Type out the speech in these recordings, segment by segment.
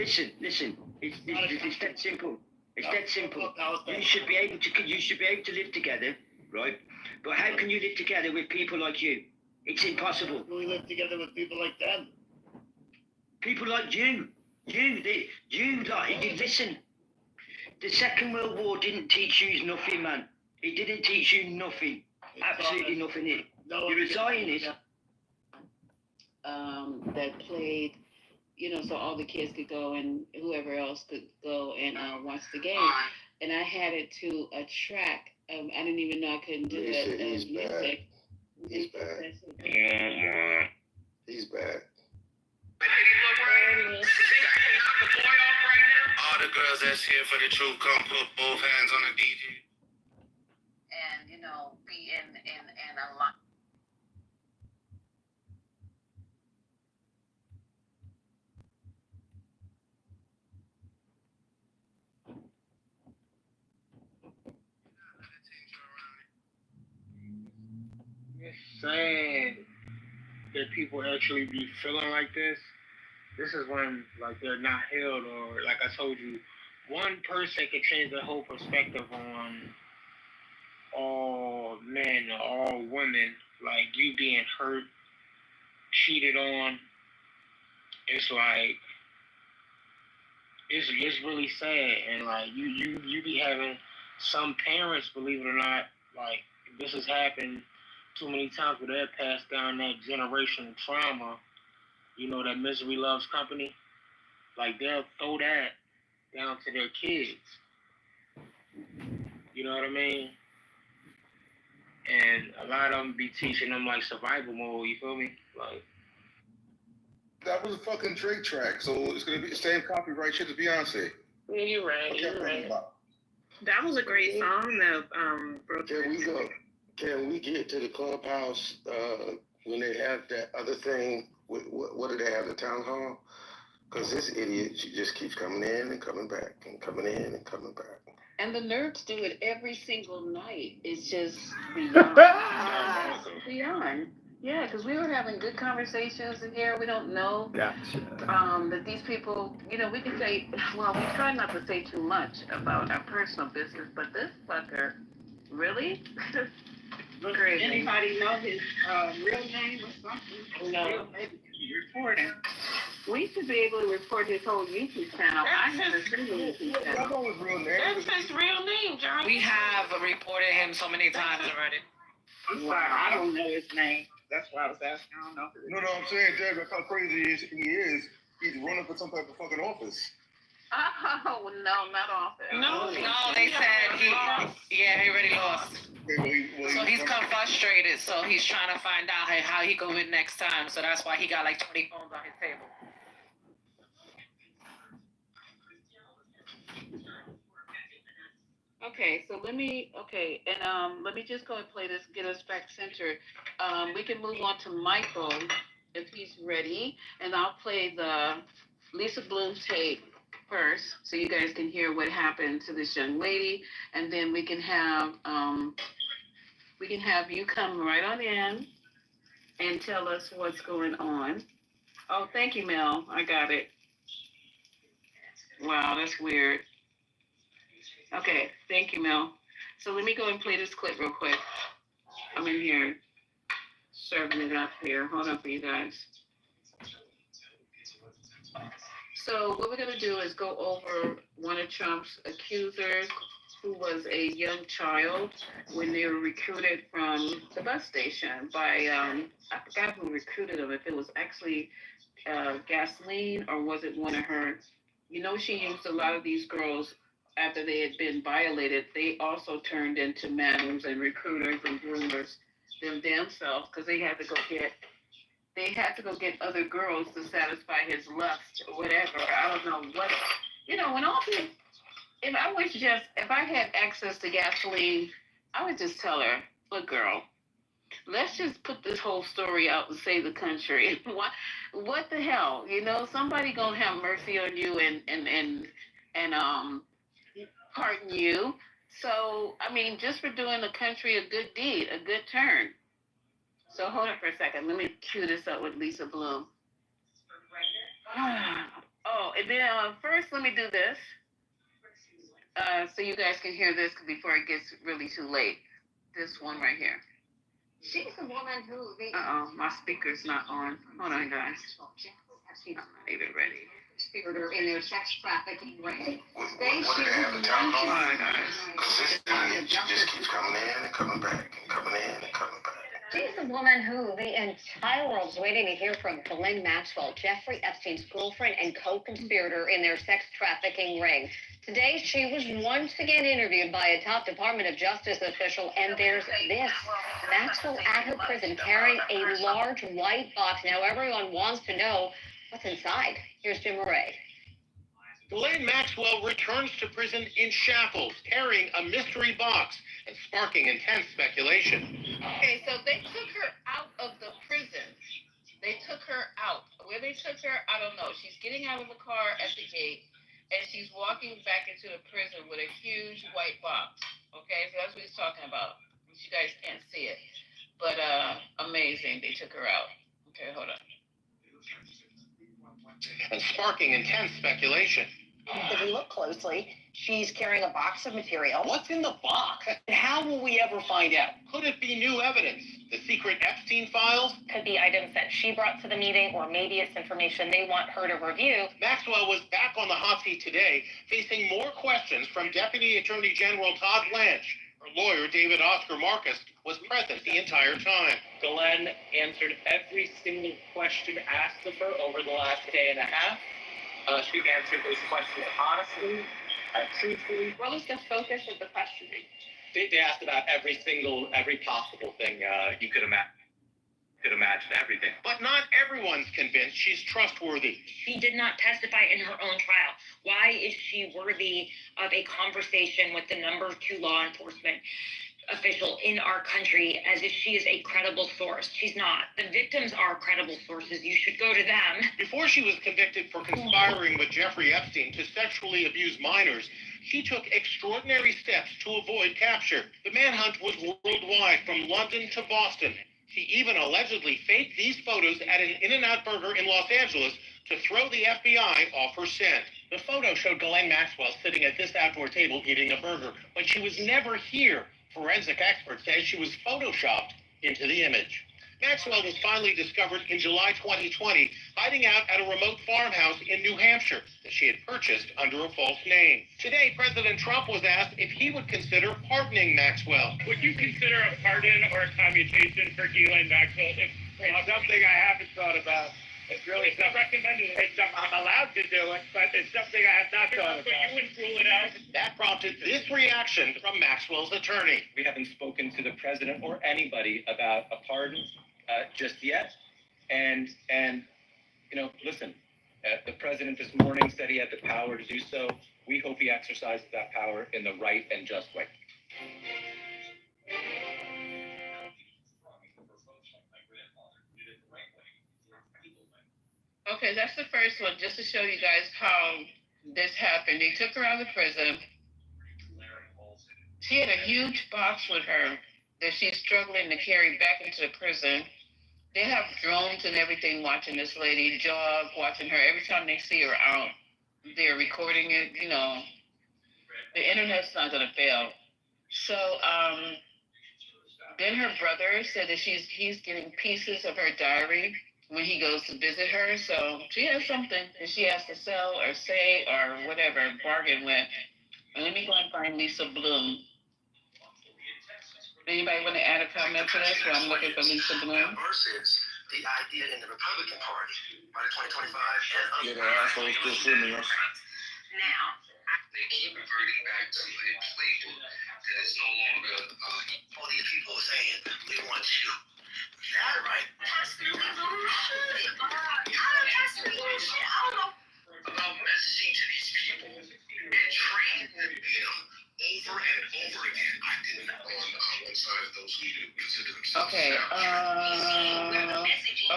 listen. It's that simple. It's that simple. You should be able to live together, right? But how can you live together with people like you? It's impossible. How can we live together with people like them? People like you. Listen. The Second World War didn't teach you nothing, man. It didn't teach you nothing. Absolutely nothing. You're a Zionist. That played, so all the kids could go and whoever else could go and watch the game. And I had it to a track. I didn't even know I couldn't do it. Music. He's bad. He's bad. All the girls that's here for the truth, come put both hands on the DJ. And, be in a lot. It's sad that people actually be feeling like this. This is when, they're not held, or, like I told you, one person can change the whole perspective on all men or all women. Like, you being hurt, cheated on. It's it's really sad. And, you be having some parents, believe it or not, this has happened too many times where they'll pass down that generational trauma. That misery loves company. They'll throw that down to their kids. You know what I mean? And a lot of them be teaching them survival mode. You feel me? That was a fucking Drake track, so it's gonna be the same copyright shit as Beyonce. Yeah, you're right. That was a great song that Can we get to the clubhouse when they have that other thing? What do they have, the town hall? Because this idiot just keeps coming in and coming back and coming in and coming back. And the nerds do it every single night. It's just beyond. Beyond. Yeah, because we were having good conversations in here. We don't know that these people, we can say, well, we try not to say too much about our personal business, but this fucker, really? Crazy. Anybody know his real name or something? No. Maybe report him. We should be able to report his whole YouTube channel. That's his real name, John. We have reported him so many times already. I'm sorry, I don't know his name. That's why I was asking. I don't know. No, I'm saying, Jack, that's how crazy he is. He's running for some type of fucking office. Oh, no, not office. No, they said he already lost. So he's come frustrated, so he's trying to find out how he can win next time. So that's why he got 20 phones on his table. Okay, so let me just go and play this, get us back centered. We can move on to Michael if he's ready, and I'll play the Lisa Bloom tape first, so you guys can hear what happened to this young lady, and then we can have you come right on in and tell us what's going on. Oh, thank you, Mel. I got it. Wow, that's weird. Okay, thank you, Mel. So let me go and play this clip real quick. I'm in here serving it up here. Hold on for you guys. So what we're going to do is go over one of Trump's accusers, who was a young child when they were recruited from the bus station by, I forgot who recruited them, if it was actually Gasoline or was it one of her. She used a lot of these girls after they had been violated. They also turned into madams and recruiters and groomers themselves, because they had to go get other girls to satisfy his lust or whatever. I don't know what, when all this, if I had access to Gasoline, I would just tell her, look, girl, let's just put this whole story out and save the country. What the hell? Somebody gonna have mercy on you and pardon you. So, just for doing the country a good deed, a good turn. So hold on for a second. Let me cue this up with Lisa Bloom. first, let me do this. So you guys can hear this before it gets really too late. This one right here. She's the woman who they My speaker's not on. Hold on, guys. I'm not even ready. conspirator in their sex trafficking ring. What did they have in town hall? Hold on, guys. Because this idiot, she just keeps coming in and coming back and coming in and coming back. She's the woman who the entire world's waiting to hear from. Ghislaine Maxwell, Jeffrey Epstein's girlfriend and co-conspirator in their sex trafficking ring. Today, she was once again interviewed by a top Department of Justice official, and there's this. Maxwell at her prison carrying a large white box. Now everyone wants to know what's inside. Here's Jim Murray. Ghislaine Maxwell returns to prison in shackles, carrying a mystery box and sparking intense speculation. Okay, so they took her out of the prison. They took her out. Where they took her, I don't know. She's getting out of the car at the gate, and she's walking back into the prison with a huge white box. Okay, so that's what he's talking about. You guys can't see it, but amazing. They took her out. Okay, hold on. And sparking intense speculation. If we look closely, she's carrying a box of material. What's in the box? How will we ever find out? Could it be new evidence? The secret Epstein files? Could be items that she brought to the meeting, or maybe it's information they want her to review. Maxwell was back on the hot seat today, facing more questions from Deputy Attorney General Todd Blanche. Her lawyer, David Oscar Marcus, was present the entire time. Ghislaine answered every single question asked of her over the last day and a half. She answered those questions honestly, truthfully. What was the focus of the questioning? They asked about every possible thing you could imagine. Everything. But not everyone's convinced she's trustworthy. She did not testify in her own trial. Why is she worthy of a conversation with the number 2 law enforcement official in our country as if she is a credible source? She's not. The victims are credible sources. You should go to them. Before she was convicted for conspiring with Jeffrey Epstein to sexually abuse minors, she took extraordinary steps to avoid capture. The manhunt was worldwide, from London to Boston. She even allegedly faked these photos at an In-N-Out Burger in Los Angeles to throw the FBI off her scent. The photo showed Ghislaine Maxwell sitting at this outdoor table eating a burger, but she was never here. Forensic experts say she was photoshopped into the image. Maxwell was finally discovered in July 2020, hiding out at a remote farmhouse in New Hampshire that she had purchased under a false name. Today, President Trump was asked if he would consider pardoning Maxwell. Would you consider a pardon or a commutation for Ghislaine Maxwell? It's something I haven't thought about. It's not recommended. I'm allowed to do it, but it's something I have not thought about. But you wouldn't rule it out? That prompted this reaction from Maxwell's attorney. We haven't spoken to the president or anybody about a pardon just yet. And listen, the president this morning said he had the power to do so. We hope he exercises that power in the right and just way. Okay, that's the first one, just to show you guys how this happened. They took her out of the prison. She had a huge box with her that she's struggling to carry back into the prison. They have drones and everything watching this lady jog, watching her. Every time they see her out, they're recording it. The internet's not going to fail. So then her brother said that he's getting pieces of her diary when he goes to visit her. So she has something that she has to sell or say or whatever, bargain with. And let me go and find Lisa Bloom. Anybody want to add a comment to this while I'm looking for Lisa Bloom? Versus the idea in the Republican Party by the 2025 and Now, They keep reverting back to a playbook that is no longer, all these people are saying, we want you. Is that right? Pastor, we don't know. about messaging to these people and training them, over and over again. I did not on the side of those who consider themselves.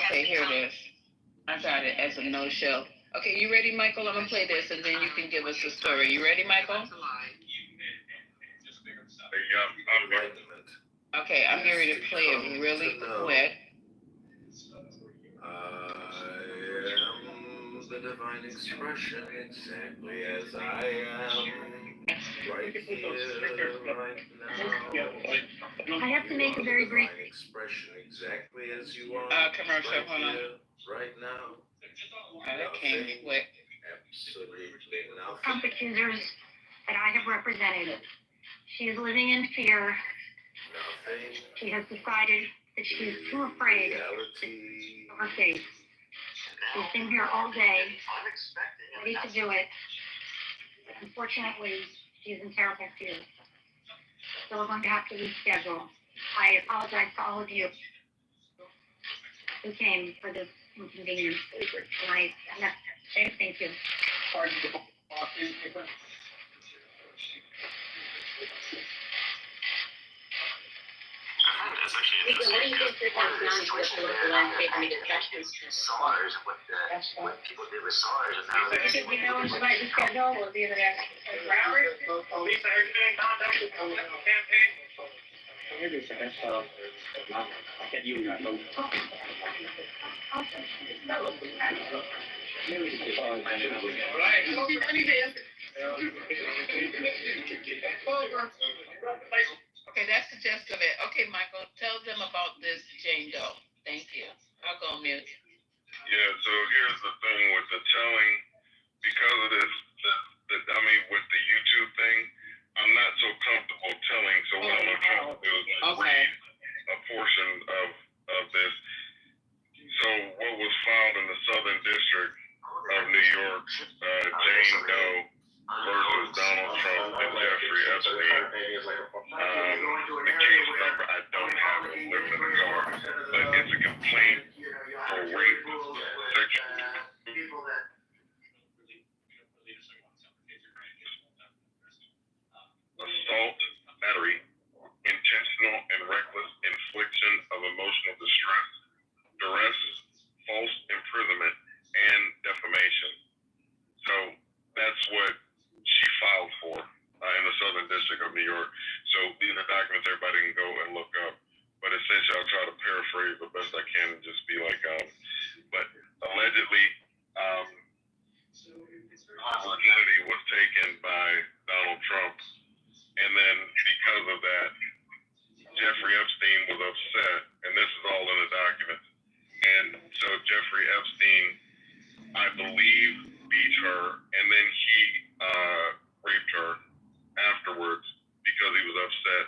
Okay, here it is. I got it as a no-show. Okay, you ready, Michael? I'm gonna play this, and then you can give us the story. You ready, Michael? I'm ready. Okay, I'm here to play it really quick. I am the divine expression exactly as I am. Right here, right now. I have to make a very brief Divine expression exactly as you are. Commercial, right hold on. here, right now. That came quick. Absolutely nothing. Trump accusers that I have represented. She is living in fear. Nothing. She has decided that she is too afraid Reality. of her case. She's been here all day, ready to do it. Unfortunately, she is in terrible fear. So we're going to have to reschedule. I apologize to all of you who came for this inconvenience tonight. And that's it. Thank you. That's actually interesting. One of the situations SARS, what people did with SARS, and now Did we know when she might be scheduled? Will be in the next 24 hours? Lisa, are you in contact with the political campaign? I get you. Okay, that's the gist of it. Okay, Michael, tell them about this Jane Doe. Thank you. I'll go on mute. Yeah, so here's the thing with the telling, because of this, with the YouTube thing, I'm not so comfortable telling, so what I'm going to try to do is read a portion of this. So what was filed in the Southern District of New York, Jane Doe versus Donald Trump and Jeffrey Epstein. The case number I don't have it with in the car, but it's a complaint for rape, sexual assault, battery, intentional and reckless infliction of emotional distress, duress, false imprisonment, and defamation. So that's what she filed for in the Southern District of New York. So these are documents everybody can go and look up. But essentially, I'll try to paraphrase the best I can and just be like, but allegedly, identity was taken by Donald Trump. And then because of that, Jeffrey Epstein was upset, and this is all in the documents. And so Jeffrey Epstein, I believe, beat her, and then he raped her afterwards because he was upset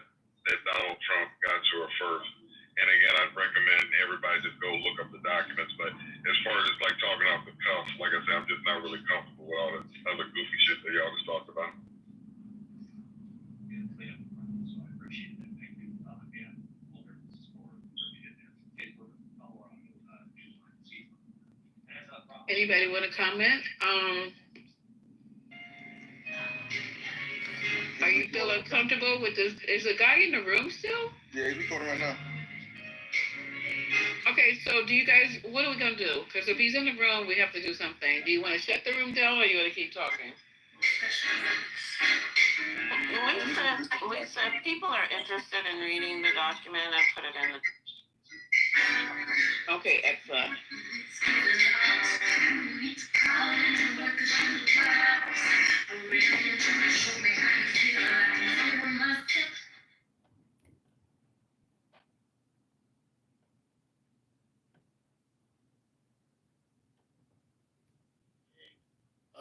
that Donald Trump got to her first. And again, I'd recommend everybody just go look up the documents. But as far as like talking off the cuff, like I said, I'm just not really comfortable with all the other goofy shit that y'all just talked about. Anybody want to comment? Are you feeling comfortable with this? Is the guy in the room still? Yeah, he's recording right now. Okay, so do you guys, what are we going to do? Because if he's in the room, we have to do something. Do you want to shut the room down or you want to keep talking? Lisa, if people are interested in reading the document, I put it in the... Okay, excellent.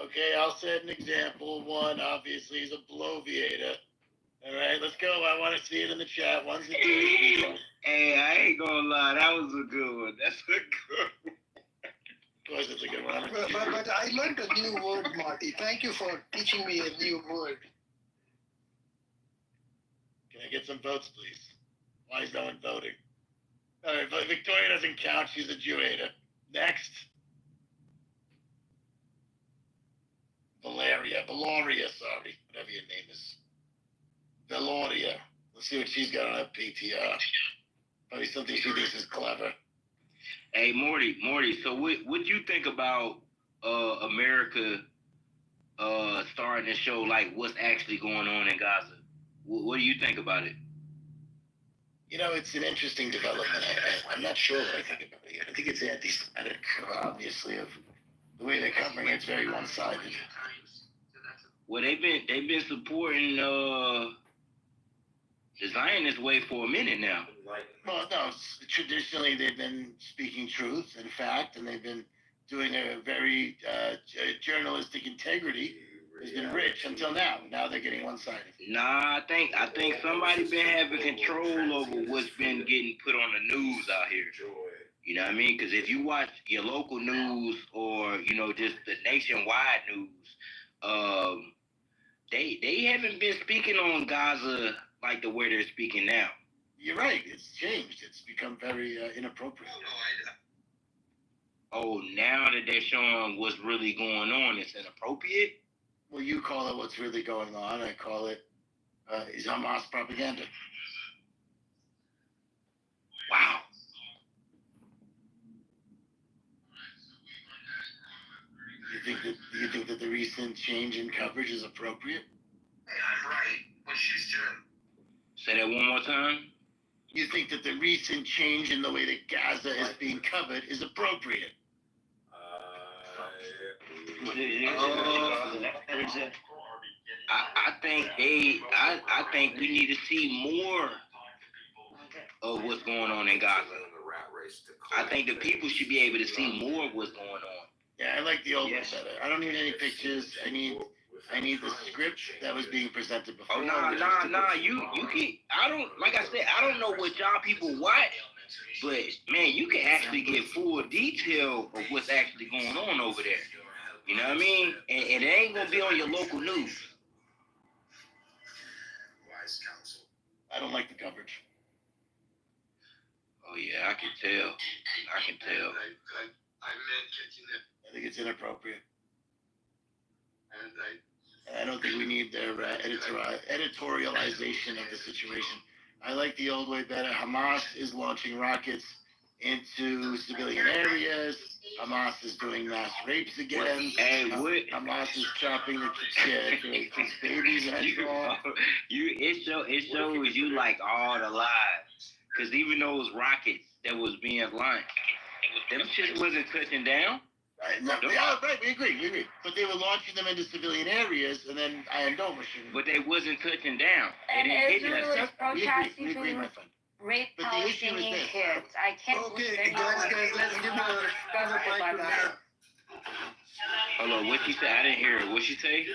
Okay, I'll set an example. One, obviously, is a bloviator. All right, let's go. I want to see it in the chat. One's a two. Hey, I ain't gonna lie, that was a good one. That's a good one. Of course, it's a good one. But I learned a new word, Marty. Thank you for teaching me a new word. Can I get some votes, please? Why is no one voting? All right, but Victoria doesn't count. She's a Jew-hater. Next. Valoria, sorry. Whatever your name is. Valoria. Let's see what she's got on her PTR. Probably something she thinks is clever. Hey, Morty. So what do you think about America starting to show like what's actually going on in Gaza? What do you think about it? You know, it's an interesting development. I'm not sure what I think about it yet. I think it's anti-Semitic, obviously, of The way they're covering it's very one-sided. Well, they've been supporting the Zionist way for a minute now. Well, no, traditionally they've been speaking truth and fact, and they've been doing a very journalistic integrity. Has been rich until now. Now they're getting one-sided. Nah, I think somebody been having control over what's been getting put on the news out here. You know what I mean? Because if you watch your local news or just the nationwide news, they haven't been speaking on Gaza like the way they're speaking now. You're right. It's changed. It's become very inappropriate. Oh, now that they're showing what's really going on, it's inappropriate? Well, you call it what's really going on. I call it is Hamas propaganda. Wow. Do you think that the recent change in coverage is appropriate? I'm right. What she's doing. Say that one more time. You think that the recent change in the way that Gaza is being covered is appropriate? I think we need to see more of what's going on in Gaza. I think the people should be able to see more of what's going on. Yeah, I like the old one better. I don't need any pictures. I need the script that was being presented before. Oh nah. You can. I don't know what y'all people watch, but man, you can actually get full detail of what's actually going on over there. You know what I mean? And it ain't gonna be on your local news. Wise counsel. I don't like the coverage. Oh yeah, I can tell. I meant it. I think it's inappropriate. And I don't think we need their editorialization of the situation. I like the old way better. Hamas is launching rockets into civilian areas. Hamas is doing mass rapes again. Hamas is chopping the kids' babies and all. It shows you like all the lies. Because even those rockets that was being launched, them shit wasn't touching down. Right, we agree. But they were launching them into civilian areas, and then I know machine. But they wasn't touching down. And Israel is protesting we agree, my friend. rape Palestinian kids. I can't Okay, guys, let's give a Hold on, what she say? I didn't hear it. What she say?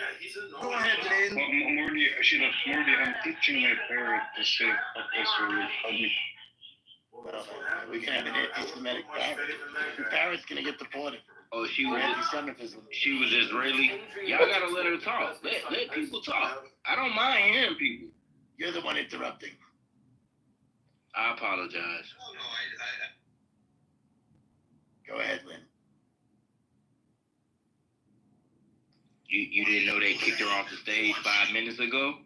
Go ahead, Lynn. Morty, I'm teaching my parrot to say fuck Israel. We can have an anti-Semitic parrot. The parrot's gonna get deported. Oh, she was anti-Semitism. She was Israeli. Y'all gotta let her talk. Let people talk. I don't mind hearing people. You're the one interrupting. I apologize. Go ahead, Lynn. You didn't know they kicked her off the stage 5 minutes ago?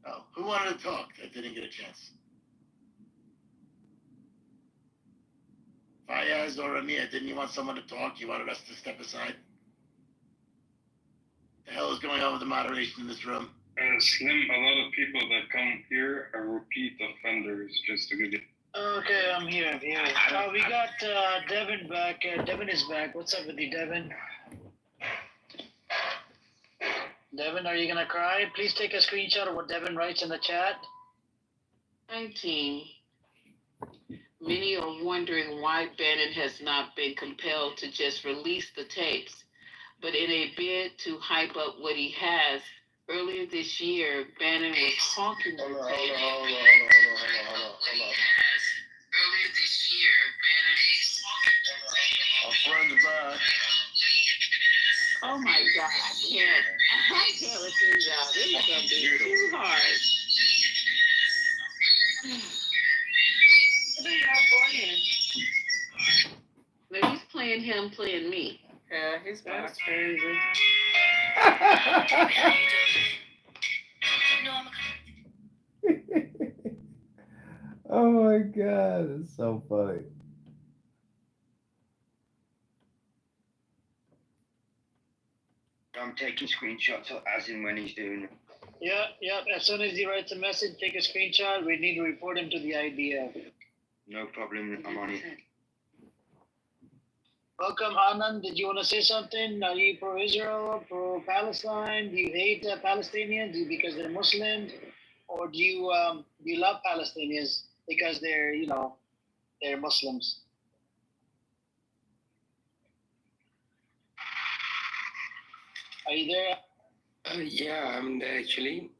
Oh, who wanted to talk? I didn't get a chance. Fayaz or Amir, didn't you want someone to talk? You wanted us to step aside? The hell is going on with the moderation in this room? Slim, a lot of people that come here are repeat offenders, just to give you. Okay, I'm here. We got Devin back. Devin is back. What's up with you, Devin? Devin, are you gonna cry? Please take a screenshot of what Devin writes in the chat. 19. Many are wondering why Bannon has not been compelled to just release the tapes. But in a bid to hype up what he has, earlier this year, Bannon was talking to Hold on. Earlier this year, Bannon was talking to Oh my God, I can't with you, y'all. This is gonna be too hard. No, he's playing him, playing me. Yeah, he's back. That's crazy. Oh my God, it's so funny. I'm taking screenshots as in when he's doing it. Yeah. As soon as he writes a message, take a screenshot. We need to report him to the IDF. No problem, I'm on it. Welcome, Hanan. Did you want to say something? Are you pro Israel, pro Palestine? Do you hate Palestinians because they're Muslims, or do you love Palestinians because they're Muslims? Are you there? Yeah, I'm there actually.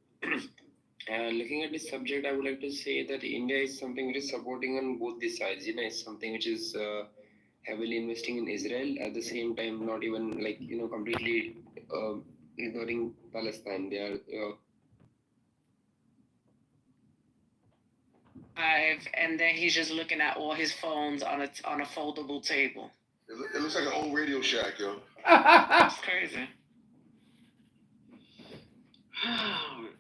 Looking at this subject, I would like to say that India is something which is supporting on both the sides. It's something which is heavily investing in Israel at the same time, not even completely ignoring Palestine. They are And then he's just looking at all his phones on a foldable table. It looks like an old Radio Shack, yo. It's crazy.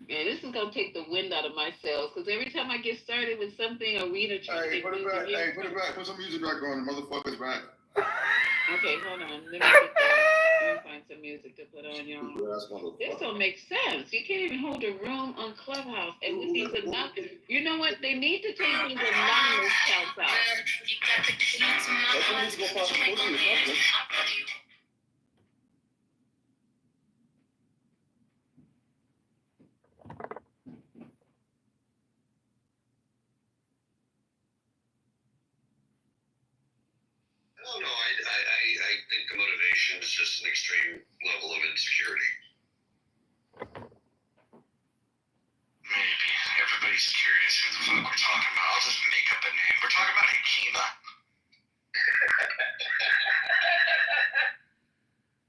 Man, this is gonna take the wind out of my sails because every time I get started with something, Arena tries to Put it back. Hey, put it back. Put some music back on. The motherfucker's back. Okay, hold on. Let me find some music to put on, y'all. This don't make sense. You can't even hold a room on Clubhouse and with these anonymous. You know what? They need to take these anonymous counts out. That's when he's gonna find some pussy or something. No, I think the motivation is just an extreme level of insecurity. Maybe. Everybody's curious who the fuck we're talking about. I'll just make up a name. We're talking about Hakima.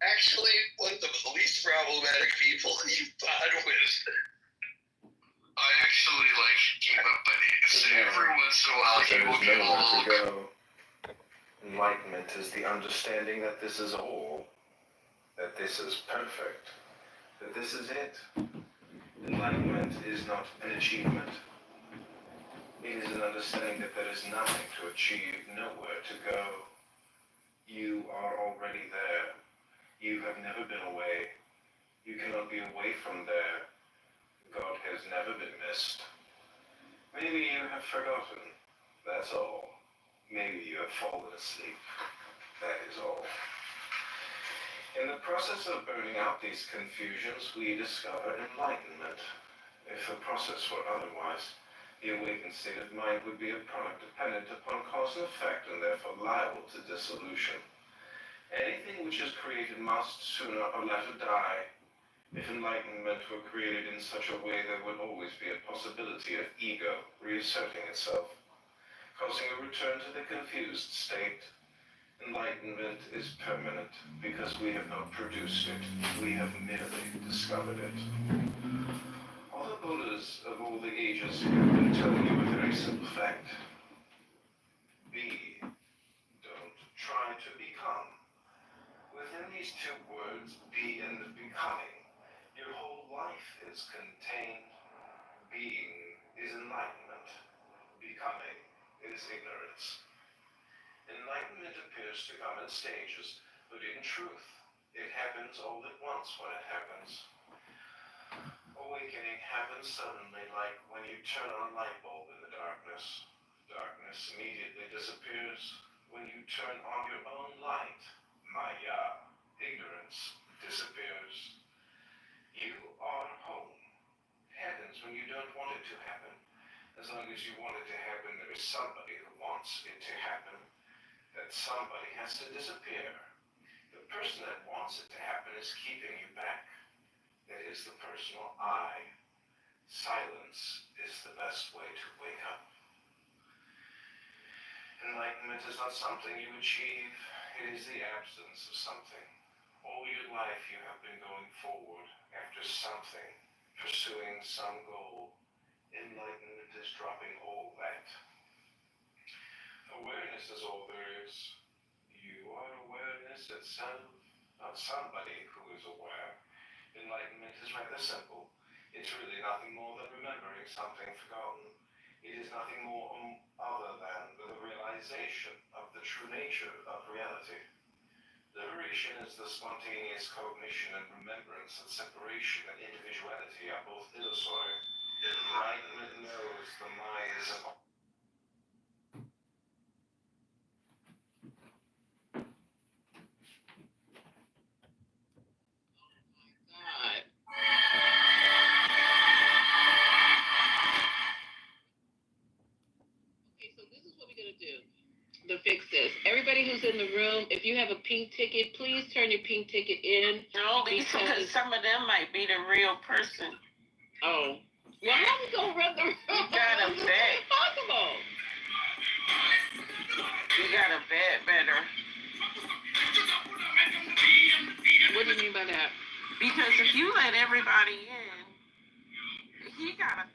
Actually, one of the least problematic people you've fought with. I actually like Hakima, but every once in a while he will get a little... Enlightenment is the understanding that this is all, that this is perfect, that this is it. Enlightenment is not an achievement. It is an understanding that there is nothing to achieve, nowhere to go. You are already there. You have never been away. You cannot be away from there. God has never been missed. Maybe you have forgotten, that's all. Maybe you have fallen asleep. That is all. In the process of burning out these confusions, we discover enlightenment. If the process were otherwise, the awakened state of mind would be a product dependent upon cause and effect and therefore liable to dissolution. Anything which is created must sooner or later die. If enlightenment were created in such a way, there would always be a possibility of ego reasserting itself, causing a return to the confused state. Enlightenment is permanent because we have not produced it, we have merely discovered it. All the Buddhas of all the ages have been telling you a very simple fact. Be, don't try to become. Within these two words, be and becoming, your whole life is contained. Being is enlightenment. Becoming is ignorance. Enlightenment appears to come in stages, but in truth, it happens all at once when it happens. Awakening happens suddenly, like when you turn on a light bulb in the darkness. Darkness immediately disappears when you turn on your own light. Maya, ignorance, disappears. You are home. Happens when you don't want it to happen. As long as you want it to happen, there is somebody who wants it to happen. That somebody has to disappear. The person that wants it to happen is keeping you back. That is the personal I. Silence is the best way to wake up. Enlightenment is not something you achieve. It is the absence of something. All your life you have been going forward after something, pursuing some goal. Enlightenment is dropping all that. Awareness is all there is. You are awareness itself, not somebody who is aware. Enlightenment is rather simple. It's really nothing more than remembering something forgotten. It is nothing more other than the realization of the true nature of reality. Liberation is the spontaneous cognition and remembrance that separation and individuality are both illusory. Enlightenment knows the mind is an room, if you have a pink ticket, please turn your pink ticket in. No, because some of them might be the real person. Oh. Well, how we gonna run the room? You gotta bet. Possible. You gotta bet better. What do you mean by that? Because if you let everybody in, he got 1,000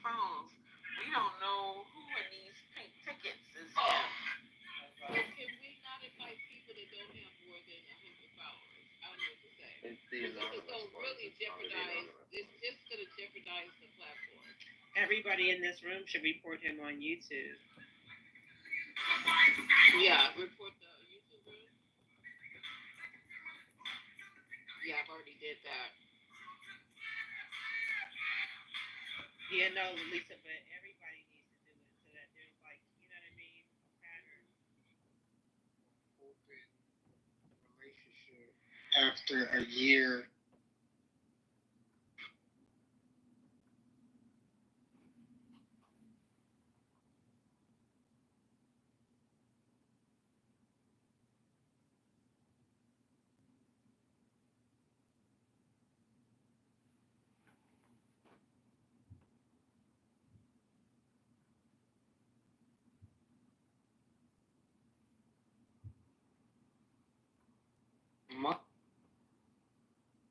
phones. We don't know who in these pink tickets is him. Can we not invite people that don't have more than 100 followers? I don't know what to say. This is gonna really jeopardize. It's just gonna jeopardize the platform. Everybody in this room should report him on YouTube. Yeah, report the YouTube room. Yeah, I've already did that. Yeah, no, Lisa, but everybody needs to do it so that there's like, you know what I mean, a pattern. Open relationship after a year.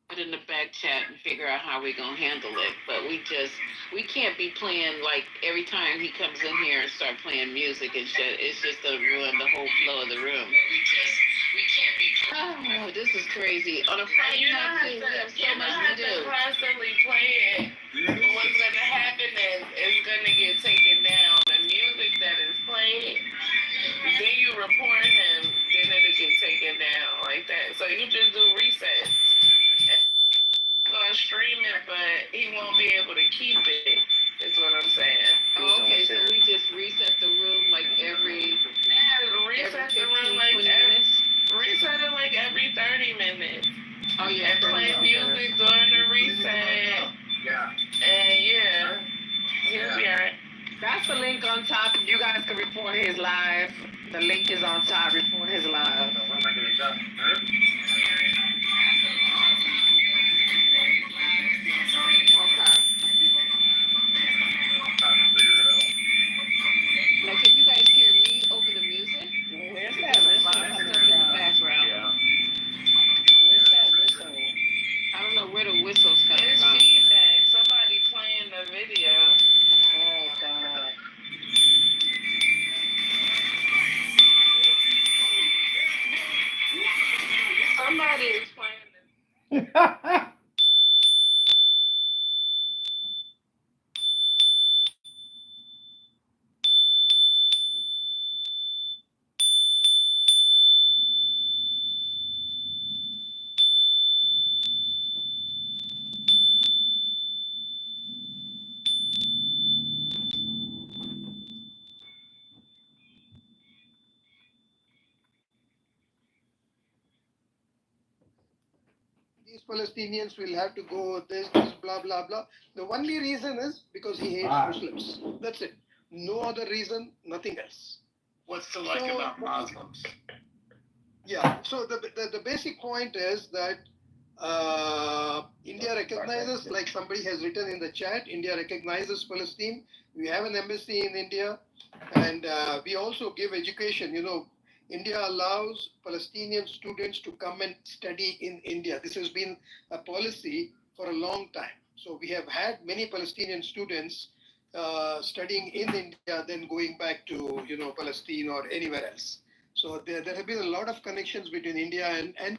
Put in the back chat and figure out how we're gonna handle it. But we can't be playing like every time he comes in here and start playing music. It's just gonna ruin the whole flow of the room. We can't be. Oh, this is crazy. On a Friday night, we have so much to do. Constantly play it. What's gonna happen is it's gonna get taken down. The music that is played, then you report him, then it'll get taken down like that. So you just do resets. Gonna stream it, but he won't be able to keep it. Is what I'm saying. Oh, okay, so we just reset the room like every reset the room like reset it like every 30 minutes. Oh yeah, and play music during the reset. Yeah. And yeah, he'll be alright. That's the link on top. You guys can report his live. The link is on top. Report his live. Now, can you guys hear me over the music? Where's that whistle coming in the background? Yeah. Where's that whistle? I don't know where the whistle's coming It's from. feedback. Somebody playing the video. Oh God. Somebody is playing this. These Palestinians will have to go this, blah, blah, blah. The only reason is because he hates Muslims. That's it. No other reason, nothing else. What's to like about Muslims? Yeah, so the basic point is that India recognizes, like somebody has written in the chat, India recognizes Palestine. We have an embassy in India, and we also give education. You know, India allows Palestinian students to come and study in India. This has been a policy for a long time. So we have had many Palestinian students studying in India, then going back to, you know, Palestine or anywhere else. So there have been a lot of connections between India and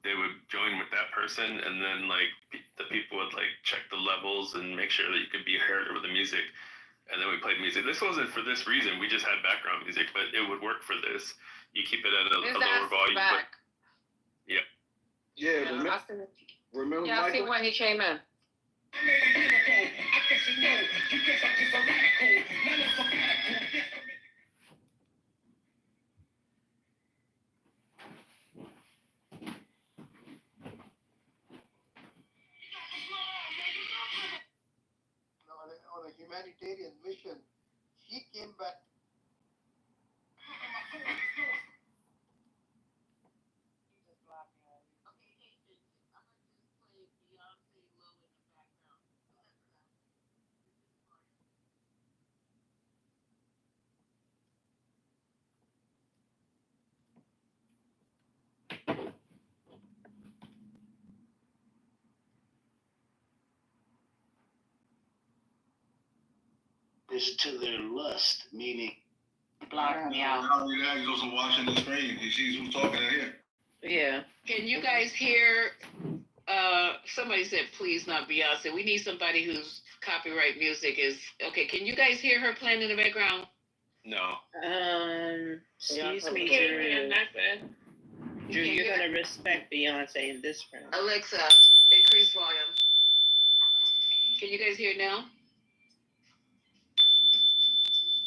they would join with that person, and then like the people would like check the levels and make sure that you could be heard with the music, and then we played music. This wasn't for this reason. We just had background music, but it would work for this. You keep it at a lower volume. But, yeah. Yeah. Remember Yeah, I see when he came in. on a humanitarian mission. He came back. is to their lust, meaning Block me out. Not only that, he's also watching the screen. He sees who's talking in here. Yeah. Can you guys hear? Somebody said, "Please, not Beyonce." We need somebody whose copyright music is okay. Can you guys hear her playing in the background? No. Excuse me, Drew. Drew, you're gonna respect Beyonce in this round. Alexa, increase volume. Can you guys hear it now?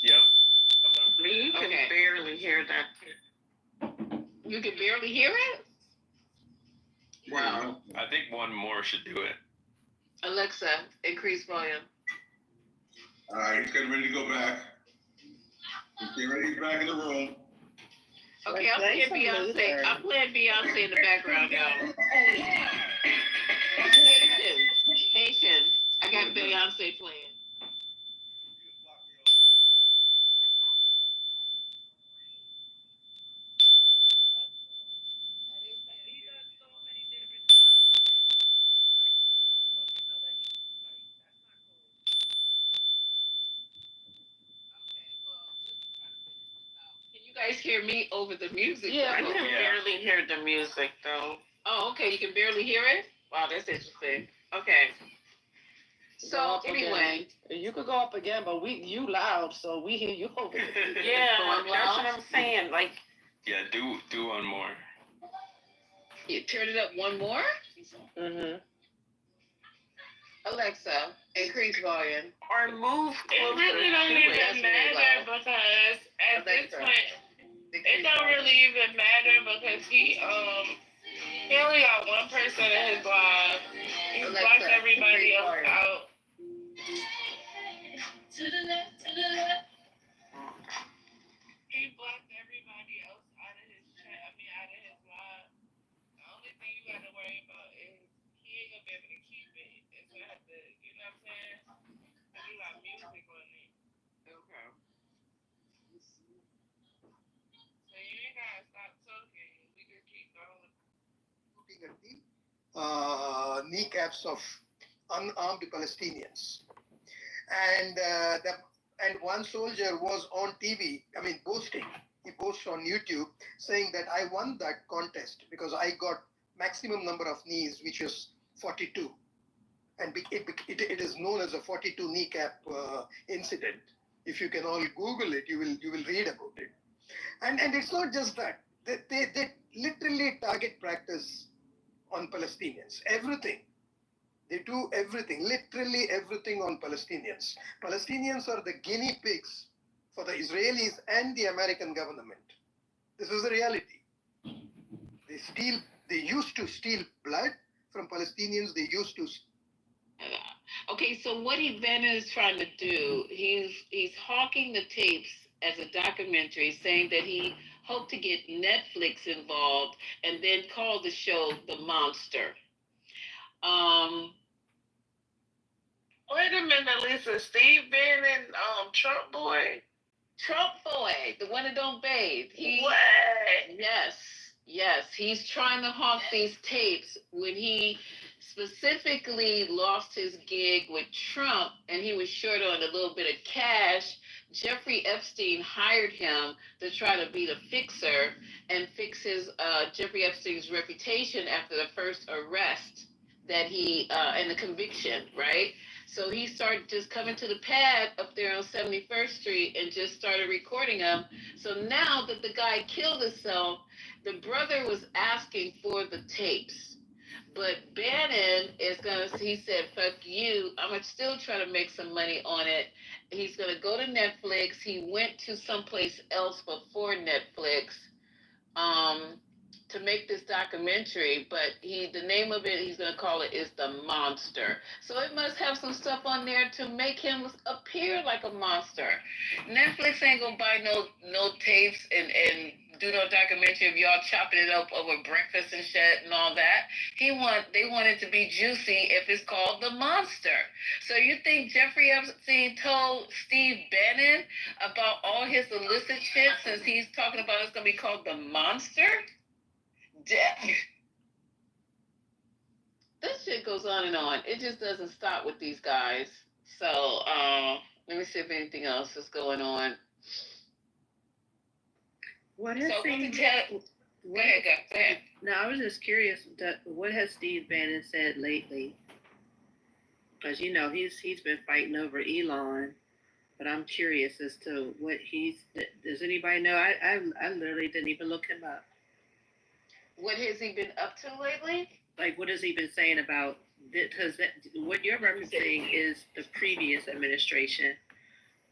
Yep. You can barely hear that. You can barely hear it? Wow. I think one more should do it. Alexa, increase volume. All right, he's getting ready to go back. He's getting ready to get back in the room. Okay, I'm playing Beyonce. I'm playing Beyonce in the background, y'all. Patience. I got Beyonce playing. Can you guys hear me over the music? Yeah, I can barely hear the music though. Oh, okay. You can barely hear it? Wow, that's interesting. Okay. So anyway, you could go up again, but you loud, so we hear you over there. Yeah, that's what I'm saying. Like, yeah, do one more. You turn it up one more. Alexa, increase volume. Or move closer. It really don't even matter because at this point, it don't really even matter because he only got one person in his life. He blocked everybody else out. To the left, to the left. He blocked everybody else out of his chat. Out of his live. The only thing you got to worry about is he ain't gonna be able to keep it. It's gonna have to, you know what I'm saying? Because you got music on it. Okay. So you ain't gotta stop talking. We can keep going. Looking at the kneecaps of unarmed Palestinians. And one soldier was on TV, boasting. He posted on YouTube saying that I won that contest because I got maximum number of knees, which was 42. And it is known as a 42 kneecap incident. If you can all Google it, you will read about it. And it's not just that. They literally target practice on Palestinians. Everything. They do everything, literally everything on Palestinians. Palestinians are the guinea pigs for the Israelis and the American government. This is the reality. They used to steal blood from Palestinians. They used to. Okay, so what Bennett is trying to do, he's hawking the tapes as a documentary, saying that he hoped to get Netflix involved and then call the show The Monster. Wait a minute, Lisa. Steve Bannon, Trump boy. Trump boy, the one that don't bathe. What? Yes. He's trying to hawk these tapes when he specifically lost his gig with Trump and he was short on a little bit of cash. Jeffrey Epstein hired him to try to be the fixer and fix his Jeffrey Epstein's reputation after the first arrest that he and the conviction, right? So he started just coming to the pad up there on 71st Street and just started recording him. So now that the guy killed himself, the brother was asking for the tapes. But Bannon he said, fuck you. I'm going to still try to make some money on it. He's going to go to Netflix. He went to someplace else before Netflix to make this documentary, but the name of it, he's going to call it, is The Monster. So it must have some stuff on there to make him appear like a monster. Netflix ain't going to buy no tapes and do no documentary of y'all chopping it up over breakfast and shit and all that. They want it to be juicy if it's called The Monster. So you think Jeffrey Epstein told Steve Bannon about all his illicit shit since he's talking about it's going to be called The Monster? This shit goes on and on. It just doesn't stop with these guys. So Let me see if anything else is going on. What has So Steve? Go ahead. No, I was just curious. What has Steve Bannon said lately? Because you know he's been fighting over Elon, but I'm curious as to what he's. Does anybody know? I literally didn't even look him up. What has he been up to lately? Like, what has he been saying about? Because what you're referencing is the previous administration,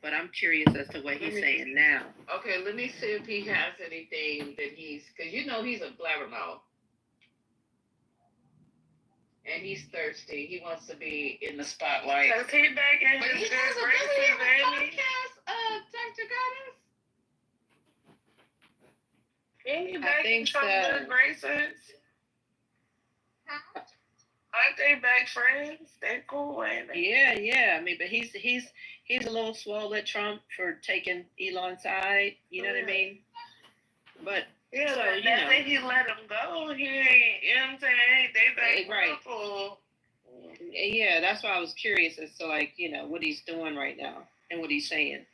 but I'm curious as to what he's saying now. Okay, let me see if he has anything that because you know he's a blabbermouth. And he's thirsty. He wants to be in the spotlight. Cause he back in but his he has a podcast, Dr. Goddess. Ain't he back in some good graces? Aren't they back friends? They're cool, ain't they? Yeah. I mean, but he's a little swole at Trump for taking Elon's side. You know what I mean? But yeah, so, but now that he let him go, he ain't. You know what I'm saying? They back right. Yeah, that's why I was curious as to like what he's doing right now and what he's saying.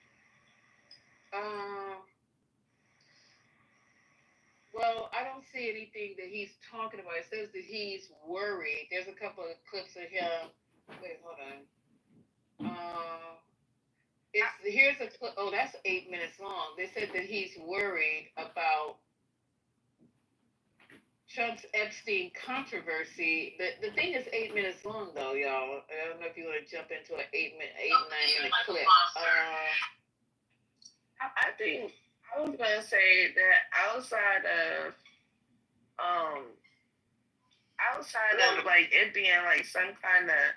Well, I don't see anything that he's talking about. It says that he's worried. There's a couple of clips of him. Wait, hold on. Here's a clip. Oh, that's 8 minutes long. They said that he's worried about Trump's Epstein controversy. The thing is 8 minutes long, though, y'all. I don't know if you want to jump into an 9 minute clip. I think I was gonna say that outside of like it being like some kind of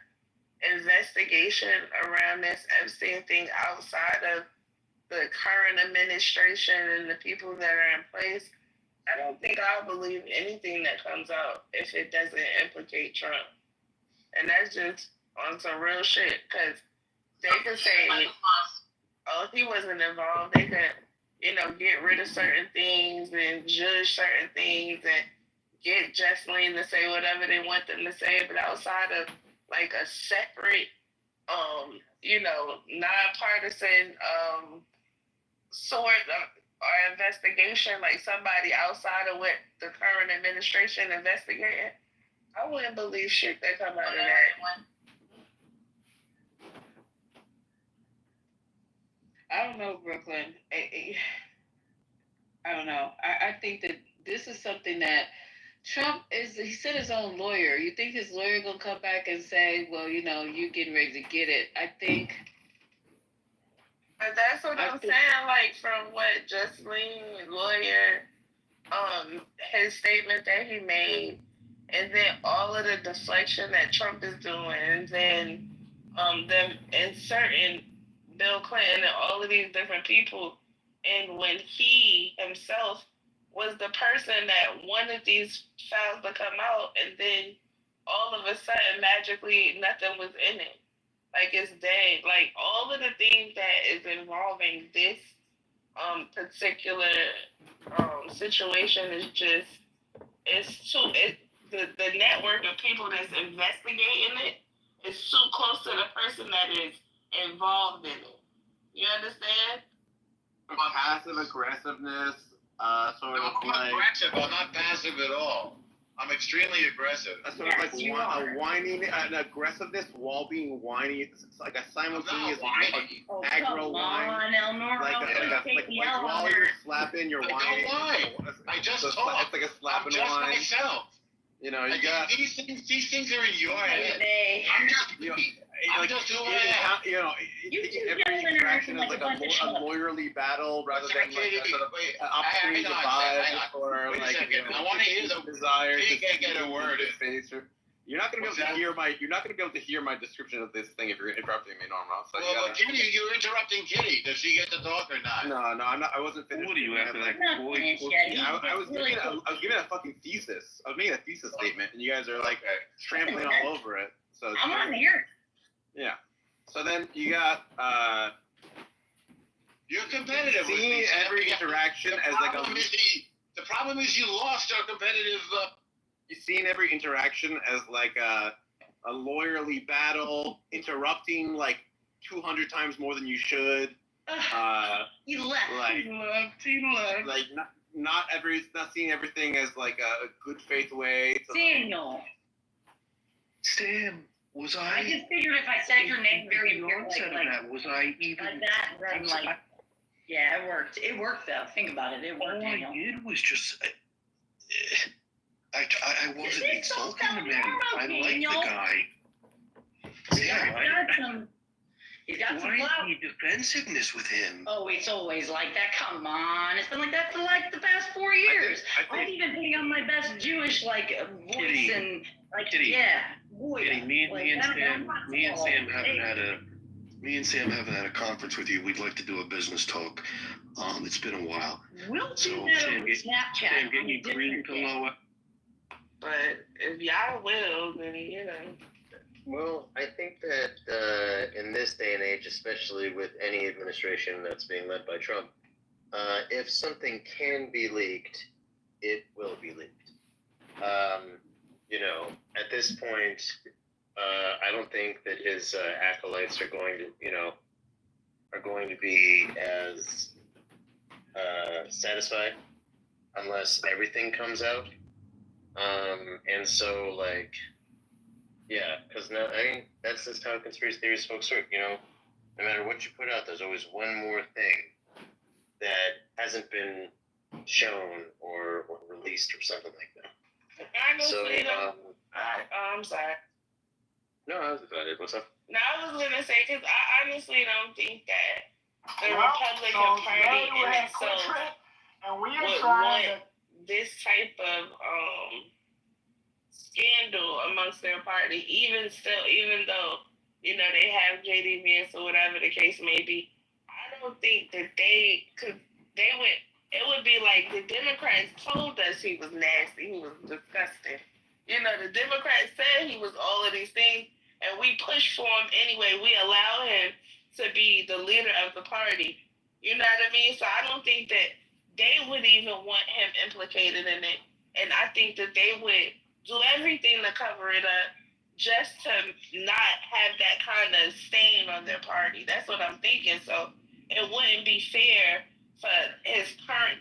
investigation around this Epstein thing outside of the current administration and the people that are in place, I don't think I'll believe anything that comes out if it doesn't implicate Trump. And that's just on some real shit, because they could say, oh, he wasn't involved. They could, get rid of certain things and judge certain things and get Jesseline to say whatever they want them to say. But outside of like a separate, nonpartisan sort or investigation, like somebody outside of what the current administration investigating, I wouldn't believe shit that come out of that. I don't know, Brooklyn. I don't know. I think that this is something that Trump he sent his own lawyer. You think his lawyer gonna come back and say, well, you getting ready to get it? I think. But that's what I'm saying, like from what Jesseline, lawyer, his statement that he made, and then all of the deflection that Trump is doing, and then them inserting Bill Clinton and all of these different people, and when he himself was the person that wanted these files to come out, and then all of a sudden magically nothing was in it. Like it's dead. Like all of the things that is involving this particular situation is just the network of people that's investigating it is too close to the person that is involved in it. You understand? Passive aggressiveness, sort of like aggressive. I'm not passive at all. I'm extremely aggressive. That's sort of like a whining, an aggressiveness while being whiny. It's like a simultaneous aggro whine. Like while you're slapping, you're whining. I just talk. It's like a slap and whine. I'm just myself. You got these things are in your head. I'm just doing taking every interaction as like a lawyerly battle rather than like a sort of opportunity to vibe or like I want to hear the desire to get a word. You're not going to be able to hear my. You're not going to be able to hear my description of this thing if you're interrupting me, Norma. So well, Kitty, you're interrupting Kitty. Does she get to talk or not? No, I'm not. I wasn't finished. What are you after that? I was giving a fucking thesis. I was making a thesis statement, and you guys are like trampling all over it. So I'm on here. Yeah. So then you got. You're competitive. Seeing every interaction as like a. The problem is you lost our competitive. You're seeing every interaction as like a lawyerly battle, interrupting like 200 times more than you should. He left. He left. Like not seeing everything as like a good faith way. Daniel. Sam, was I? I just figured if I said your name very like that, was I even? Like that, then like. Yeah, it worked. It worked though. Think about it. It worked. All I did was just. I wasn't insulting the man. I like the guy. He's got some Why clout. is the defensiveness with him? Oh, it's always like that. Come on. It's been like that for like the past 4 years. I'm even putting on my best Jewish like voice Kitty, and like Kitty, yeah. Boy, Kitty, me and Sam Hey. haven't had a conference with you. We'd like to do a business talk. It's been a while. We'll do So that Sam, over Snapchat. Sam, get you green below it. But if y'all will, then you know. Well, I think that in this day and age, especially with any administration that's being led by Trump, if something can be leaked, it will be leaked. At this point, I don't think that his acolytes are going to be as satisfied unless everything comes out. And so, like, yeah, because now that's just how conspiracy theories folks work. No matter what you put out, there's always one more thing that hasn't been shown or released or something like that. Honestly, I'm sorry. No, I was excited. What's up? No, I was gonna say because I honestly don't think that the Republican Party in itself would want this type of scandal amongst their party, even though they have JD Vance or whatever the case may be. I don't think that it would be like the Democrats told us he was nasty, he was disgusting. The Democrats said he was all of these things, and we pushed for him anyway. We allow him to be the leader of the party. You know what I mean? So I don't think that they would even want him implicated in it. And I think that they would do everything to cover it up just to not have that kind of stain on their party. That's what I'm thinking. So it wouldn't be fair for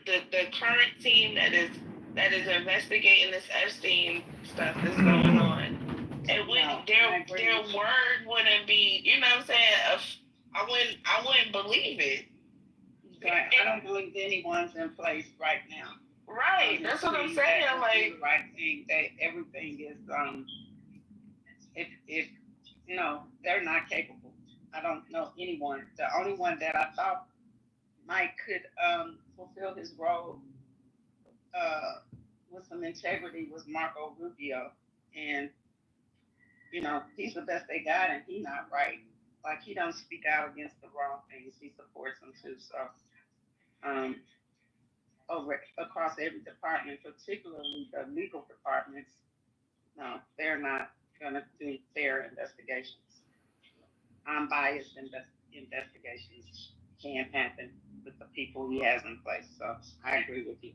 the current team that is investigating this Epstein stuff that's going on. It wouldn't their word wouldn't be, you know what I'm saying? I wouldn't believe it. Right. I don't believe anyone's in place right now. Right. That's what I'm saying. Like, the right thing. That everything is if they're not capable. I don't know anyone. The only one that I thought could fulfill his role with some integrity was Marco Rubio, and he's the best they got, and he's not right. Like, he don't speak out against the wrong things. He supports them too. So across every department, particularly the legal departments, no, they're not going to do fair investigations. Unbiased investigations can't happen with the people he has in place. So I agree with you.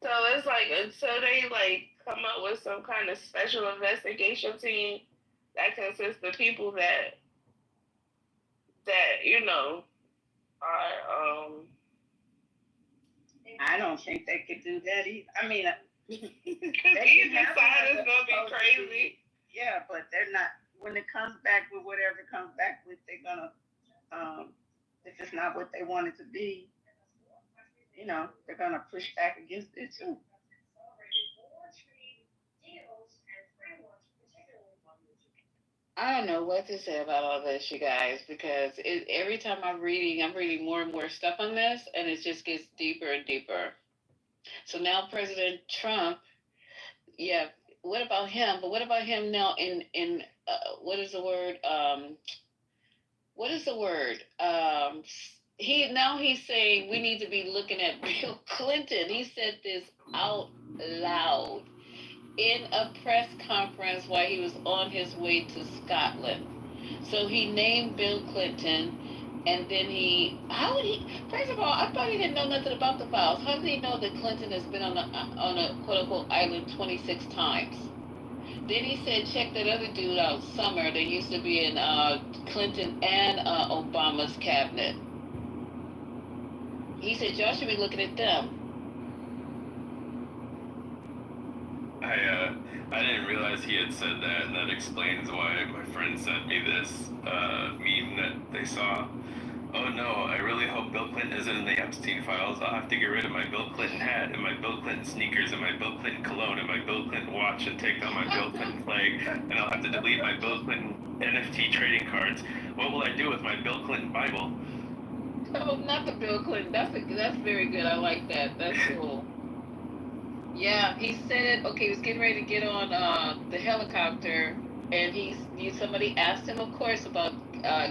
so it's like until they come up with some kind of special investigation team that consists of people that are I don't think they could do that either. I mean, they can decide it's gonna be crazy. Yeah, but they're not. When it comes back with whatever it comes back with, they're gonna. If it's not what they want it to be, they're gonna push back against it too. I don't know what to say about all this, you guys, because every time I'm reading more and more stuff on this, and it just gets deeper and deeper. So now President Trump, yeah, what about him? But what about him now in what is the word? He's saying we need to be looking at Bill Clinton. He said this out loud in a press conference while he was on his way to Scotland. So he named Bill Clinton, And then first of all, I thought he didn't know nothing about the files. How did he know that Clinton has been on a quote unquote island 26 times? Then he said, check that other dude out, Summer, that used to be in Clinton and Obama's cabinet. He said, y'all should be looking at them. I didn't realize he had said that, and that explains why my friend sent me this meme that they saw. Oh no, I really hope Bill Clinton isn't in the Epstein files. I'll have to get rid of my Bill Clinton hat, and my Bill Clinton sneakers, and my Bill Clinton cologne, and my Bill Clinton watch, and take down my Bill Clinton flag, and I'll have to delete my Bill Clinton NFT trading cards. What will I do with my Bill Clinton Bible? Oh, not the Bill Clinton. That's very good. I like that. That's cool. Yeah, he said it. Okay, he was getting ready to get on the helicopter, and somebody asked him, of course, about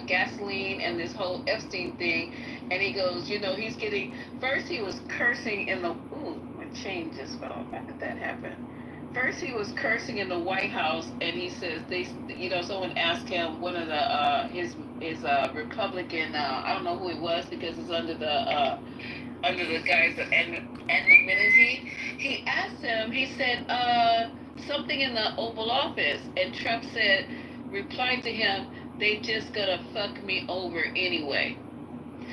gasoline and this whole Epstein thing, and he goes, he's getting. First, he was cursing in the. Ooh, my chain just fell. How did that happen? First, he was cursing in the White House, and he says someone asked him one of the his Republican. I don't know who it was because it's under the guy's anonymity. He asked him, he said, something in the Oval Office. And Trump replied to him, they just gonna fuck me over anyway.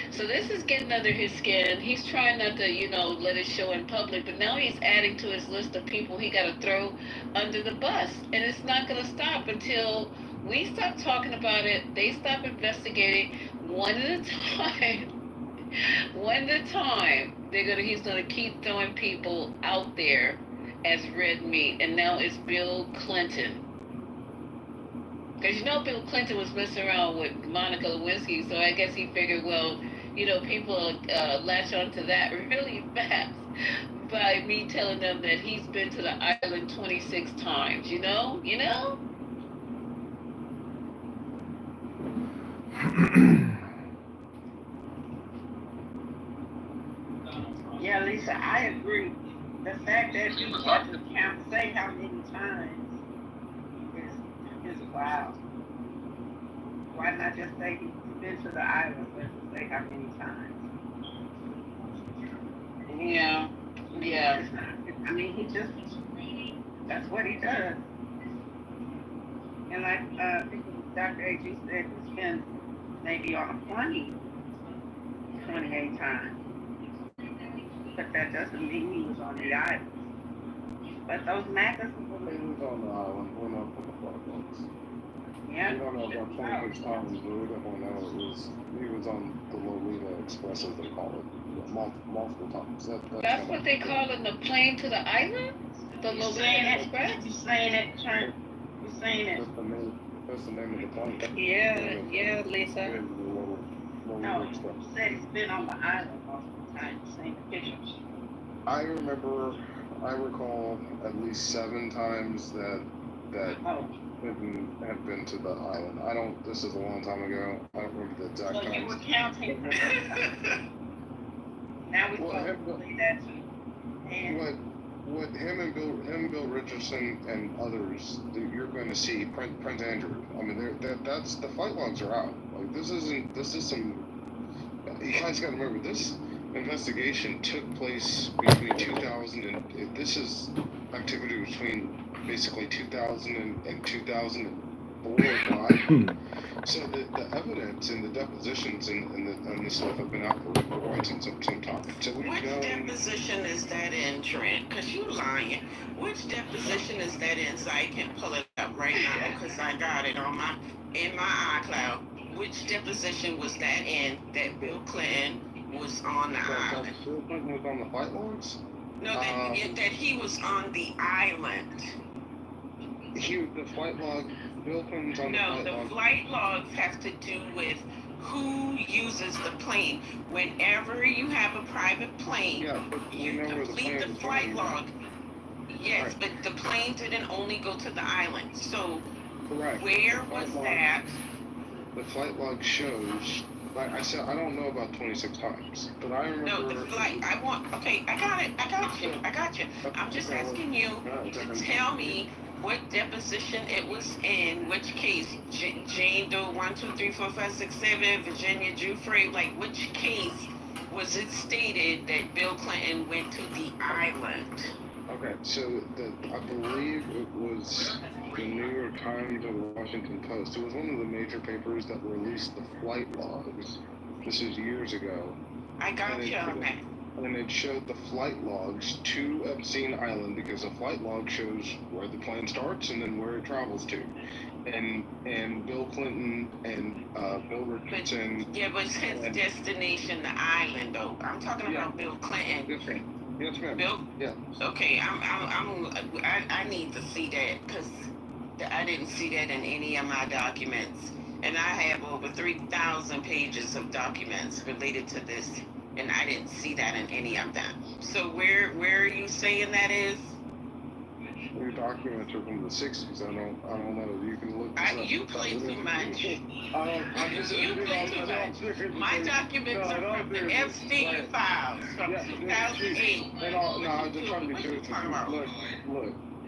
So this is getting under his skin. He's trying not to, let it show in public, but now he's adding to his list of people he gotta throw under the bus. And it's not gonna stop until we stop talking about it, they stop investigating one at a time. One at a time, he's gonna keep throwing people out there as red meat, and now it's Bill Clinton. Because Bill Clinton was messing around with Monica Lewinsky, so I guess he figured, well, people latch onto that really fast by me telling them that he's been to the island 26 times. Yeah, Lisa, I agree. The fact that he had to say how many times is wild. Why not just say he's been to the island, but say how many times? Yeah. I mean, that's what he does. And like I think Dr. A.G. said, he's been maybe on a plane 28 times. But that doesn't mean he was on the island. But those magazines. He was on the island, went up on the platforms. Yeah. We don't know about 26 times, but we definitely know he was on the Lolita Express, as they call it, multiple times. That's what they call it, the plane to the island? The Lolita Express? You're saying it, Trent. You're saying it. That's the name of the plane. Yeah, Lisa. No, you said he's been on the island multiple times, seen the pictures. I recall at least 7 times that have been to the island. This is a long time ago. I don't remember the exact time. So you were counting. Now we can believe that too. And what him and Bill Richardson and others, you're going to see Prince Andrew. I mean, that's the flight logs are out. Like this is some. You guys got to remember this investigation took place between 2000 and this is activity between basically 2000 and 2004. So the evidence and the depositions and the stuff have been out for quite some time. So Which deposition is that in, Trent? Because you lying. Which deposition is that in? So I can pull it up right now because I got it in my iCloud. Which deposition was that in that Bill Clinton was on the island? Bill Clinton was on the flight logs? No, that he was on the island. The flight log, Bill Clinton's on the flight log. No, the flight logs have to do with who uses the plane. Whenever you have a private plane, you complete the flight log. Yes, right. But the plane didn't only go to the island. So correct. Where was that? The flight log shows, like I said, I don't know about 26 times, but I remember. No, the flight, I got you. I'm just asking you to tell me what deposition it was in, which case, Jane Doe 1, 2, 3, 4, 5, 6, 7, Virginia Giuffre, like which case was it stated that Bill Clinton went to the island? Okay, so I believe it was the New York Times or the Washington Post. It was one of the major papers that released the flight logs. This is years ago. I got you on that. And it showed the flight logs to Epstein Island, because a flight log shows where the plane starts and then where it travels to. And Bill Clinton and Bill Richardson. Yeah, but it's his destination, the island, though. I'm talking about Bill Clinton. Yes, ma'am. Bill. Yeah. Okay, I need to see that, because I didn't see that in any of my documents, and I have over 3,000 pages of documents related to this, and I didn't see that in any of them. So where are you saying that is? Your documents are from the 60s. I don't know. You can look. You play too much. You play too much. My documents are from the Epstein files from 2008. No, I'm just trying to be serious.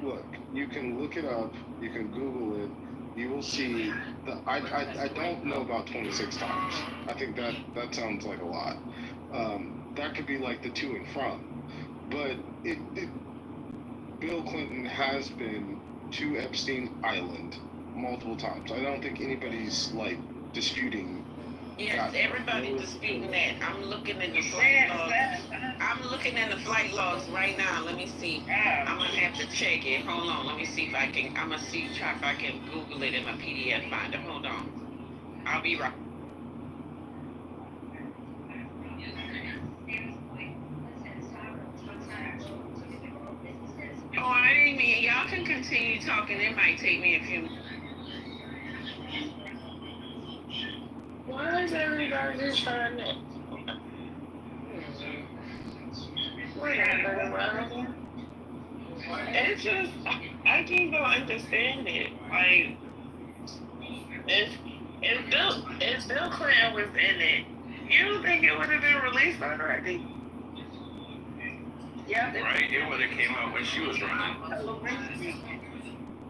Look. You can look it up. You can Google it. You will see. I don't know about 26 times. I think that sounds like a lot. That could be like the to and from, but Bill Clinton has been to Epstein Island multiple times. I don't think anybody's like disputing. Yes, everybody's disputing that. I'm looking in the flight logs. I'm looking in the flight logs right now. Let me see. I'm gonna have to check it. Hold on. Let me see if I can. I'm gonna try if I can Google it in my PDF finder. Hold on. I'll be right. Oh, I didn't mean. Y'all can continue talking. It might take me a few. Why is everybody just trying to? It's just, I just don't understand it. Like, if Bill Clinton was in it, you don't think it would have been released already? Yeah. Right, it would have came out when she was running.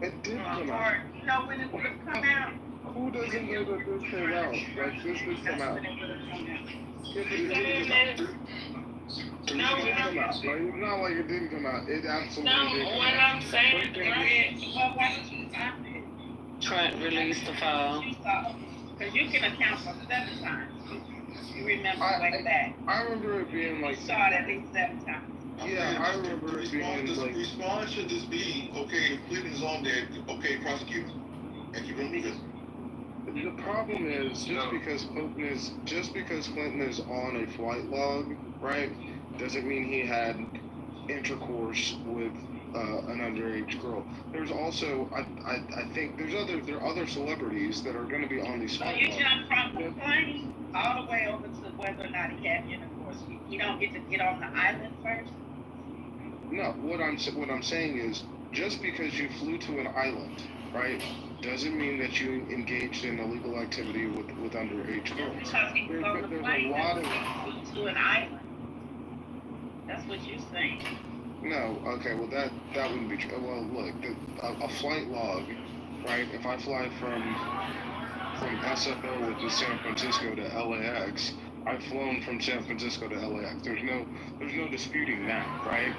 It did come out. You know when it would have come out? Who doesn't know that this came out? Like, this did come out. No, it's not like it didn't come out. It absolutely did come what out. I'm saying is, Trent released the file. Because you can account for 7 times. You remember like that. I remember it being like. You saw it at least 7 times. Yeah, I remember it being like. The response should just be, okay, Clinton's on there, okay, prosecute him. And keep it moving. The problem is just because Clinton is on a flight log, right, doesn't mean he had intercourse with an underage girl. There's also I think there are other celebrities that are going to be on these flight logs. So you jump from the plane all the way over to whether or not he had intercourse. You don't get to get on the island first. No, what I'm saying is just because you flew to an island, right, doesn't mean that you engaged in illegal activity with underage girls. Because he was on the plane to an island. That's what you're saying. No, okay, well that wouldn't be true. Well, look, a flight log, right? If I fly from SFO, which is San Francisco, to LAX, I've flown from San Francisco to LAX. There's no disputing that, right?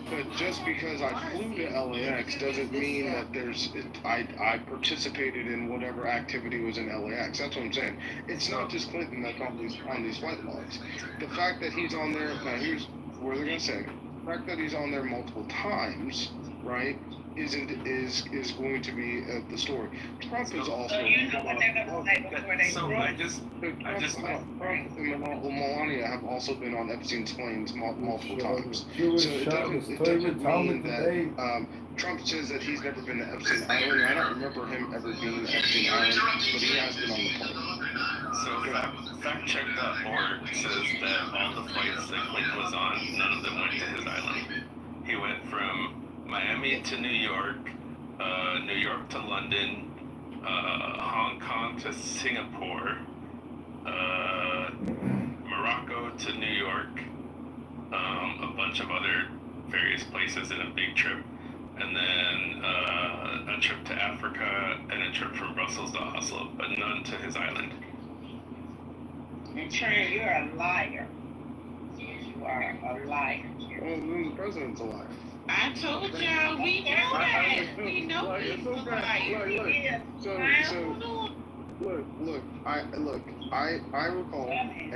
But just because I flew to LAX doesn't mean that I participated in whatever activity was in LAX. That's what I'm saying. It's not just Clinton that's on these flight logs. The fact that he's on there, now here's where they're gonna say, the fact that he's on there multiple times, right, is going to be the story. Trump is also. So you know what they're gonna say before they Trump and Melania have also been on Epstein's planes multiple times. So it doesn't mean that Trump says that he's never been to Epstein Island. I don't remember him ever being to Epstein Island, but he has been on the plane. So factcheck.org says that all the flights that Clinton was on, none of them went to his island. He went from Miami to New York to London, Hong Kong to Singapore, Morocco to New York, a bunch of other various places in a big trip. and then a trip to Africa, and a trip from Brussels to Oslo, but none to his island. And Trent, you're a liar. You are a liar. Well, then the president's a liar. I told y'all, we know that. We know he's a liar. Look, I recall, and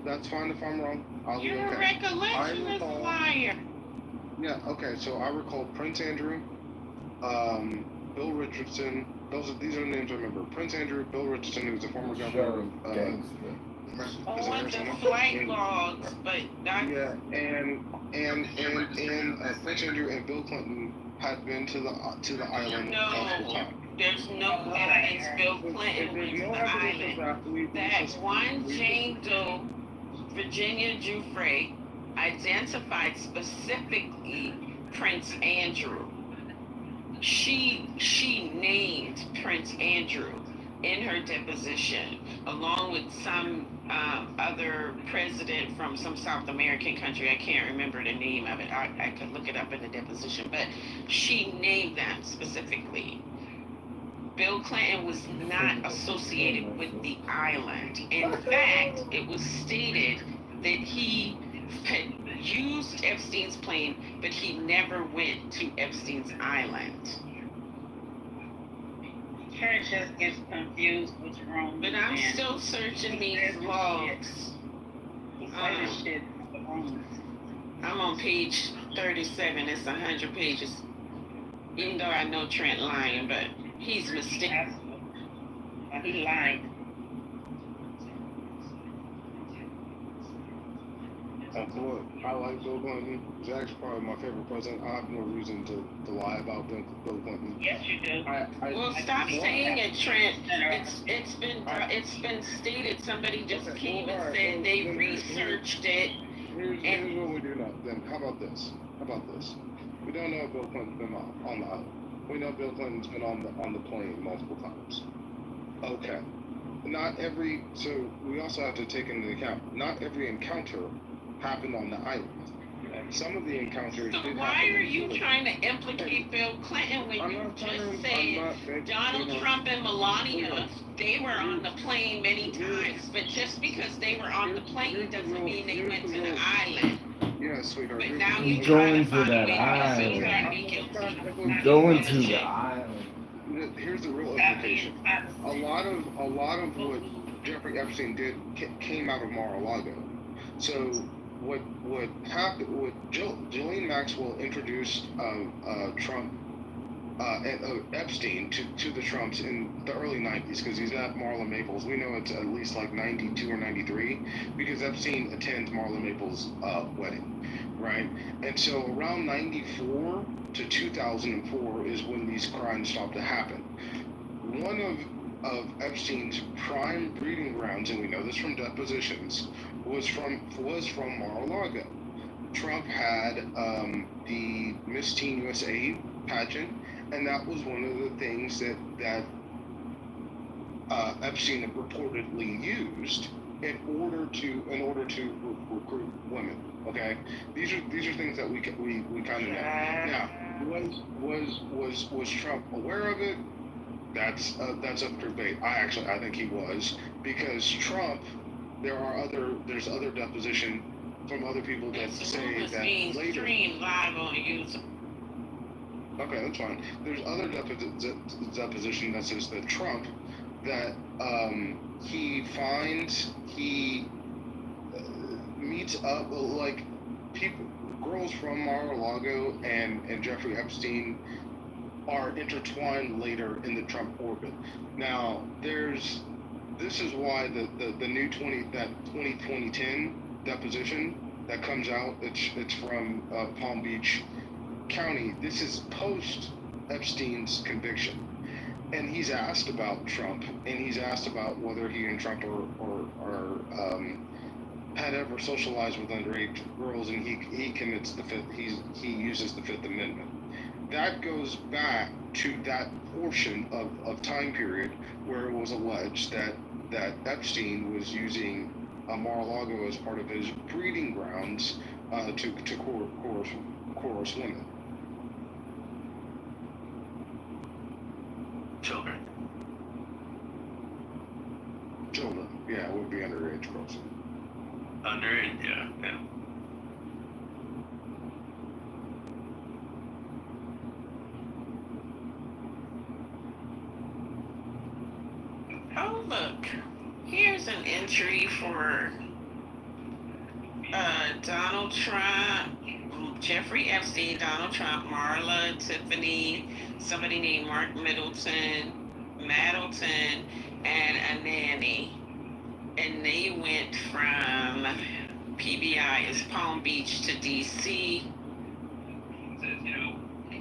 that's fine if I'm wrong. I'll be okay. Your recollection is a liar. Yeah, okay, so I recall Prince Andrew, Bill Richardson, these are the names I remember. Prince Andrew, Bill Richardson, who was a former governor of, On the flight logs, but not. Yeah, and Prince Andrew and Bill Clinton had been to the island multiple times. There's no evidence Bill Clinton went to the island. That one Jane Doe, Virginia Giuffre, identified specifically Prince Andrew. She named Prince Andrew in her deposition, along with some other president from some South American country. I can't remember the name of it. I could look it up in the deposition, but she named them specifically. Bill Clinton was not associated with the island. In fact, it was stated that he had used Epstein's plane, but he never went to Epstein's island. Trent just gets confused what's wrong. But I'm still searching these logs. I'm on page 37. It's 100 pages. Even though I know Trent lying, but he's mistaken. He lied. Look, I like Bill Clinton. He's actually probably my favorite president. I have no reason to lie about Bill Clinton. Yes, you do. Well, stop saying it, Trent. It's been stated. Somebody just came and said they researched it. Here's what we do know. Then how about this? We don't know if Bill Clinton's been on the island. We know Bill Clinton's been on the plane multiple times. Okay. So we also have to take into account, not every encounter happened on the island. Some of the encounters So did why happen are you trying to implicate Bill Clinton when you just said Donald Trump and Melania, they were on the plane many times, but just because they were on the plane doesn't mean they went to the island. Yeah, sweetheart. But now you Going to that island. Going to the island. Here's the real implication. A lot of what Jeffrey Epstein did came out of Mar-a-Lago. So what happened? What Ghislaine Maxwell introduced Trump and Epstein to the Trumps in the early 90s, because he's at Marla Maples. We know it's at least like 92 or 93 because Epstein attends Marla Maples' wedding, right? And so around 94 to 2004 is when these crimes stopped to happen. One of Epstein's prime breeding grounds, and we know this from depositions, was from Mar-a-Lago. Trump had the Miss Teen USA pageant, and that was one of the things that Epstein reportedly used in order to recruit women. Okay, these are things that we kind of know. Now, was Trump aware of it? That's up for debate. I think he was, because Trump. There's other deposition from other people that say that later. Live on YouTube. Okay, that's fine. There's other deposition that says that Trump, that he meets up, like, girls from Mar-a-Lago and Jeffrey Epstein are intertwined later in the Trump orbit. Now, this is why the new 2010 deposition that comes out, it's from Palm Beach County. This is post Epstein's conviction, and he's asked about Trump, and he's asked about whether he and Trump had ever socialized with underage girls, and he commits he uses the Fifth Amendment. That goes back to that portion of time period where it was alleged that Epstein was using Mar-a-Lago as part of his breeding grounds to coerce women. under, and yeah. Oh, look. Here's an entry for Donald Trump, Jeffrey Epstein, Donald Trump, Marla, Tiffany, somebody named Mark Middleton, and a nanny. And they went from PBI is Palm Beach to DC.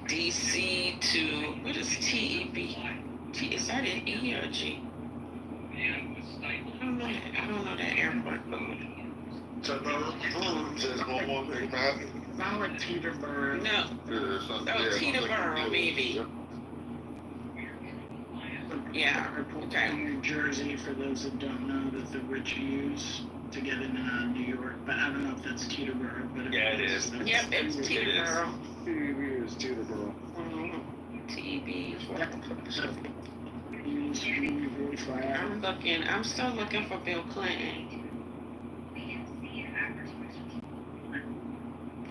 DC to, what is TEB? Is that an E or a G? I don't know that airport code. Not like Teterboro. No. Teterboro, maybe. Yeah. Okay. New Jersey, for those that don't know, that the rich use to get in and out of New York, but I don't know if that's Teterboro. But yeah, it is. Yep, it's Teterboro. TB is Teterboro. TB. I'm still looking for Bill Clinton.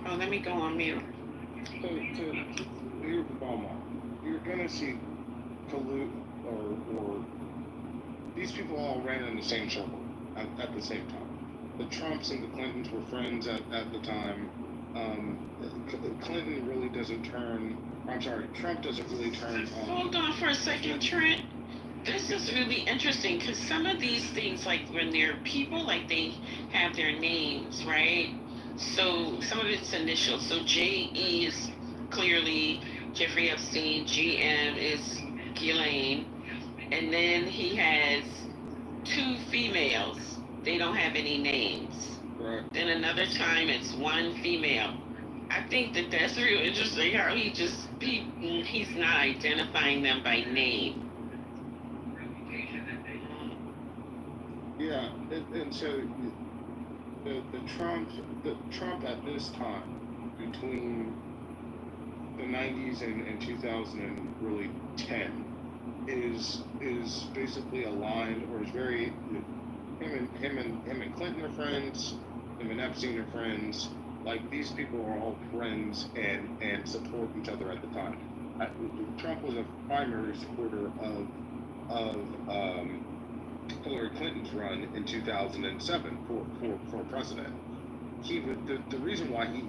Oh, let me go on mute. You're gonna see collude or these people all ran in the same circle at the same time. The Trumps and the Clintons were friends at the time. Clinton really doesn't turn. I'm sorry, Trump doesn't really turn on. Hold on for a second, Trent. This is really interesting because some of these things, like when they're people, like they have their names, right? So some of it's initials. So J.E. is clearly Jeffrey Epstein. G.M. is Ghislaine. And then he has two females. They don't have any names. Right. Then another time it's one female. I think that that's real interesting how he's not identifying them by name. Yeah, and so the Trump at this time, between the 90s and 2010, is basically aligned, or is very him and Clinton are friends, him and Epstein are friends. Like, these people are all friends and support each other at the time. Trump was a primary supporter of Hillary Clinton's run in 2007 for president. The reason why he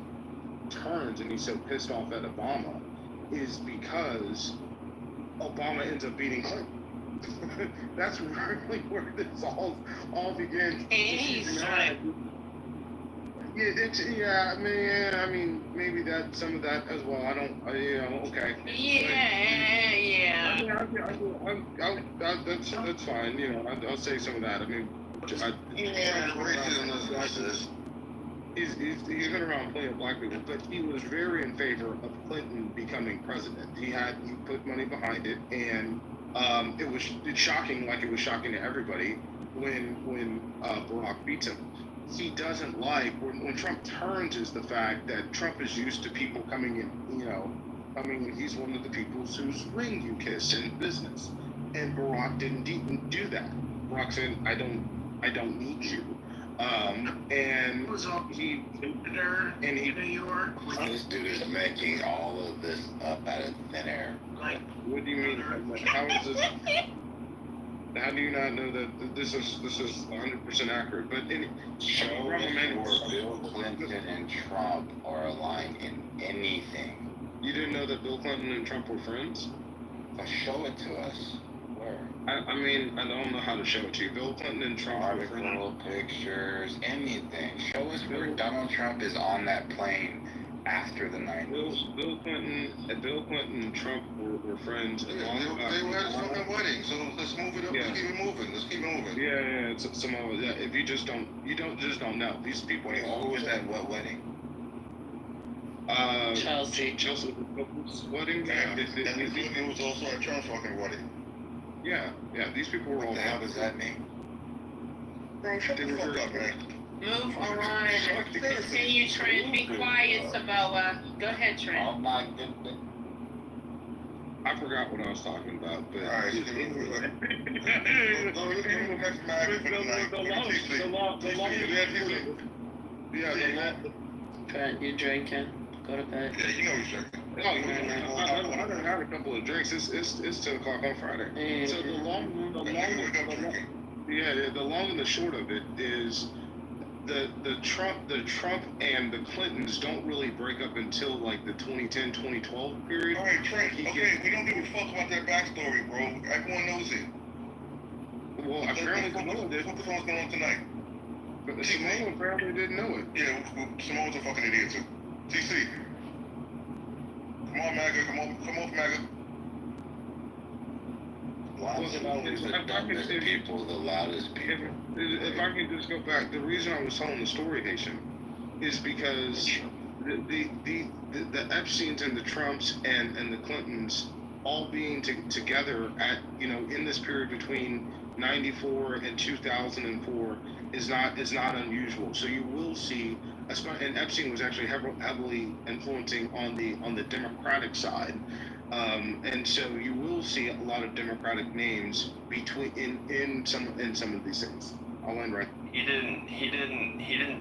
turns and he's so pissed off at Obama is because Obama ends up beating Clinton. That's really where this all begins. I mean, maybe that some of that as well. Okay. Yeah. That's fine. I'll say some of that. I mean, he's been around plenty of black people, but he was very in favor of Clinton becoming president. He put money behind it, and it's shocking, like it was shocking to everybody when Barack beats him. He doesn't like when Trump turns is the fact that Trump is used to people coming in, he's one of the people whose ring you kiss in business, and Barack didn't do that. Barack said, I don't need you. And was all he in New York. This dude is making all of this up out of thin air. Like, what do you mean? How is this? How do you not know that this is 100% accurate? But show where Bill Clinton and Trump are aligned in anything. You didn't know that Bill Clinton and Trump were friends? Show it to us. Where? I mean, I don't know how to show it to you. Bill Clinton and Trump were friends. Pictures, anything. Show us where Donald Trump is on that plane after the 90s. Bill Clinton and Trump were friends. They were at a fucking wedding, so let's move it up. Yeah. Let's keep it moving. Yeah. Some of it. Yeah. If you just don't know these people. Wait, who was at what wedding? Chelsea wedding. Yeah. And Clinton was also at Trump's fucking wedding. Yeah. These people were all. What the hell does that mean? Bro, shut the fuck up, man. Move on. Continue, Trent. Be quiet, Samoa. Go ahead, Trent. Oh my goodness. I forgot what I was talking about, but all right, Yeah, the law. Pat, you drinking? Go to bed. Yeah, you know he's drinking. No, I done had a couple of drinks. It's 10 o'clock on Friday. So the long and the short of it is the Trump and the Clintons don't really break up until like the 2010, 2012 period. All right, Trent. Okay, we don't give a fuck about their backstory, bro. Everyone knows it. Well, apparently Simone did. Focus on what's going on tonight. But Simone apparently didn't know it. Yeah, Simone's a fucking idiot too. TC. Come on, MAGA. Come on, MAGA. If I can just go back, the reason I was telling the story, Haitian, is because the Epsteins and the Trumps and the Clintons all being together at, in this period between 94 and 2004 is not unusual. So you will see, and Epstein was actually heavily influencing on the Democratic side, and so you will see a lot of Democratic names in some of these things. I'll end right. He didn't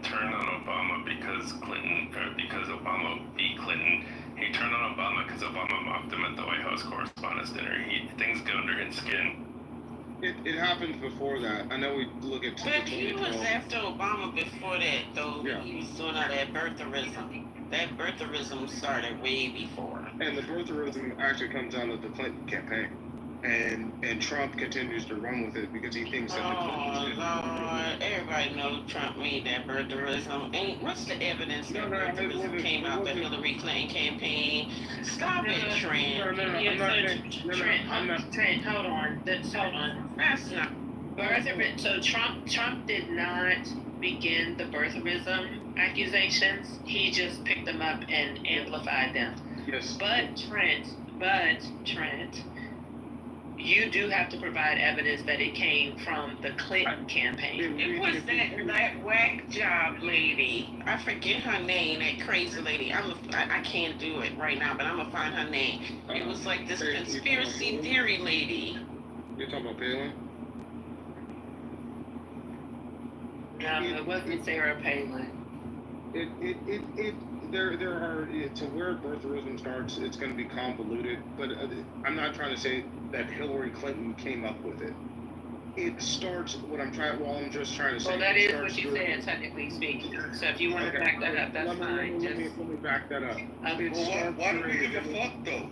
turn on Obama because Obama beat Clinton. He turned on Obama because Obama mocked him at the White House Correspondents' Dinner. Things go under his skin. It happened before that. I know we look at. But he was after Obama before that, though. Yeah. He was doing all that birtherism. That birtherism started way before. And the birtherism actually comes out of the Clinton campaign. And Trump continues to run with it because he thinks that the Clintons. Lord, everybody knows Trump made that birtherism. What's the evidence that birtherism came out the Hillary Clinton campaign? Stop it, Trent. Trent, hold on. That's not birtherism. So Trump did not begin the birtherism accusations. He just picked them up and amplified them. Yes. But Trent, you do have to provide evidence that it came from the Clinton campaign. It was that whack job lady. I forget her name, that crazy lady. I can't do it right now, but I'm going to find her name. It was like this conspiracy theory lady. You're talking about Palin? No, it wasn't Sarah Palin. There are, to where birtherism starts, it's going to be convoluted, but I'm not trying to say that Hillary Clinton came up with it. It starts, I'm just trying to say. Well, that is what you said, technically speaking. So if you want to back that up, that's fine. Let me back that up. Why do we give a fuck, though?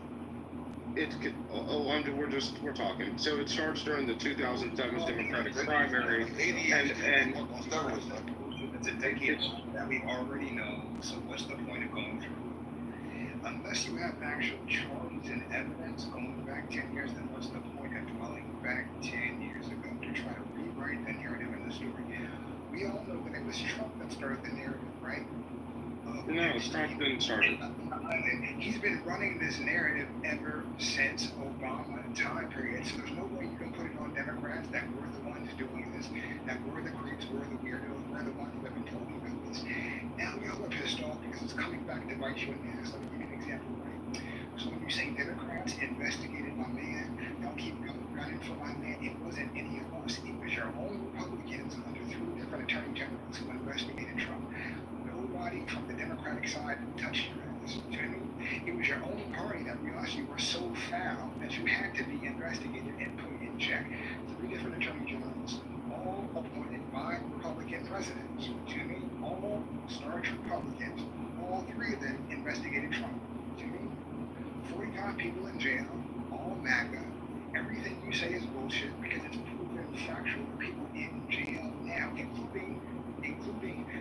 We're talking. So it starts during the 2007 Democratic primary, and it's a decade that we already know, so what's the point of going through? Unless you have actual charges and evidence going back 10 years, then what's the point of dwelling back 10 years ago to try to rewrite the narrative in the story? We all know that it was Trump that started the narrative, right? No, Trump didn't start it. He's been running this narrative ever since Obama time period, so there's no way you can put it on Democrats that we're the ones doing this, that we're the creeps, we're the weirdos, we're the ones who have been told about this. Now we all are pissed off because it's coming back to bite you in the ass. Let me give you an example, right? So when you say Democrats investigated my man, y'all keep running for my man, it wasn't any of us. It was your own Republicans under 3 different attorney generals who investigated Trump. Nobody from the Democratic side touched your ass. Do you know what I mean? It was your own party that realized you were so foul that you had to be investigated and put in check. 3 different attorney generals, all appointed by Republican presidents. Do you know what I mean? All starch Republicans. All 3 of them investigated Trump. Do you know what I mean? 45 people in jail, all MAGA. Everything you say is bullshit because it's proven factual. People in jail now, including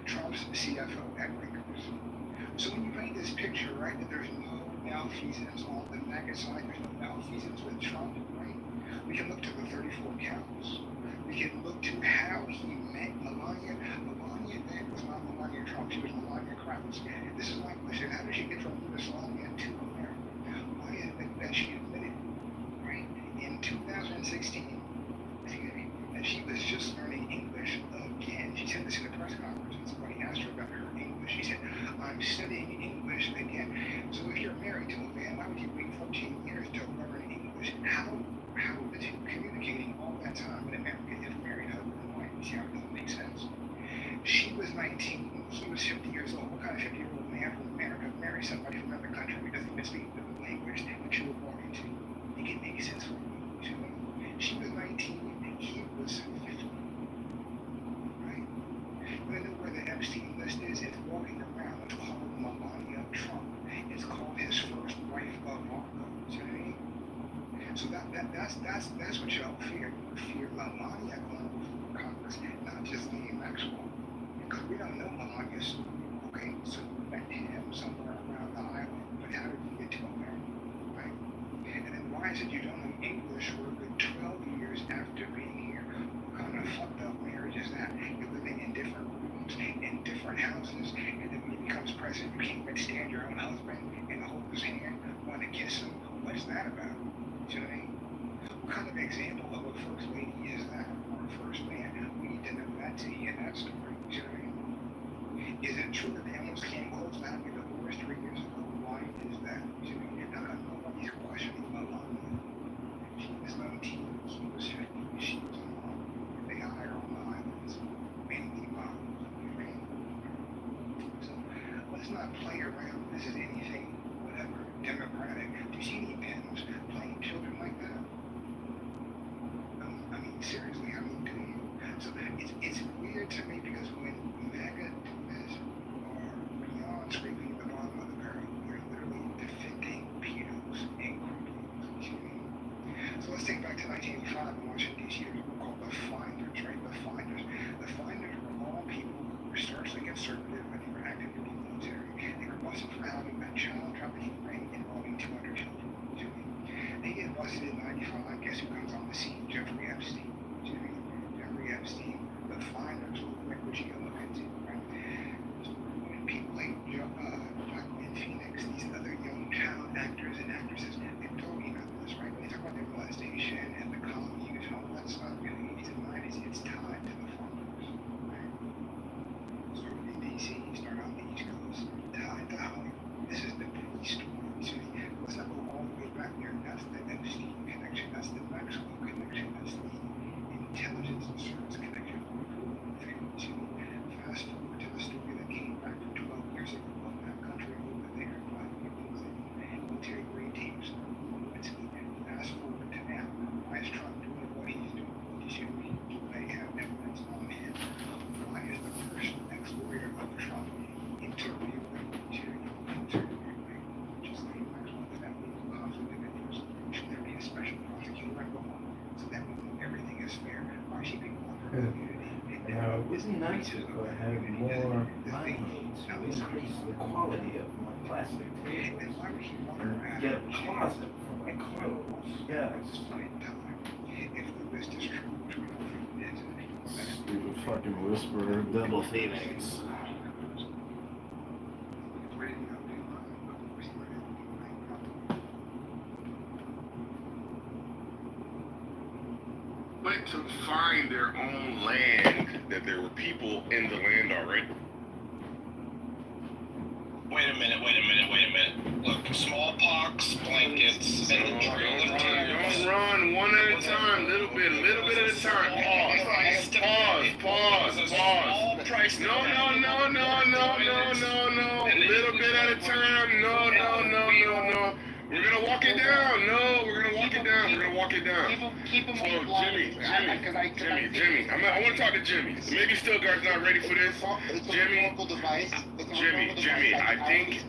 Trump's CFO at Rikers. So when you paint this picture, right, that there's no malfeasance on the MAGA side, there's no malfeasance with Trump, right? We can look to the 34 counts. We can look to how he met Melania. Melania then was not Melania Trump, she was Melania Krauss. This is my question. How did she get from Yugoslavia to America? Why is it that she admitted, right, in 2016, that she was just learning English again? She said this in a press conference when somebody asked her about her English. She said, I'm studying English again. So if you're married to a man, why would you wait 14 years to learn English? How was he communicating all that time in America if married husband and wife? See how it doesn't make sense? She was 19, husband was 50 years old. What kind of 50-year-old man from America marries somebody from another country who doesn't even speak the language that you were born into? It can make sense for you. She was 19, he was 50. Right? But I know where the Epstein list is. It's walking around. It's called Melania Trump. It's called his first wife of Marco. See what I mean? So that's what y'all fear. You fear Melania going before Congress, not just Ghislaine Maxwell. Because we don't know Melania's story. Okay, so we met him somewhere around the island, but how did we get to America? Right? And then why is it you don't know English for a good 12 years after being here? What kind of fucked up marriage is that? You're living in different rooms, in different houses, and then when he becomes president, you can't even stand your own husband and hold his hand, want to kiss him. What's that about? You know what I mean? What kind of example of a first lady is that, or a first man? We need to know that to hear that story. You know what I mean? Is it true that they almost came close to having a divorce 3 years ago? Why is that? You know what I mean? How come nobody's questioning Melania? She was 19, he was 50, she was a mom. They hire on the islands, mainly moms. You know what I mean? So let's not play around. This is anything, whatever, democratic. Do you see any pens playing children like that? I mean, seriously, I mean, do you? So it's weird to me because when MAGA do this, or beyond scraping the bottom of the barrel, you're literally defending pedos and criminals. You know what I mean? So let's take back to 1985 in Washington, D.C. There was a group called the Finders, right? The Finders. The Finders were all people who were staunchly conservative and they were active in the military. They were busted for having a child trafficking ring involving 200 children. You know what I mean? They get busted in 95. Guess who comes on the scene? Jeffrey Epstein. You know what I mean? Jeffrey Epstein. The Finders will look what you can look into, right? So when people like Joaquin Phoenix, these other young child actors and actresses, they're talking about this, right? When they talk about their molestation and the commune and all that stuff in the 80s and 90s, it's tied to the Finders, right? Started in D.C., started on the East Coast, tied to Hollywood. This is the police story. So let's not go all the way back there. That's the Epstein connection. That's the Maxwell connection. That's the intelligence and service connection. Fast forward to the story that came back from 12 years ago of that country over there, black people in military grade teams. Fast forward to now. Why is Trump doing what he's doing? Do they have evidence on him? Why is the first ex-lawyer of Trump interviewing Ghislaine Maxwell's family for conflict of interest? Should there be a special prosecutor involved so that we know everything is fair? Why is she being on her community? It would be nice if I had more landlords to increase the quality of my plastic tables and get a closet for my clothes. Yes. Stupid fucking whisperer, double Phoenix. But to find their own land, that there were people in the land already. Wait a minute. Look, smallpox, blankets, and the trailer. Don't run one at a time, little bit at a time. Pause. No. Little bit at a time. No. We're gonna walk it down. No, we're gonna walk it down. Keep him So Jimmy. Jimmy. I want to talk to Jimmy. Maybe Stilgar's not ready for this. Jimmy. I think.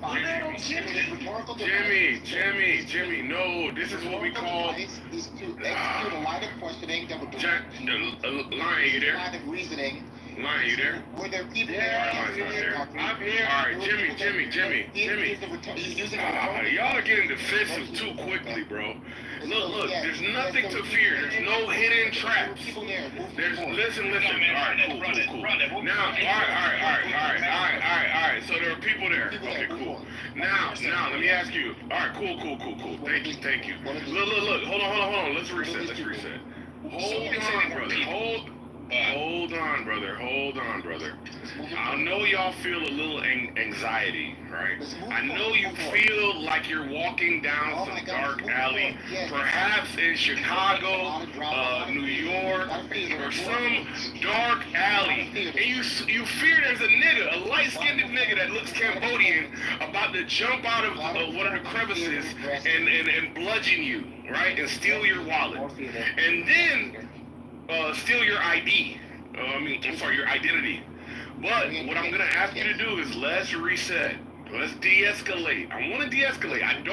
Jimmy. No, this is what we call. Is to execute a line of questioning that would Lion, you there? line of reasoning. Lion, you there? Were there people I'm here. All right, Jimmy. Y'all are getting defensive too quickly, bro. Look, there's nothing to fear. There's no hidden traps. Listen. All right, cool. Now, all right. So there are people there. Okay, cool. Now, let me ask you. All right, cool. Thank you. Look. Hold on. Let's reset. Hold on, brother. I know y'all feel a little anxiety, right? I know you feel like you're walking down some dark alley, perhaps in Chicago, New York, or some dark alley, and you fear there's a nigga, a light light-skinned nigga that looks Cambodian about to jump out of one of the crevices and bludgeon you, right? And steal your wallet. And then steal your ID. Your identity. But what I'm gonna ask you to do is let's reset. Let's de-escalate. I want to de-escalate. I'm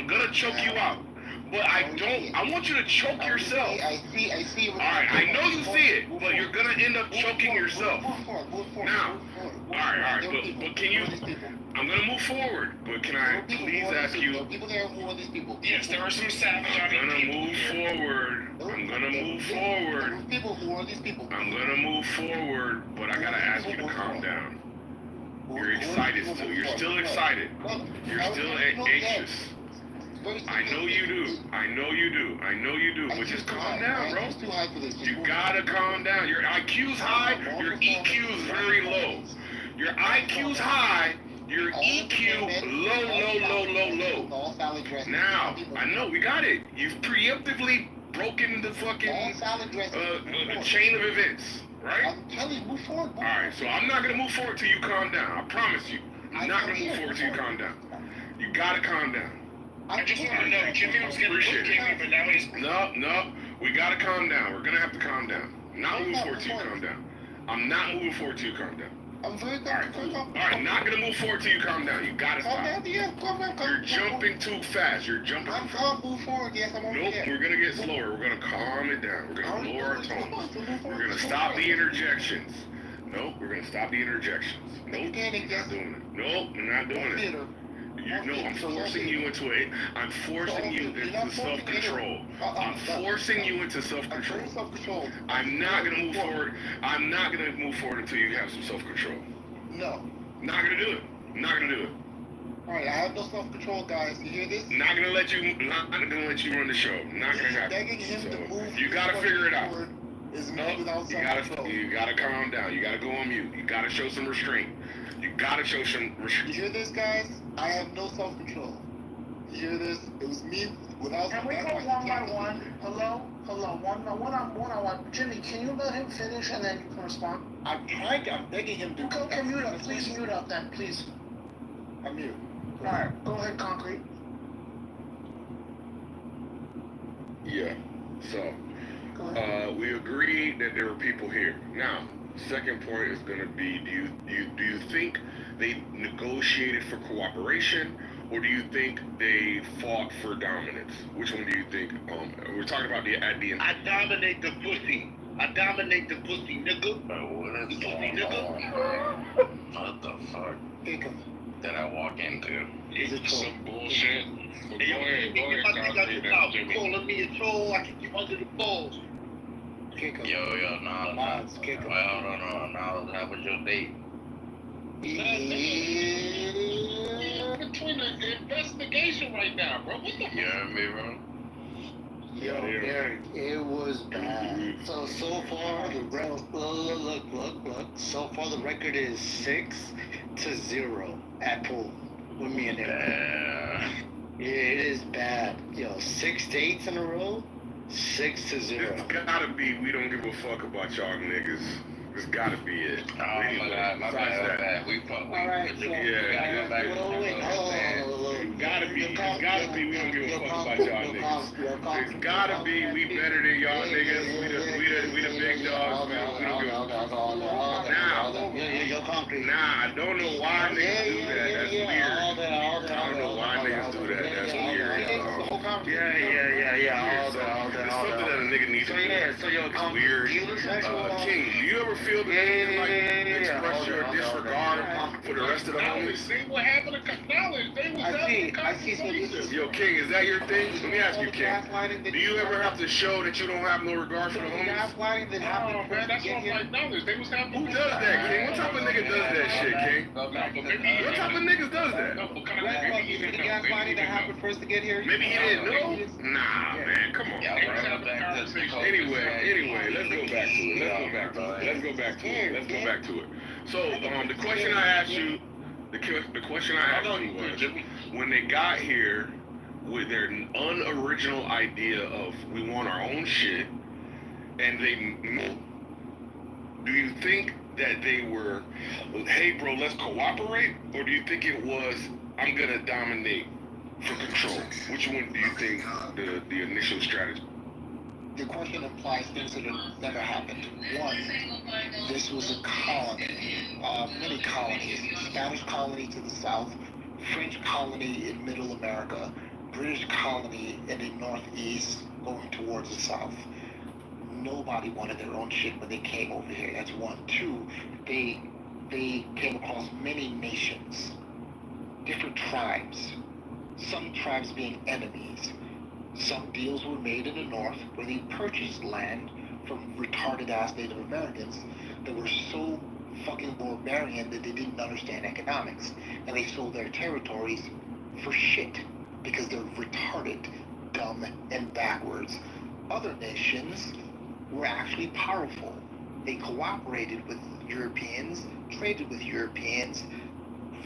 gonna choke you out. But I want you to choke yourself. I see. Alright, I know you see it, but you're gonna end up choking yourself. Now, alright, but can you, I'm gonna move forward, but can I please ask you, people there who are these people? Yes, there are some savage I'm gonna move forward. I'm gonna move forward. People who are these people? I'm gonna move forward, but I gotta ask you to calm down. You're excited still. You're still excited. You're still anxious. I know you do. I know you do. But just calm down, bro. You gotta calm down. Your IQ's high. Your EQ's very low. Your IQ's high. Your EQ low. Now, I know we got it. You've preemptively broken the fucking chain of events. Right? I'm telling you, move forward. Alright, so I'm not gonna move forward till you calm down. I promise you. I'm not gonna move forward till you calm down. You gotta calm down. I just want to know, Jimmy was getting Jimmy, but now he's... No. We gotta calm down. We're gonna have to calm down. I'm not moving forward till you calm down. I'm not moving forward till you calm down. I'm very calm. Alright, not gonna move forward till you calm down. You gotta stop. You're jumping too fast. You're jumping too fast. Move forward, yes, I'm over Nope, here. we're gonna get slower. We're gonna calm it down. We're gonna lower our tones. We're gonna stop the interjections. Nope, we're gonna stop the interjections. Nope, we're not doing it. Nope, we're not doing it. I'm forcing you into it. I'm forcing you into self-control. I'm forcing you into self-control. I'm not gonna move forward. I'm not gonna move forward until you have some self-control. No. Not gonna do it. Not gonna do it. Alright, I have no self-control, guys. You hear this? Not gonna let you run the show. Not gonna happen. Begging him to move. You gotta figure it out. You gotta calm down. You gotta go on mute. You gotta show some restraint. You gotta show some restraint. You hear this, guys? I have no self-control. You hear this? It was me without. Can we go one by one? Hello, one-on-one. Jimmy, can you let him finish and then you can respond? I'm begging him to. Okay, mute up. Please mute up then, please. I'm mute. All right, go ahead, Concrete. Yeah. So, we agreed that there were people here. Now, second point is going to be: do you think they negotiated for cooperation, or do you think they fought for dominance? Which one do you think? We're talking about at the end. I dominate the pussy. Nigga. What is going on? What the fuck did I walk into? It's some bullshit. Hey, go ahead, Jimmy. Calling me a troll, I kick you under the balls. Yo, nah. Well, no. How was your date? Between the investigation right now, bro. What the fuck? You heard me, bro? Yo, Eric, it was bad. So far, look. So far, the record is 6-0 at pool with me and Eric. Yeah, it is bad. Yo, 6 dates in a row, 6-0. It's gotta be. We don't give a fuck about y'all niggas. It's gotta be it. Oh my god, my bad. We Alright, so yeah. Gotta be. We don't give a fuck about y'all niggas. It's gotta be. We better than y'all niggas. We the big dogs, man. We don't give a fuck. Nah, I don't know why niggas do that. That's weird. I don't know why niggas do that. That's weird. Yeah. It's something that a nigga needs to do. It's weird. King, do you ever feel the need to like express your disregard for the rest of the homies? See what happened to knowledge. They was I see. Yo, King, is that your thing? Let me ask you, King. Do you ever have to show that you don't have no regard for the homies? Oh, man, that's what like knowledge. They was having. Who does that, King? What type of nigga does that shit, King? What type of niggas does that? The gaslighting that happened first to get here? Maybe he didn't know? Nah, man, come on, bro. Anyway, let's go back to it. So, the question I asked you, was, when they got here with their unoriginal idea of we want our own shit, and they, do you think that they were, hey bro, let's cooperate? Or do you think it was, I'm gonna dominate for control? Which one do you think the initial strategy? The question implies things that have never happened. One, this was a colony, many colonies. Spanish colony to the south, French colony in middle America, British colony in the northeast going towards the south. Nobody wanted their own shit when they came over here. That's one. Two, they came across many nations, different tribes, some tribes being enemies. Some deals were made in the north where they purchased land from retarded ass Native Americans that were so fucking barbarian that they didn't understand economics. And they sold their territories for shit because they're retarded, dumb, and backwards. Other nations were actually powerful. They cooperated with Europeans, traded with Europeans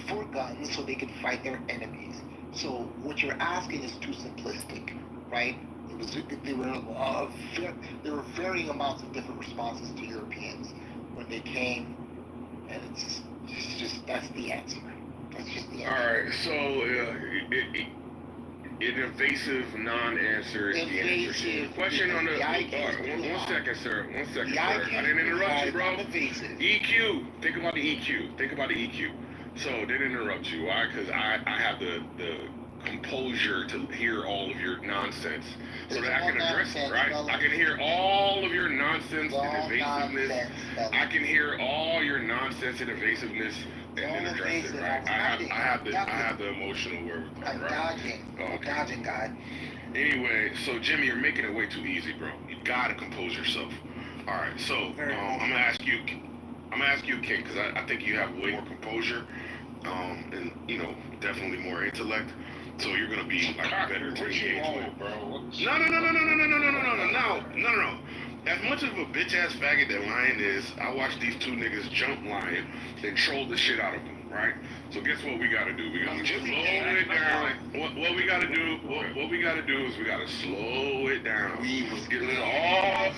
for guns so they could fight their enemies. So what you're asking is too simplistic, right? There were varying amounts of different responses to Europeans when they came, and it's just that's the answer. That's just the answer. All right, so an evasive non-answer is the answer. Question on the one second, sir. One second, sir. I didn't interrupt you, bro. EQ. Think about the EQ. Think about the EQ. So didn't interrupt you. Why? Because I have the composure to hear all of your nonsense, so that I can address it, right? I can hear all of your nonsense and evasiveness. I can hear all your nonsense and evasiveness and then address it, right? I have the emotional wherewithal, right? I'm dodging, guy. Anyway, so Jimmy, you're making it way too easy, bro. You gotta compose yourself. All right, so I'm gonna ask you, King, because I think you have way more composure, and definitely more intellect. So you're gonna be like better to engage with, bro. No. As much of a bitch ass faggot that Lion is, I watched these two niggas jump Lion and troll the shit out of him, right? So guess what we gotta do? We gotta slow it down. What we gotta do? What we gotta do is we gotta slow it down. We was get rid of all.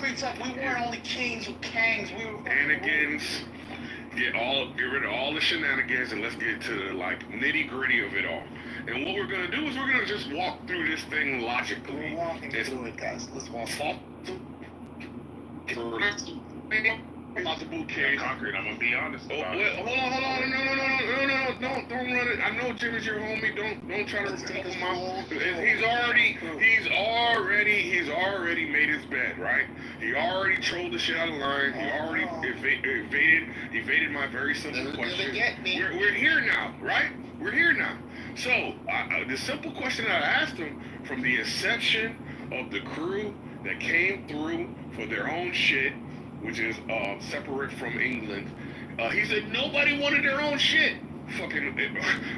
We weren't only kings or kangs. We were shenanigans. Get rid of all the shenanigans and let's get to the nitty gritty of it all. And what we're gonna do is we're gonna just walk through this thing logically. We're walking through it, guys. Let's walk. Not the bouquet concrete. I'm gonna be honest. Hold on. No, don't run it. I know Jimmy's your homie. Don't try to help him out. He's already made his bed, right? He already trolled the shit out of the line. He already evaded my very simple question. We're here now, right? We're here now. So the simple question I asked him from the inception of the crew that came through for their own shit, which is separate from England, he said nobody wanted their own shit. Fucking,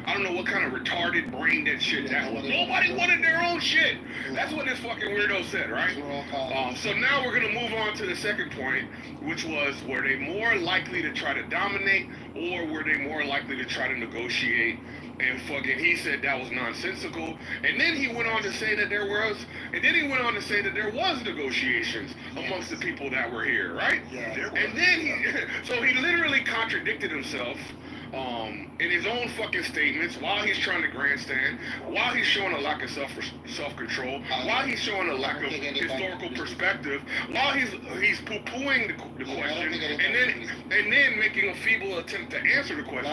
I don't know what kind of retarded brain that shit that was. Nobody wanted their own shit. That's what this fucking weirdo said, right? So now we're gonna move on to the second point, which was, were they more likely to try to dominate, or were they more likely to try to negotiate? And fucking, he said that was nonsensical. And then he went on to say that there was negotiations amongst the people that were here, right? And then he literally contradicted himself in his own fucking statements while he's trying to grandstand, while he's showing a lack of self-control, while he's showing a lack of historical perspective, while he's poo-pooing the question, and then making a feeble attempt to answer the question.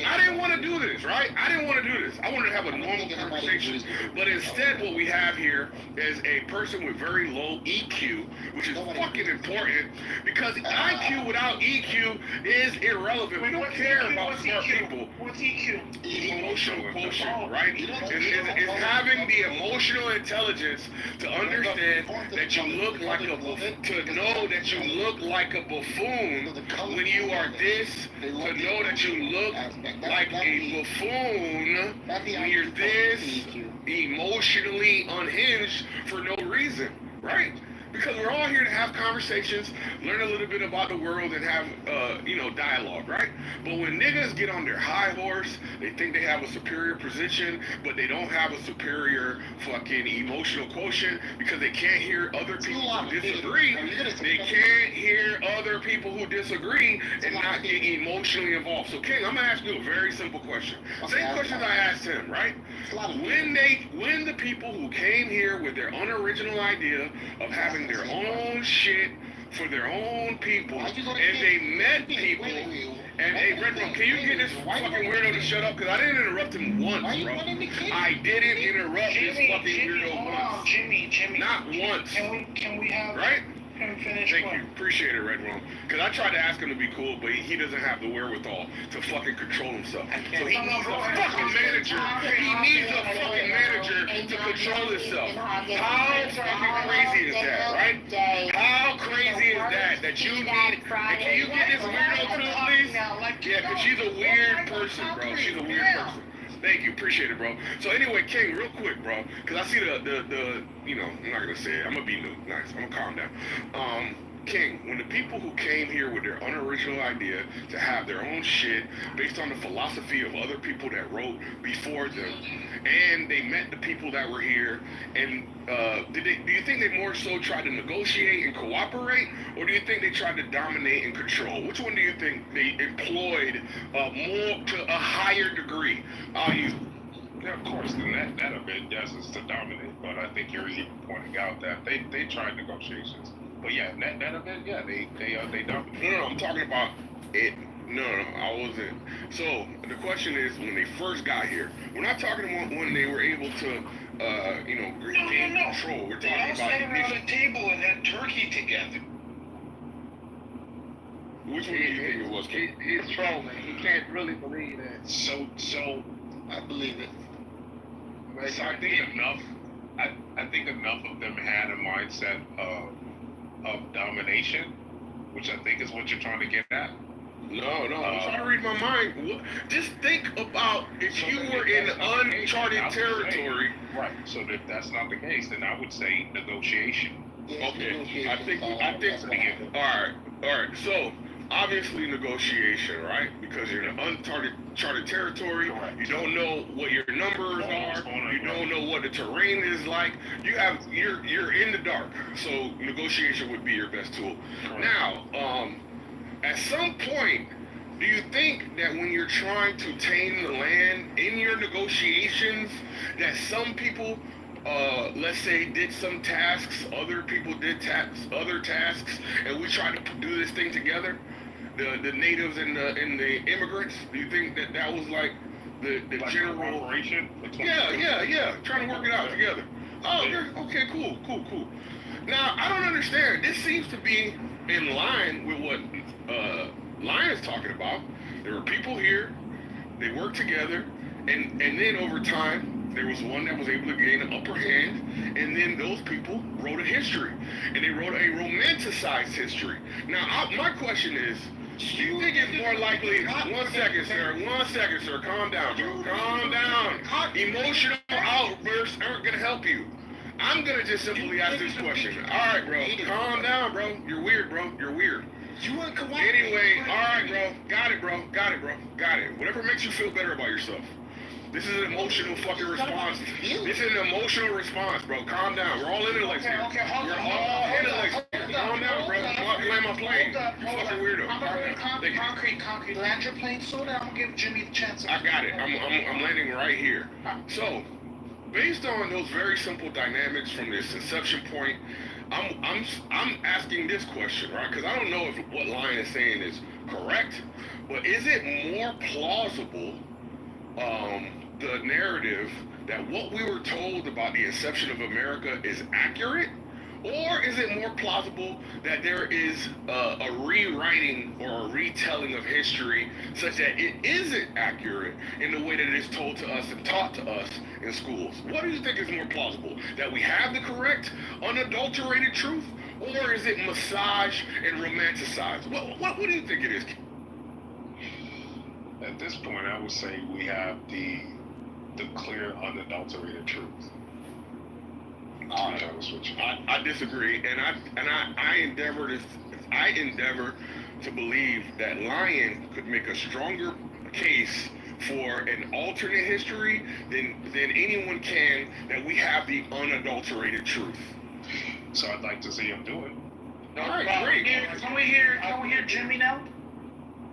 I didn't want to do this, right? I didn't want to do this. I wanted to have a normal conversation. But instead what we have here is a person with very low EQ, which is fucking important, because IQ without EQ is irrelevant. We don't care about smart people. What's EQ? Emotional quotient, right? It's having the emotional intelligence to understand that you look like a buffoon, to know that you look like a buffoon when you are this, to know that you look like a buffoon when you're this, emotionally unhinged for no reason, right? because we're all here to have conversations, learn a little bit about the world, and have, dialogue, right? But when niggas get on their high horse, they think they have a superior position, but they don't have a superior fucking emotional quotient because they can't hear other people who disagree. They can't hear other people who disagree and not get emotionally involved. So, King, I'm gonna ask you a very simple question. Same questions I asked him, right? When the people who came here with their unoriginal idea of having their own shit for their own people, and they met people, and hey, Red Rum, can you get this fucking weirdo to shut up? Because I didn't interrupt him once, bro. I didn't interrupt this fucking weirdo once. Jimmy. Not once. Can we have right? him finish? Thank you. Appreciate it, Red Rum. Because I tried to ask him to be cool, but he doesn't have the wherewithal to fucking control himself. So he needs a fucking manager. He needs a fucking manager to control himself. How fucking crazy is that, right? How crazy is that you need... And can you get this weirdo too, please? Yeah, because she's a weird person, bro. She's a weird person. Thank you, appreciate it, bro. So anyway, King, real quick, bro, because I see the I'm not gonna say it. I'm gonna be nice. I'm gonna calm down. King, when the people who came here with their unoriginal idea to have their own shit based on the philosophy of other people that wrote before them, and they met the people that were here, and do you think they more so tried to negotiate and cooperate, or do you think they tried to dominate and control? Which one do you think they employed more to a higher degree? Yeah, of course, that event yes is to dominate, but I think you're even pointing out that they tried negotiations. But yeah, that event, yeah, they dominated. No, I'm talking about it. No, I wasn't. So the question is, when they first got here, we're not talking about when they were able to, gain control. We're talking about sat around a table and had turkey together. Which one do you think it was? He's trolling. He can't really believe that. So I believe it. So I think enough of them had a mindset of domination, which I think is what you're trying to get at. No, I'm trying to read my mind. Just think about if you were in uncharted territory. Right. So if that's not the case, then I would say negotiation. Okay. I think. All right. So obviously negotiation, right? Because you're in uncharted territory. You don't know what your numbers are. You don't know what the terrain is like. You're in the dark. So negotiation would be your best tool. Now, at some point, do you think that when you're trying to tame the land in your negotiations, that some people, let's say, did some tasks, other people did other tasks, and we tried to do this thing together? The natives and the immigrants. Do you think that was like the like general operation? Yeah. Trying to work it out together. Oh, okay, cool. Now I don't understand. This seems to be in line with what Lion's talking about. There were people here. They worked together, and then over time, there was one that was able to gain an upper hand, and then those people wrote a history, and they wrote a romanticized history. Now, my question is, do you think it's more likely... One second, sir. Calm down, bro. Calm down. Emotional outbursts aren't going to help you. I'm going to just simply ask this question. All right, bro. Calm down, bro. You're weird, bro. You're weird. Anyway, all right, bro. Got it. Whatever makes you feel better about yourself. This is an emotional fucking response. This is an emotional response, bro. Calm down. We're all intellects here. We're all intellects here. Calm down, bro. Land my plane. You fucking weirdo. Concrete. Land your plane so that I'm gonna give Jimmy the chance. I got it. I'm landing right here. So, based on those very simple dynamics from this inception point, I'm asking this question, right? Because I don't know if what Lion is saying is correct, but is it more plausible, the narrative that what we were told about the inception of America is accurate? Or is it more plausible that there is a rewriting or a retelling of history such that it isn't accurate in the way that it is told to us and taught to us in schools? What do you think is more plausible? That we have the correct, unadulterated truth? Or is it massaged and romanticized? What do you think it is? At this point, I would say we have the clear, unadulterated truth. be honest with you. I disagree, and I endeavor to believe that Lion could make a stronger case for an alternate history than anyone can, that we have the unadulterated truth. So I'd like to see him do it. All right, great. Can we hear Jimmy now?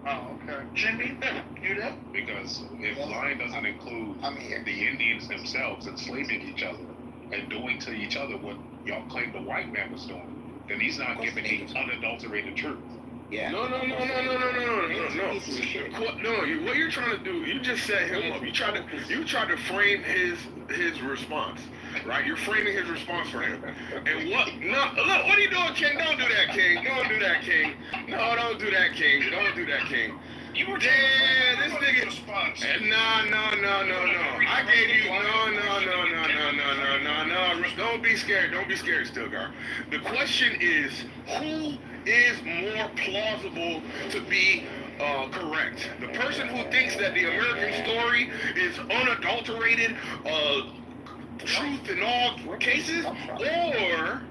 Oh, okay. Jimmy, you there? Because if Lion doesn't include the Indians themselves enslaving each other and doing to each other what y'all claim the white man was doing, then he's not giving the unadulterated truth. Yeah. No. What you're trying to do, you just set him up. You tried to frame his response, right? You're framing his response for him. And what? No, look, what are you doing, King? Don't do that, King. Don't do that, King. No, don't do that, King. Don't do that, King. You were this nigga. No. I gave you no. Don't be scared. Don't be scared, Stilgar. The question is, who is more plausible to be correct? The person who thinks that the American story is unadulterated truth in all cases, or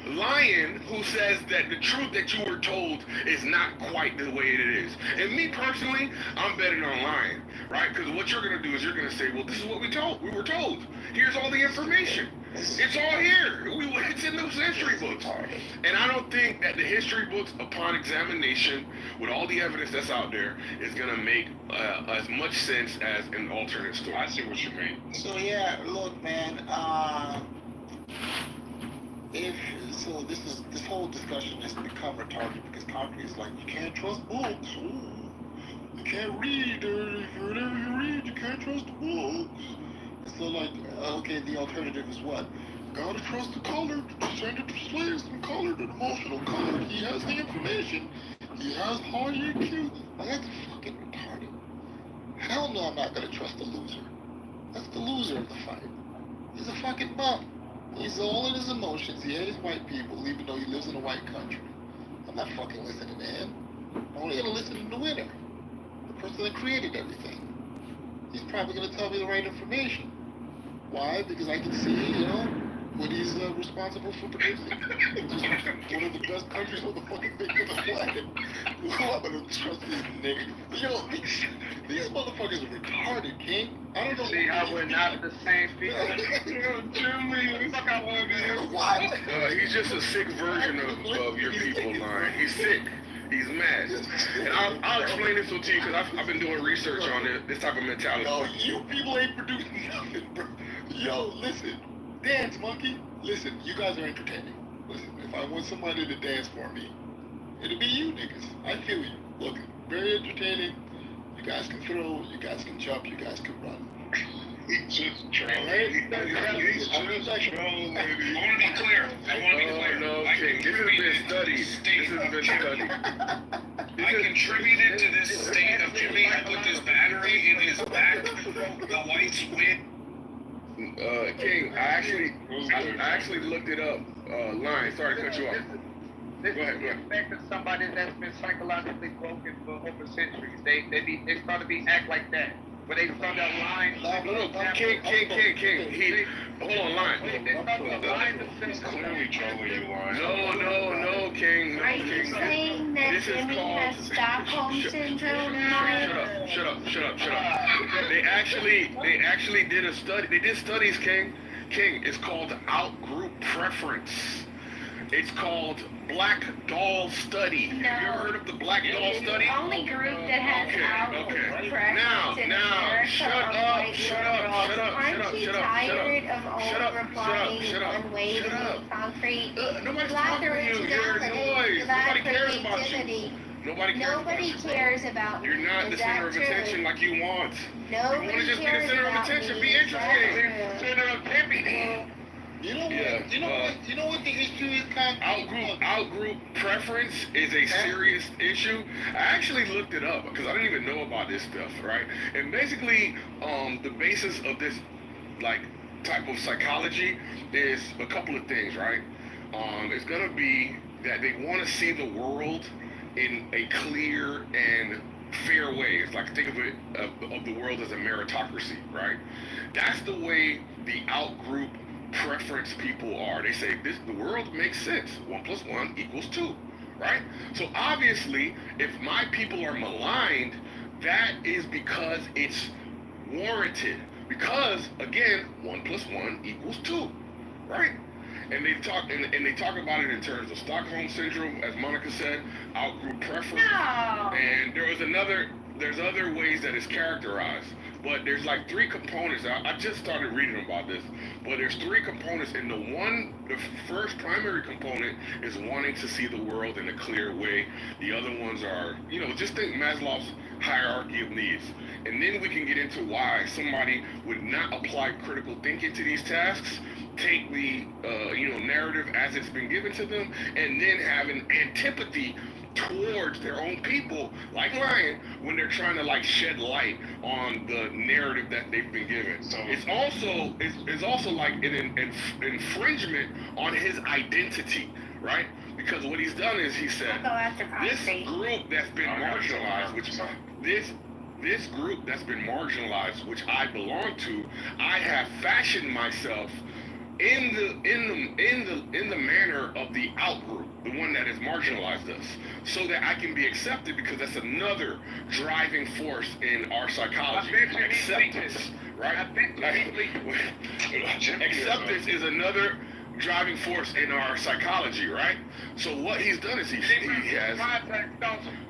Lion, who says that the truth that you were told is not quite the way it is? And me personally, I'm betting on Lion, right? Because what you're going to do is you're going to say, well, this is what we were told. Here's all the information. It's all here. It's in those history books. And I don't think that the history books, upon examination, with all the evidence that's out there, is going to make as much sense as an alternate story. I see what you mean. So yeah, look, man. This whole discussion has become retarded because concrete is like, you can't trust books. Ooh, you can't read. Whatever you read, you can't trust the books. So like, okay, the alternative is what? Gotta trust the colored descendant of slaves and colored and emotional colored. He has the information. He has high EQ. Like, that's fucking retarded. Hell no, I'm not gonna trust the loser. That's the loser of the fight. He's a fucking bum. He's all in his emotions. He hates white people, even though he lives in a white country. I'm not fucking listening to him. I'm only gonna listen to the winner, the person that created everything. He's probably gonna tell me the right information. Why? Because I can see, what he's responsible for producing. Just one of the best countries on the fucking thing on the planet. I'm gonna trust these niggas. These motherfuckers are retarded, King. I don't know. See how we're not the same people. What? He's just a sick version of your people, Lion. He's sick. He's mad. And I'll explain this to you because I've been doing research on this type of mentality. Yo, you people ain't producing nothing, bro. Yo, listen. Dance, monkey. Listen, you guys are entertaining. Listen, if I want somebody to dance for me, it'll be you niggas. I feel you. Look, very entertaining. You guys can throw, you guys can jump, you guys can run. He's just trolling. Right? I want to be clear. No, King. This has been studied. I contributed to this state of Jimmy. I put this battery in his back. The whites win. King, I actually looked it up. Lion, sorry to cut you off. This is the effect of somebody that's been psychologically broken for over centuries. They start to act like that. When they start that line. No, King. Hold on, Lion. He's clearly trolling you, Lion. No, King. Are you saying that Jimmy has Stockholm syndrome, Lion? Shut up. They actually did a study. They did studies, King. It's called outgroup preference. It's called Black Doll Study. No. Have you ever heard of the Black Doll Study? The only group that has outgroup preference in Now, shut up. Aren't you tired of all replying one way to make concrete? Nobody's talking to you. You're a noise. Nobody cares about you. Nobody cares about me. You're not the center of attention like you want. Nobody you want to just be the center of attention. Be interesting. Center of attention. You know what the issue is, Outgroup preference is a serious issue. I actually looked it up because I didn't even know about this stuff, right? And basically, the basis of this type of psychology is a couple of things, right? It's gonna be that they want to see the world in a clear and fair way. It's like, think of it of the world as a meritocracy, right? That's the way the outgroup preference people are. They say the world makes sense. 1 + 1 = 2, right? So obviously, if my people are maligned, that is because it's warranted. Because again, 1 + 1 = 2, right? And they talk about it in terms of Stockholm syndrome, as Monica said, outgroup preference. No. And there's other ways that it's characterized. But there's like 3 components. I just started reading about this. But there's 3 components, and the first primary component is wanting to see the world in a clear way. The other ones are, just think Maslow's hierarchy of needs. And then we can get into why somebody would not apply critical thinking to these tasks, take the narrative as it's been given to them, and then have an antipathy towards their own people, like Ryan, when they're trying to like shed light on the narrative that they've been given. So it's also like an infringement on his identity, right? Because what he's done is he said, this group that's been marginalized, this group that's been marginalized, which I belong to, I have fashioned myself in the manner of the outgroup, the one that has marginalized us, so that I can be accepted, because that's another driving force in our psychology. Acceptance, right? Acceptance is another driving force in our psychology, right? So what he's done is he has.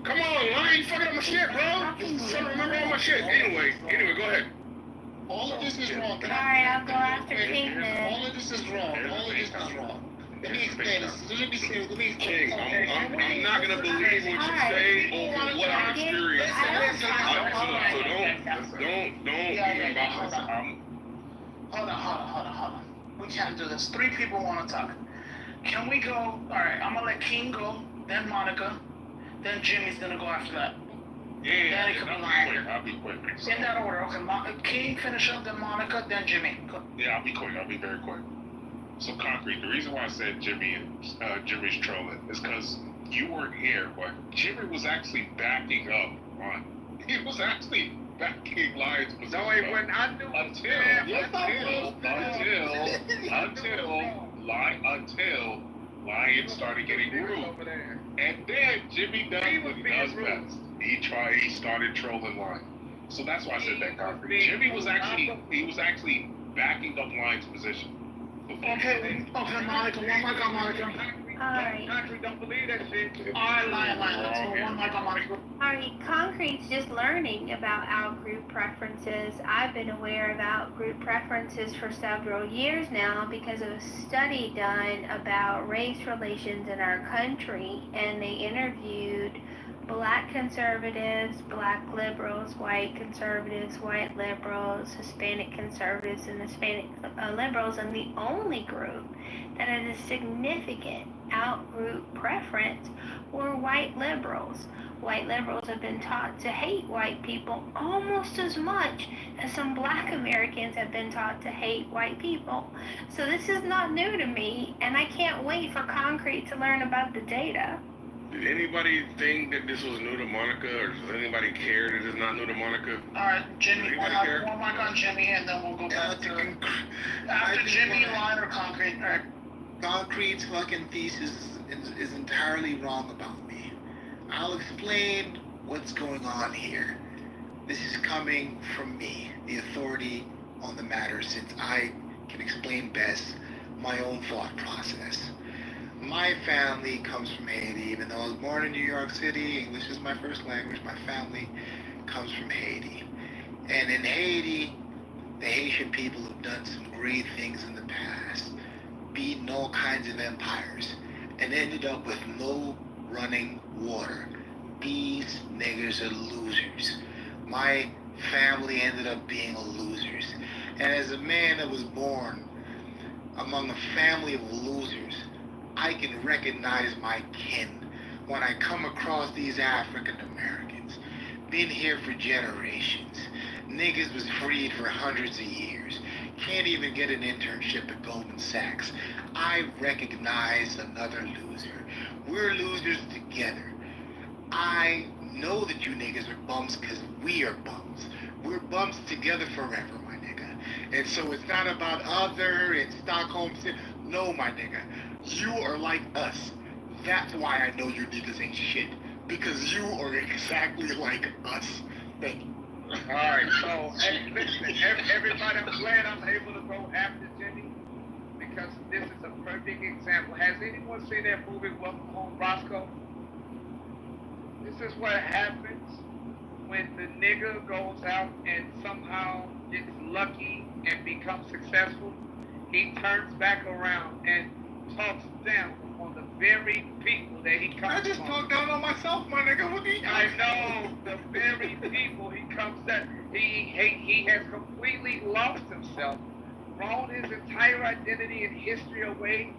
Come on, Lion, you fucking up my shit, bro. I'm trying to remember all my shit. Anyway, go ahead. All of this is wrong. Sorry, I'll go after Kingman. All of this is wrong. All of this is wrong. Let me explain this. Let me say. King, I'm not gonna believe what you say over what I'm experiencing. So don't even about this. Hold on. We can't do this. 3 people want to talk. Can we go? All right, I'm gonna let King go, then Monica, then Jimmy's gonna go after that. Yeah, I'll be quick. In that order, okay. King, finish up, then Monica, then Jimmy. Go. Yeah, I'll be quick. I'll be very quick. So Concrete, the reason why I said Jimmy's trolling is because you weren't here, but Jimmy was actually backing up on. He was actually backing Lion's position. No, he wasn't. I knew until Lion started getting rude, and then Jimmy does what he does best. He started trolling Lion. So that's why I said that, Concrete. Jimmy was actually backing up Lion's position. Okay, Monica, one mic on Monica. Alright. Concrete don't believe that shit. Alright, Lion, let's go. One mic on Monica. Alright, Concrete's just learning about outgroup preferences. I've been aware of outgroup preferences for several years now because of a study done about race relations in our country, and they interviewed Black conservatives, Black liberals, white conservatives, white liberals, Hispanic conservatives, and Hispanic liberals, and the only group that had a significant outgroup preference were white liberals. White liberals have been taught to hate white people almost as much as some Black Americans have been taught to hate white people. So this is not new to me, and I can't wait for Concrete to learn about the data. Did anybody think that this was new to Monica, or does anybody care that it's not new to Monica? Alright, Jimmy, one mic on Jimmy, and then we'll go back to after Jimmy, Lion, or Concrete. Alright. Concrete's fucking thesis is entirely wrong about me. I'll explain what's going on here. This is coming from me, the authority on the matter, since I can explain best my own thought process. My family comes from Haiti. Even though I was born in New York City, English is my first language, my family comes from Haiti. And in Haiti, the Haitian people have done some great things in the past, beaten all kinds of empires, and ended up with no running water. These niggers are losers. My family ended up being losers. And as a man that was born among a family of losers, I can recognize my kin when I come across these African Americans. Been here for generations. Niggas was freed for hundreds of years. Can't even get an internship at Goldman Sachs. I recognize another loser. We're losers together. I know that you niggas are bums because we are bums. We're bums together forever, my nigga. And so it's not about other and Stockholm. No, my nigga. You are like us. That's why I know you niggas ain't shit. Because you are exactly like us. Thank you. Alright, so listen, everybody, I'm glad I'm able to go after Jimmy because this is a perfect example. Has anyone seen that movie Welcome Home, Roscoe? This is what happens when the nigga goes out and somehow gets lucky and becomes successful. He turns back around and talks down on the very people that he comes from. I just talked down on myself, my nigga. What I know the very people he comes at. He has completely lost himself, thrown his entire identity and history away,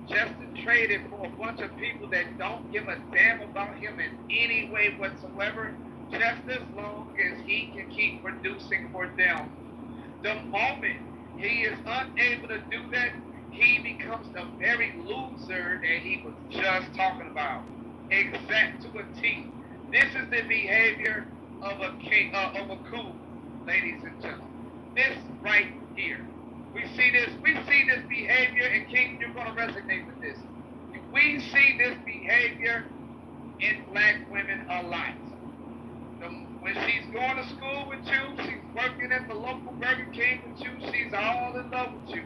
just to trade it for a bunch of people that don't give a damn about him in any way whatsoever, just as long as he can keep producing for them. The moment he is unable to do that, he becomes the very loser that he was just talking about. Exact to a T. This is the behavior of a king, of a coup, ladies and gentlemen. This right here. We see this behavior, and King, you're gonna resonate with this. We see this behavior in black women a lot. When she's going to school with you, she's working at the local Burger King with you, she's all in love with you.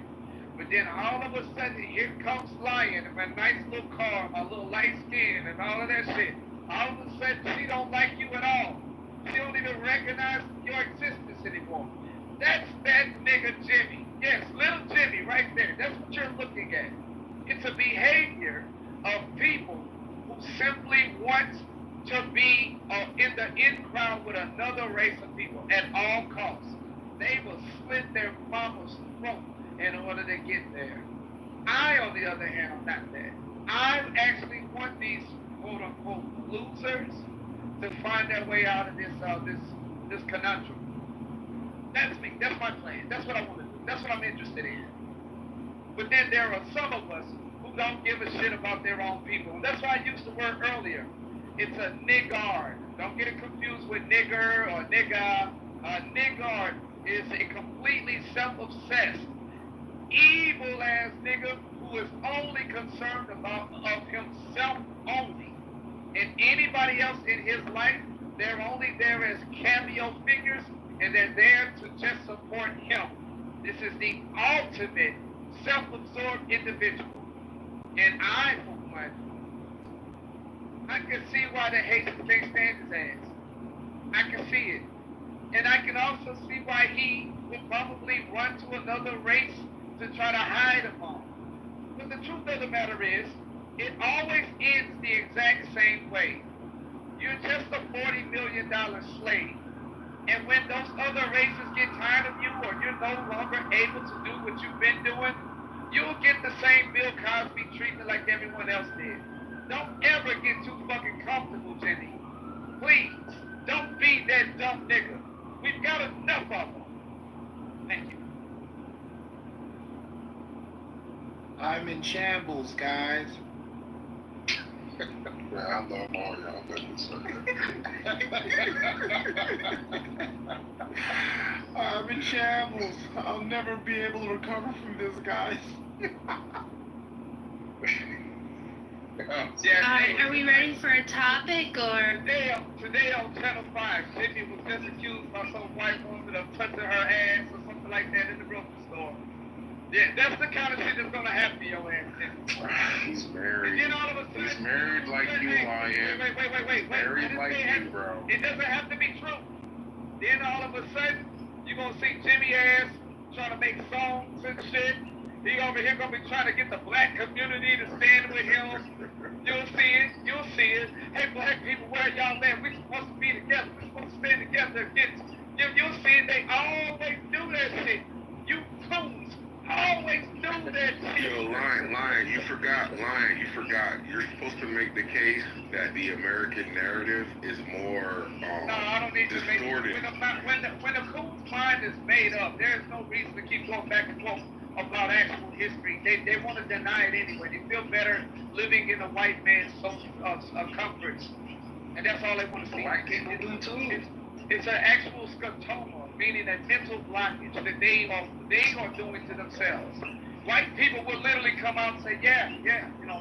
But then all of a sudden, here comes Lion in a nice little car, a little light skin, and all of that shit. All of a sudden, she don't like you at all. She don't even recognize your existence anymore. That's that nigga Jimmy. Yes, little Jimmy right there. That's what you're looking at. It's a behavior of people who simply want to be in the in crowd with another race of people at all costs. They will slit their mama's throat in order to get there. I, on the other hand, am not that. I actually want these quote-unquote losers to find their way out of this conundrum. That's me. That's my plan. That's what I want to do. That's what I'm interested in. But then there are some of us who don't give a shit about their own people. And that's why I used the word earlier. It's a niggard. Don't get it confused with nigger or nigga. A niggard is a completely self-obsessed, evil-ass nigga who is only concerned about of himself only. And anybody else in his life, they're only there as cameo figures, and they're there to just support him. This is the ultimate self-absorbed individual. And I, for one, I can see why the Haitians can't stand his ass. I can see it. And I can also see why he would probably run to another race to try to hide them all. But the truth of the matter is, it always ends the exact same way. You're just a $40 million slave. And when those other races get tired of you or you're no longer able to do what you've been doing, you'll get the same Bill Cosby treatment like everyone else did. Don't ever get too fucking comfortable, Jenny. Please, don't be that dumb nigga. We've got enough of them. Thank you. I'm in shambles, guys. Man, I love all y'all niggas. I'm in shambles. I'll never be able to recover from this, guys. Are we ready for a topic or? Today on Channel 5, Jimmy was just accused by some white woman of touching her ass or something like that in the grocery store. Yeah, that's the kind of shit that's gonna happen to your ass. He's married. And then all of a sudden, He's married like you, Lion. Wait. Married like you, bro. It doesn't have to be true. Then all of a sudden, you're gonna see Jimmy ass trying to make songs and shit. He over here gonna be trying to get the black community to stand with him. You'll see it. Hey, black people, where y'all at? We supposed to be together. We supposed to stand together against. You'll see it. They always do that shit. You coons always do that shit. Yo, Lion, you forgot. You're supposed to make the case that the American narrative is more no, I don't need distorted. To make it. When the coon's mind is made up, there's no reason to keep going back and forth about actual history. They want to deny it anyway. They feel better living in a white man's social comforts. And that's all they want to see. It's an actual scotoma, meaning in a mental blockage that they are doing to themselves. White people will literally come out and say, yeah,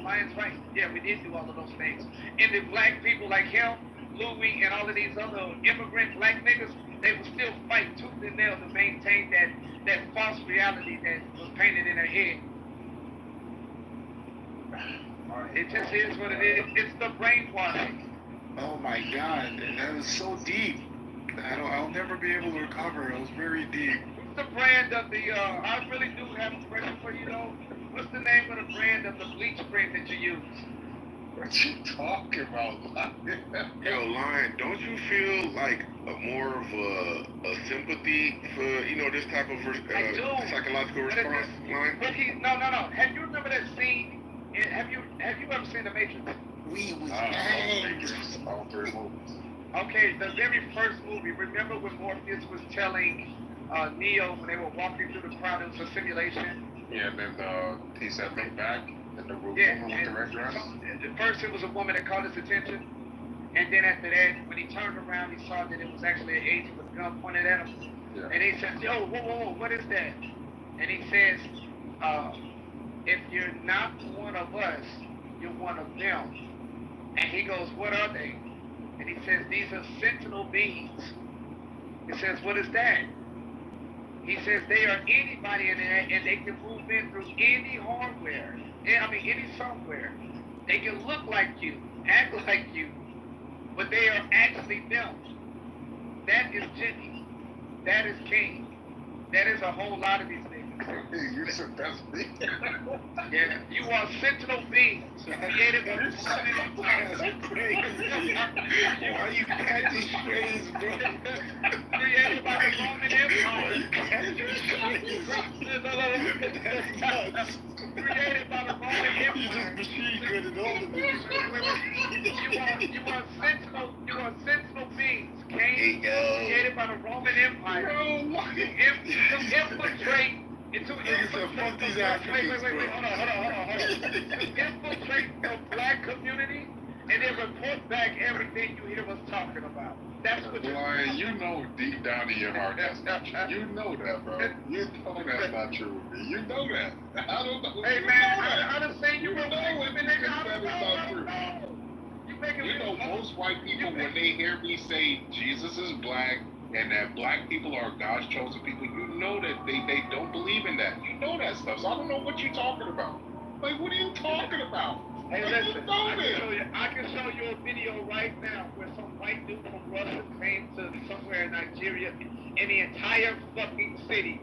Lion's right. Yeah, we did do all of those things. And the black people like him, Louis, and all of these other immigrant black niggas, they will still fight tooth and nail to maintain that false reality that was painted in their head. It just is what it is. It's the brainwashing. Oh my God, that was so deep. I'll never be able to recover. It was very deep. What's the brand of the, I really do have a question for you though. What's the name of the brand of the bleach cream that you use? What you talking about, Yo, Lion, don't you feel like more of a sympathy for, this type of psychological response, Lion? But no. Have you remember that scene? Have you ever seen The Matrix? We was gangs. All three movies. Okay, the very first movie. Remember when Morpheus was telling Neo when they were walking through the crowd, it was a simulation? Yeah, and then he said, "Make back." And the roof Yeah, with the red dress. At first it was a woman that caught his attention, and then after that, when he turned around, he saw that it was actually an agent with a gun pointed at him. Yeah. And he said, "Yo, whoa, what is that?" And he says, "If you're not one of us, you're one of them." And he goes, "What are they?" And he says, "These are sentinel beings." He says, "What is that?" He says, "They are anybody in there, and they can move in through any hardware. Any software. They can look like you, act like you, but they are actually them. That is Jimmy. That is King. That is a whole lot of these things." You said that's me. Yeah, you are sentinel beings created by That's crazy. Why you catching strays, bro? Created by the Roman Empire. Why you catching strays? That's nuts. Created by the Roman Empire. You just machine gunned all of You are sentinel beings, Cain, created by the Roman Empire. To infiltrate fuck these Africans, wait, hold on. To infiltrate the black community and then report back everything you hear us talking about. That's what you're Lion, you know deep down in your heart that's not true. You know that, bro. You know that's not true with me. You know that. I don't know. Hey, man, I done seen you know it. I don't know. You know, most white people, when they hear me say Jesus is black and that black people are God's chosen people, you know that they don't believe in that. You know that stuff. So I don't know what you're talking about. Like, what are you talking about? Hey, listen, I can show you a video right now where some white dude from Russia came to somewhere in Nigeria, and the entire fucking city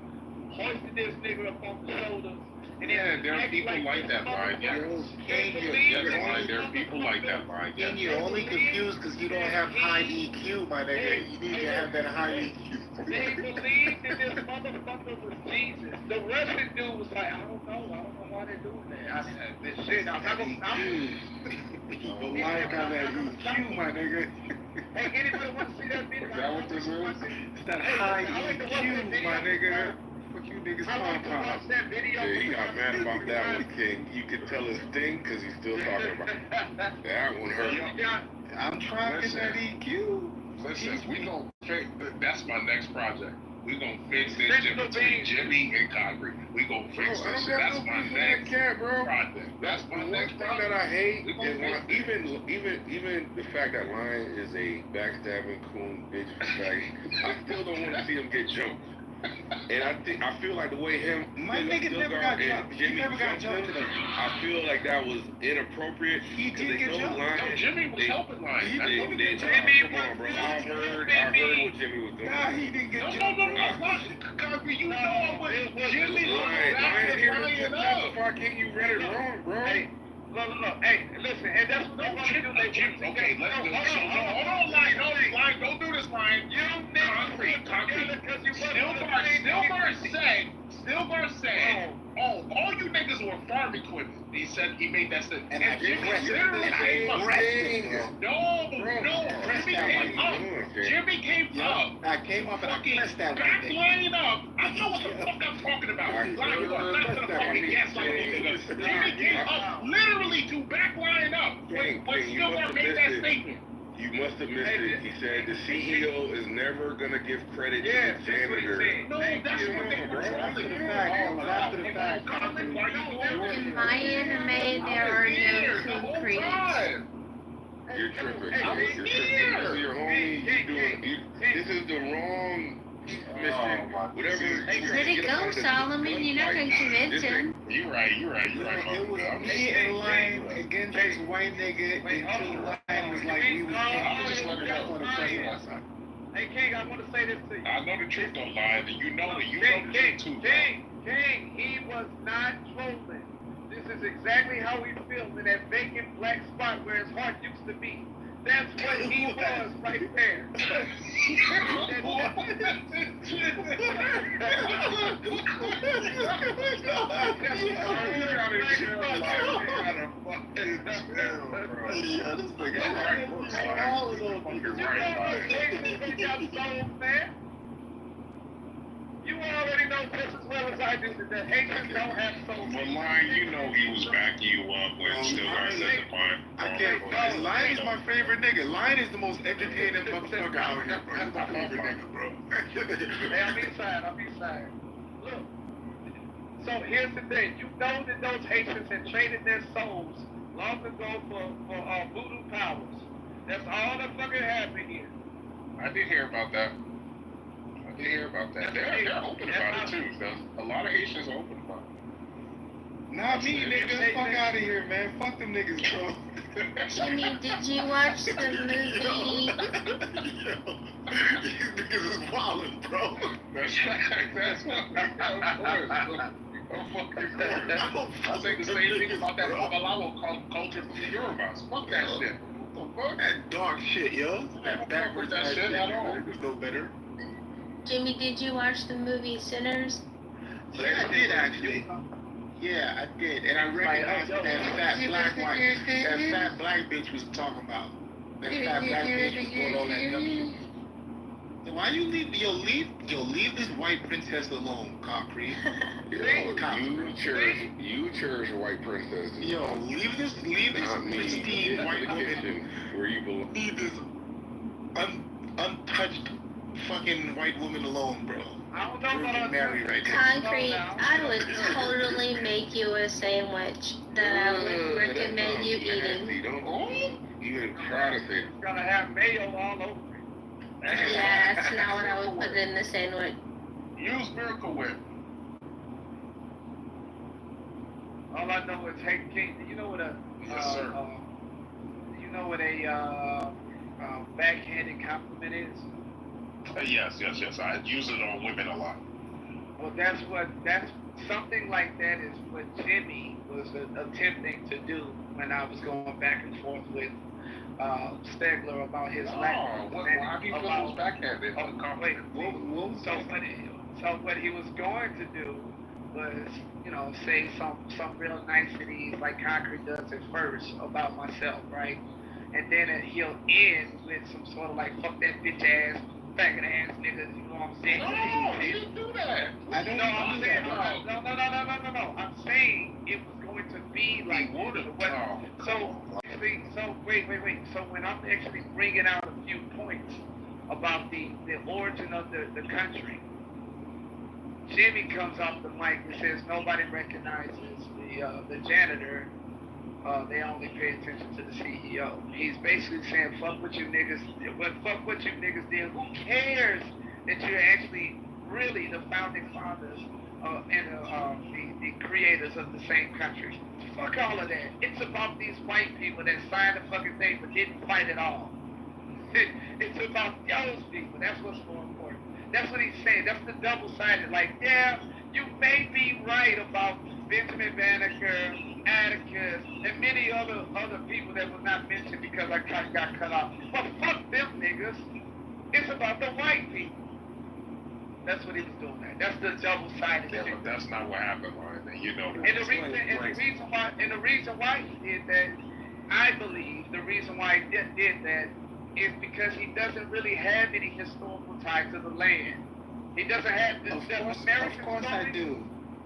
hoisted this nigga up on the shoulders. And there are people like that, Brian. There are people like that, Brian. And you're only confused because you don't have high EQ, my nigga. You need to have that high EQ. They believed that this motherfucker was Jesus. The Russian dude was like, I don't know why they're doing that. This shit, I'm not But why got that EQ, my nigga? Hey, anybody want to see that video? Is that what this is? It's that high EQ, my nigga. What you niggas talking about? Yeah, he got mad about that one, King. You could tell his thing because he's still talking about it. That one hurt. I'm trying to get that EQ. Listen, we gon' fix. That's my next project. We gon' fix this shit between Jimmy and Concrete. We gon' fix this shit. That's my next project. That's my next project. That I hate is even the fact that Lion is a backstabbing coon bitch. Like, I still don't want to see him get jumped. And I feel like the way my nigga never got jumped. He never got jumped today. I feel like that was inappropriate. He did get jumped. No, Jimmy was helping Lion. Come on, bro. I heard what Jimmy was doing. Nah, he didn't get jumped. No. Concrete, you know I was Jimmy was Lion here to Lion testify, King. You read it wrong, bro. Hey, look. Hey, listen, and that's what they want to do. Okay, let's do it. Hold on, Lion. Don't do this, Lion. Concrete. Stillbar said, all you niggas were farm equipment. He said he made that statement. And I literally came up. Jimmy came up. I came up and I pressed that one. Backline up. I know what the fuck I'm talking about. Jimmy came up literally to backline up when Stillbar made that statement. You must have missed it. He said the CEO is never gonna give credit to the janitor. No, that's what they were After the trolling fact, for. it was after the fact. In my anime, there are no coup creeps. You're tripping. This is your homie. This is the wrong mission. Whatever. Let it go, Solomon. You're not going to convince him. You're right. It was me and Lion against this white nigga until Lion was like, we was Just let it go. Hey, King, I want to say this to you. I know the truth don't lie, and you know the truth too. King, he was not trolling. This is exactly how he feels in that vacant black spot where his heart used to be. That's what he was right there. You already know just as well as I do that Haitians don't have souls. But Lion, you know he was backing you up when still got testifying. I can't. Lion is my favorite nigga. Lion is the most entertaining motherfucker out here, bro. He's my favorite nigga, bro. Hey, I'm inside. Look. So here's the thing. You know that those Haitians had traded their souls long ago for voodoo powers. That's all that fucking happened here. I did hear about that. They're open about it too. A lot of Haitians are open about it. Not me, nigga. Fuck out of here, man. Fuck them niggas, bro. Jimmy, did you watch the movie? These niggas is wildin', bro. That's I say the same thing about that Babalawo culture from the Yorubas. Fuck that shit. What the fuck? That dark shit, yo. That backwards that shit at all. There's no better. Jimmy, did you watch the movie Sinners? Yeah, I did actually. Yeah, I did, and I recognized what that fat black bitch was talking about. That fat black bitch was doing all that dumb shit. So why you leave this white princess alone, Concrete? You cherish white princesses. Yo, leave this pristine white woman where you belong. Leave this untouched fucking white woman alone, bro. I don't know about married right now. Concrete, I would totally make you a sandwich that I would recommend you eating. You didn't try to say It's gonna have mayo all over it. Yeah, that's not what I would put in the sandwich. Use Miracle Whip. All I know is, hey, King, you know what a backhanded compliment is? Yes. I use it on women a lot. Well, that's something like that is what Jimmy was attempting to do when I was going back and forth with Stegler about his lack of why do you feel it was backhanded? So what he was going to do was, say some real niceties like Concrete does at first about myself, right? And then he'll end with some sort of like, fuck that bitch ass, faggot ass niggas, you know what I'm saying? No, you didn't do that. I don't do that. No. I'm saying it was going to be like what? So wait. So when I'm actually bringing out a few points about the origin of the country, Jimmy comes off the mic and says nobody recognizes the janitor. They only pay attention to the CEO. He's basically saying, fuck what you niggas did. Who cares that you're actually really the founding fathers and the creators of the same country? Fuck all of that. It's about these white people that signed the fucking thing but didn't fight at all. It's about those people. That's what's more important. That's what he's saying. That's the double-sided. Like, yeah, you may be right about Benjamin Banneker, Atticus, and many other people that were not mentioned because I got cut off. But fuck them niggas. It's about the white people. That's what he was doing there. That's the double-sided shit. But that's not what happened, Ryan. You know that. And the reason why he did that, I believe the reason why he did that is because he doesn't really have any historical ties to the land. He doesn't have the American Of course story. I do.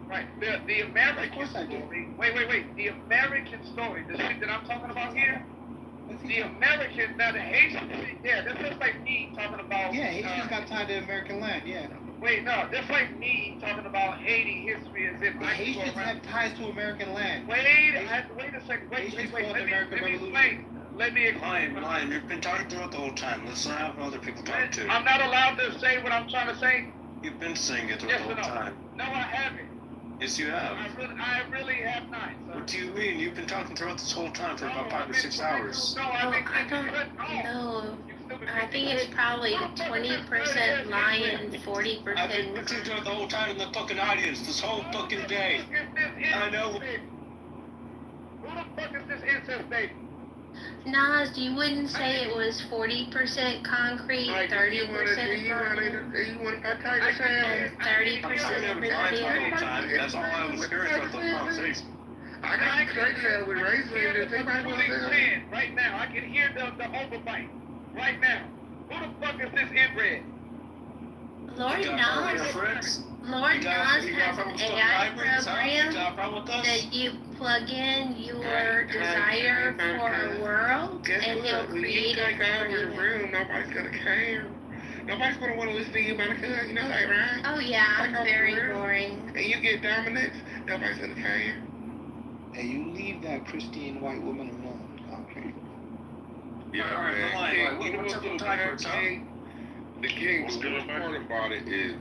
Right. The American story. Wait. The American story, the shit that I'm talking about here, The Americans, now the Haitians, yeah, this is like me talking about. Yeah, Haitians got tied to American land, yeah. Wait, no, that's like me talking about Haiti history as if the Haitians have ties to American land. Wait a second, wait, let me explain. Lion, you've been talking throughout the whole time. Let's not have other people talk too. I'm not allowed to say what I'm trying to say? You've been saying it throughout the whole time. No, I haven't. Yes, you have. I really have not. So. What do you mean? You've been talking throughout this whole time for about 5 or 6 hours. No, I don't know. I think it's probably 20% Lion, 40%. I've been listening to it the whole time in the fucking audience, this whole fucking day. I know. Who the fuck is this incest baby? Nas, you wouldn't say it was 40% concrete, 30% and 30% everybody else? That's all I was hearing about the conversation. I can say that with racism. Right now, I can hear the overbite. Right now. Who the fuck is this inbred? Lord Nas. Lord Nas has an AI program that you plug in your desire for a world, and he'll create it for you. Nobody's gonna care. Nobody's gonna want to listen to you about a you know that, right? Oh yeah, I'm very boring. And you get dominance, nobody's gonna care. And you leave that pristine white woman alone, okay? Yeah, man.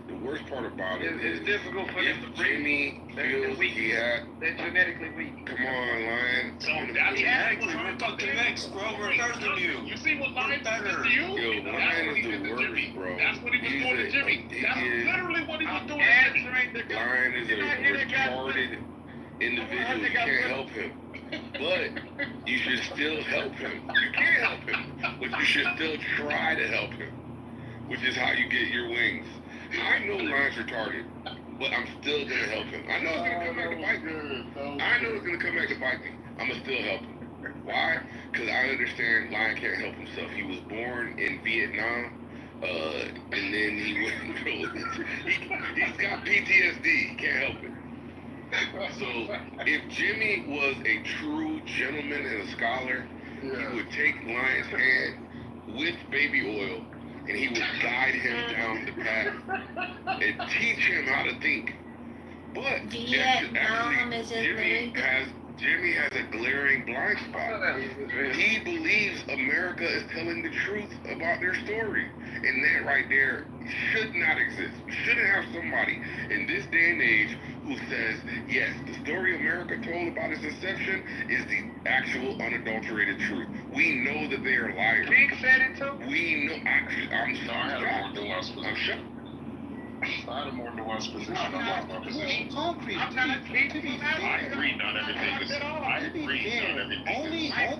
The worst part about it is it's difficult for them to Jimmy feels he had. They're genetically weak. Come on, Lion. So that's exactly we're fucking next, bro. We're better than you. You see what Lion did to you? Yo, Lion is the worst, bro. That's what he was doing to Jimmy. That's literally what he was doing to Jimmy. Lion is a retarded individual. You can't help him. But you should still help him. You can't help him, but you should still try to help him, which is how you get your wings. I know Lion's retarded, but I'm still gonna help him. I know it's gonna come back to bite me. I know it's gonna come back to bite me. I'm gonna still help him. Why? Because I understand Lion can't help himself. He was born in Vietnam, and then he went through he's got PTSD. He can't help it. So if Jimmy was a true gentleman and a scholar, he would take Lion's hand with baby oil and he would guide him down the path and teach him how to think. But Vietnam is in Jimmy has a glaring blind spot. He believes America is telling the truth about their story. And that right there should not exist. We shouldn't have somebody in this day and age who says, yes, the story America told about its inception is the actual unadulterated truth. We know that they are liars. King said it too? We know. I'm shocked. I'm shocked. I had a more nuanced position about my position. Concrete. I agreed on everything. I agreed on everything.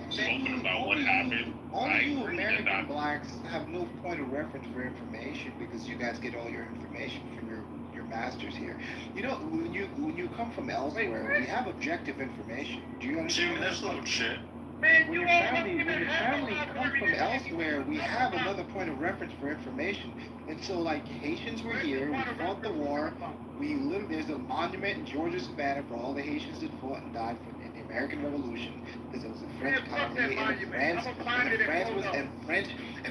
Spoken about what happened. Only you American blacks have no point of reference for information because you guys get all your information from your masters here. You know, when you come from elsewhere, we have objective information. Do you understand? That's little shit. Man, when your family comes from elsewhere, we have another point of reference for information. And so, like, Haitians were here, we fought the war, there's a monument in Georgia, Savannah for all the Haitians that fought and died in the American Revolution, because it was a French colony, and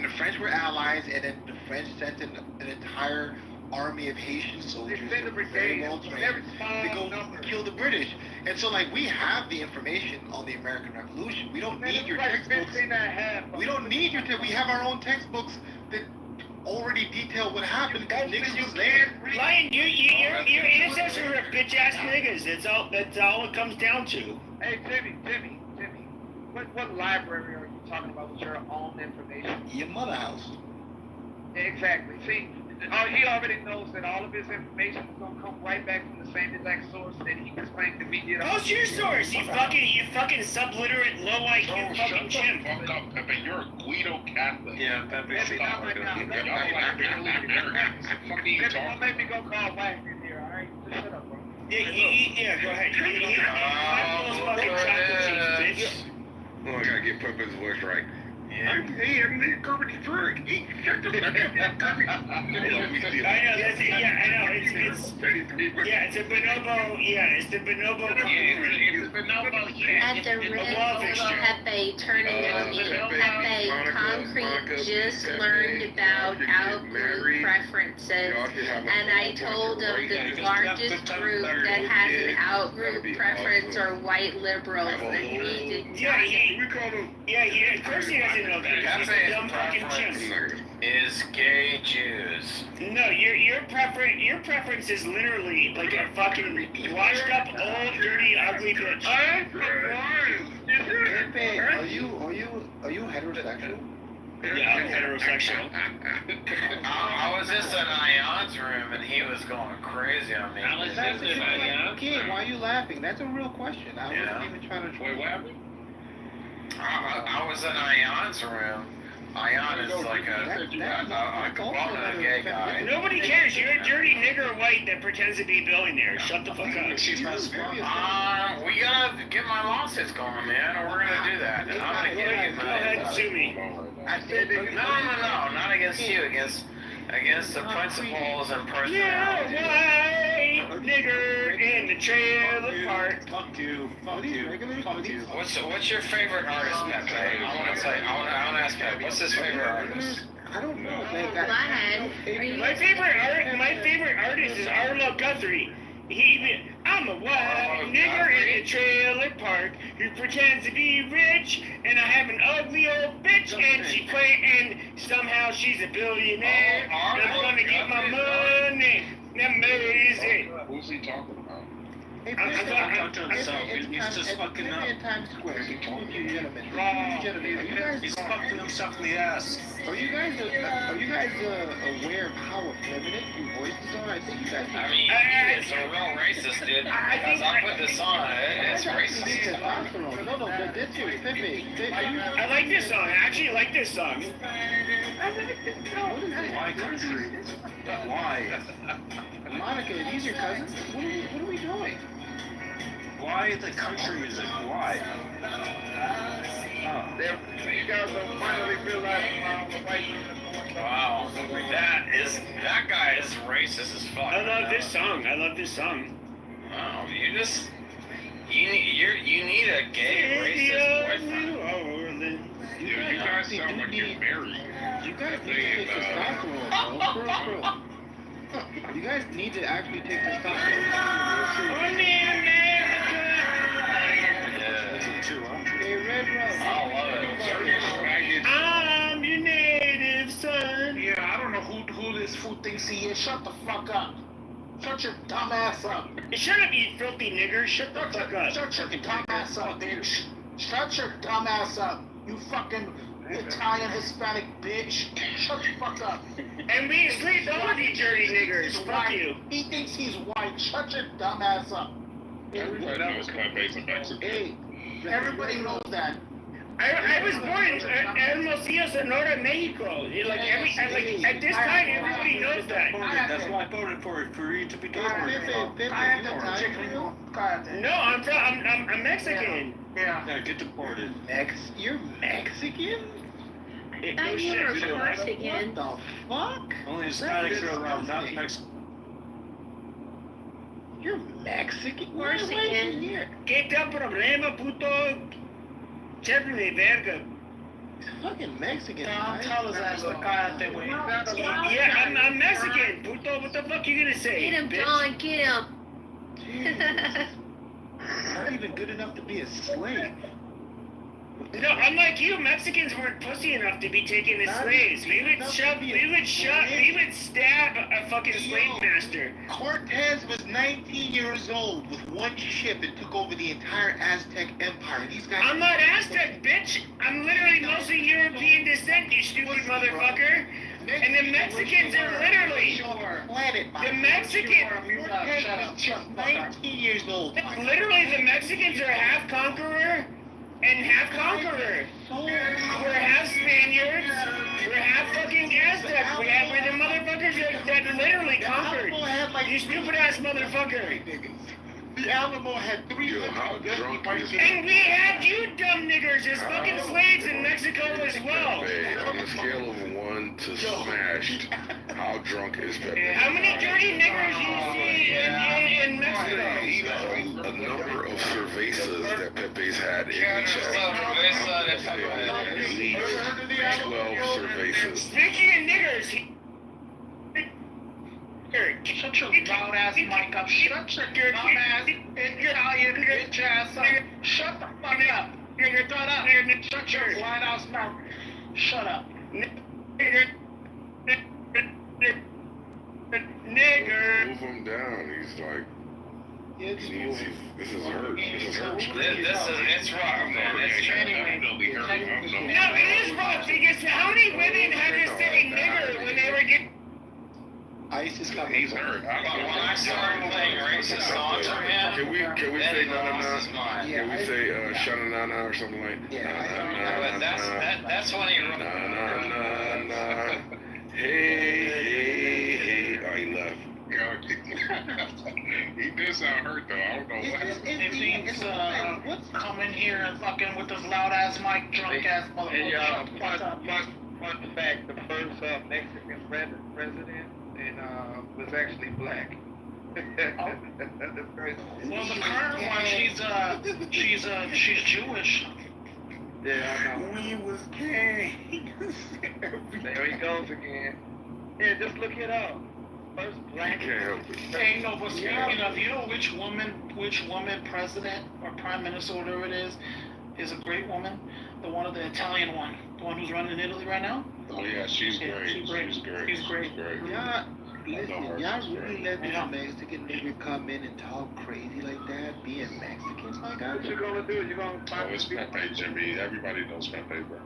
the French were allies, and then the French sent an entire army of Haitian soldiers who were very well trained to go kill the British. And so, like, we have the information on the American Revolution. We don't need your textbooks. We don't need your textbooks. We have our own textbooks that already detail what happened because niggas was there. Lion, your ancestors were bitch ass niggas. That's all it comes down to. Hey, Jimmy. What library are you talking about with your own information? Your mother house. Exactly. See, he already knows that all of his information is gonna come right back from the same exact source that he explained to me. What's your source? You fucking subliterate, low IQ fucking chimp. Fuck up, Pepe. You're a Guido Catholic. Yeah, Pepe. Don't make me go call wife in here, alright? Just shut up, bro. Yeah, go ahead. Oh, I gotta get Pepe's voice right. Yeah. I'm the garbage bird. Shut the fuck up. I know, that's it. Yeah, I know. It's it's a bonobo. Yeah, it's the bonobo. It's the bonobo shit. At the Red Pepe turning on me. Pepe, Concrete just learned about out-group preferences, and I told him the largest group that has an out-group preference are white liberals, and he did not. Yeah, of course he doesn't know that. He's a dumb fucking chimp. Is gay Jews. No, your preference is literally like a fucking washed up, old, dirty, ugly bitch. Pepe, are you heterosexual? Yeah, I'm heterosexual. I was just in Ion's room and he was going crazy on me. Okay, why are you laughing? That's a real question. I wasn't even trying to. Wait, what happened? I was in Ion's room. Ion is like a gay guy. Nobody cares. You're a dirty nigger white that pretends to be a billionaire. Shut the fuck up. We gotta get my lawsuits going, man, or we're gonna do that. And I'm gonna get you. Go ahead and sue me. No, not against you. Against the principles and personalities. Yeah, white nigger in the trailer park. Fuck you. What's your favorite artist, Pepe? I want to ask Pepe. What's his favorite artist? I don't know. My favorite artist is Arlo Guthrie. I'm a white nigger in a trailer park who pretends to be rich, and I have an ugly old bitch, and somehow she's a billionaire. And I'm gonna get my money. Amazing. Who's he talking about? Hey, He's just fucking up. in Times Square. You gentlemen. He's fucking himself in the ass. Are you guys aware of how effeminate your voices are? I think you guys. I mean, it's a real racist, dude. Because I put this on, it's racist. No, but this is Pepe. I like this song. I actually like this song. Why country? Why? Monica, are these your cousins? What are we doing? Why the country music? Why? You guys will finally realize the white Wow, that guy is racist as fuck. I love this song. Wow, you need a gay racist boyfriend. Dude, you guys sound like you're married. You guys need to take testosterone, bro. You guys need to actually take testosterone. I'm your native son. Yeah, I don't know who this fool thinks he is. Shut the fuck up. Shut your dumb ass up. Shut up, you filthy nigger. Shut the fuck up. Shut your dumb ass up, bitch. Shut your dumb ass up. You fucking Italian Hispanic bitch. Shut the fuck up. And we sleep all of you dirty niggers. Fuck you. He thinks he's white. Shut your dumb ass up. Everybody knows Pepe's a Mexican. Hey, everybody knows that. I was born in Hermosillo, Sonora, Mexico. At this time, everybody knows that. That's why I voted for you to be deported. No, I'm Mexican. Yeah, get deported. You're Mexican? I knew you were Corsican. What the fuck? Only Hispanics are around, not Mexican. You're Mexican? Corsican. ¿Qué tal problema, puto? Chévere, verga. Fucking Mexican. Tell his ass to cállate, güey. Yeah, I'm Mexican, puto. What the fuck you gonna say? Get him, bitch? John, get him. Not even good enough to be a slave. No, unlike you, Mexicans weren't pussy enough to be taken as slaves. We would stab a fucking slave master. Cortez was 19 years old with one ship and took over the entire Aztec Empire. These guys. I'm not Aztec, bitch. I'm literally mostly European descent, you stupid motherfucker. And the Mexicans are literally the Mexicans. Cortez was just 19 years old. Literally, the Mexicans are half conqueror and half conqueror. We're half Spaniards. We're half fucking Aztecs. We're the motherfuckers that literally conquered. You stupid ass motherfucker. The Alamo had 300. And we had you dumb niggers as fucking slaves in Mexico as well. Pepe, on a scale of 1 to smashed, how drunk is Pepe? How many dirty niggers you number of cervezas that Pepe's had in the chat. At least 12 cervezas. Speaking of niggers, Shut your loud ass mic up. Shut your dumb ass Italian bitch ass up. Shut the fuck up. Shut up. Shut your flat ass mouth. Shut up. Nigger. Move him down. He's like, this is hurt. This is hurt. It's rough, man. It's No, it is rough because how many women had to say nigger when they were getting. ICE is coming. He's hurt. when I started playing racist songs for him, Can we say na na na? his mind. Can we say shana na na or something like? Yeah, that's when he wrote. Na na na na. Hey hey hey. Oh, he left. He did sound hurt though. I don't know what. It means coming here and fucking with this loud ass mic, drunk ass motherfucker. Fun fact: the first Mexican president was actually black. The first. Well, the current one, she's Jewish. Yeah, I know. We was gay. There he goes again. Yeah, just look it up. First black. Can't help it. Hey, no, but speaking of, you know which woman president or prime minister, whatever it is a great woman? The one of the Italian one, the one who's running in Italy right now? Oh yeah, she's great. She's great. She's great. Yeah. Listen, y'all really let this Mexican nigga come in and talk crazy like that, being Mexican? My God. What you gonna do? You gonna Oh, it's Pepe, Jimmy. Everybody knows Pepe, bro.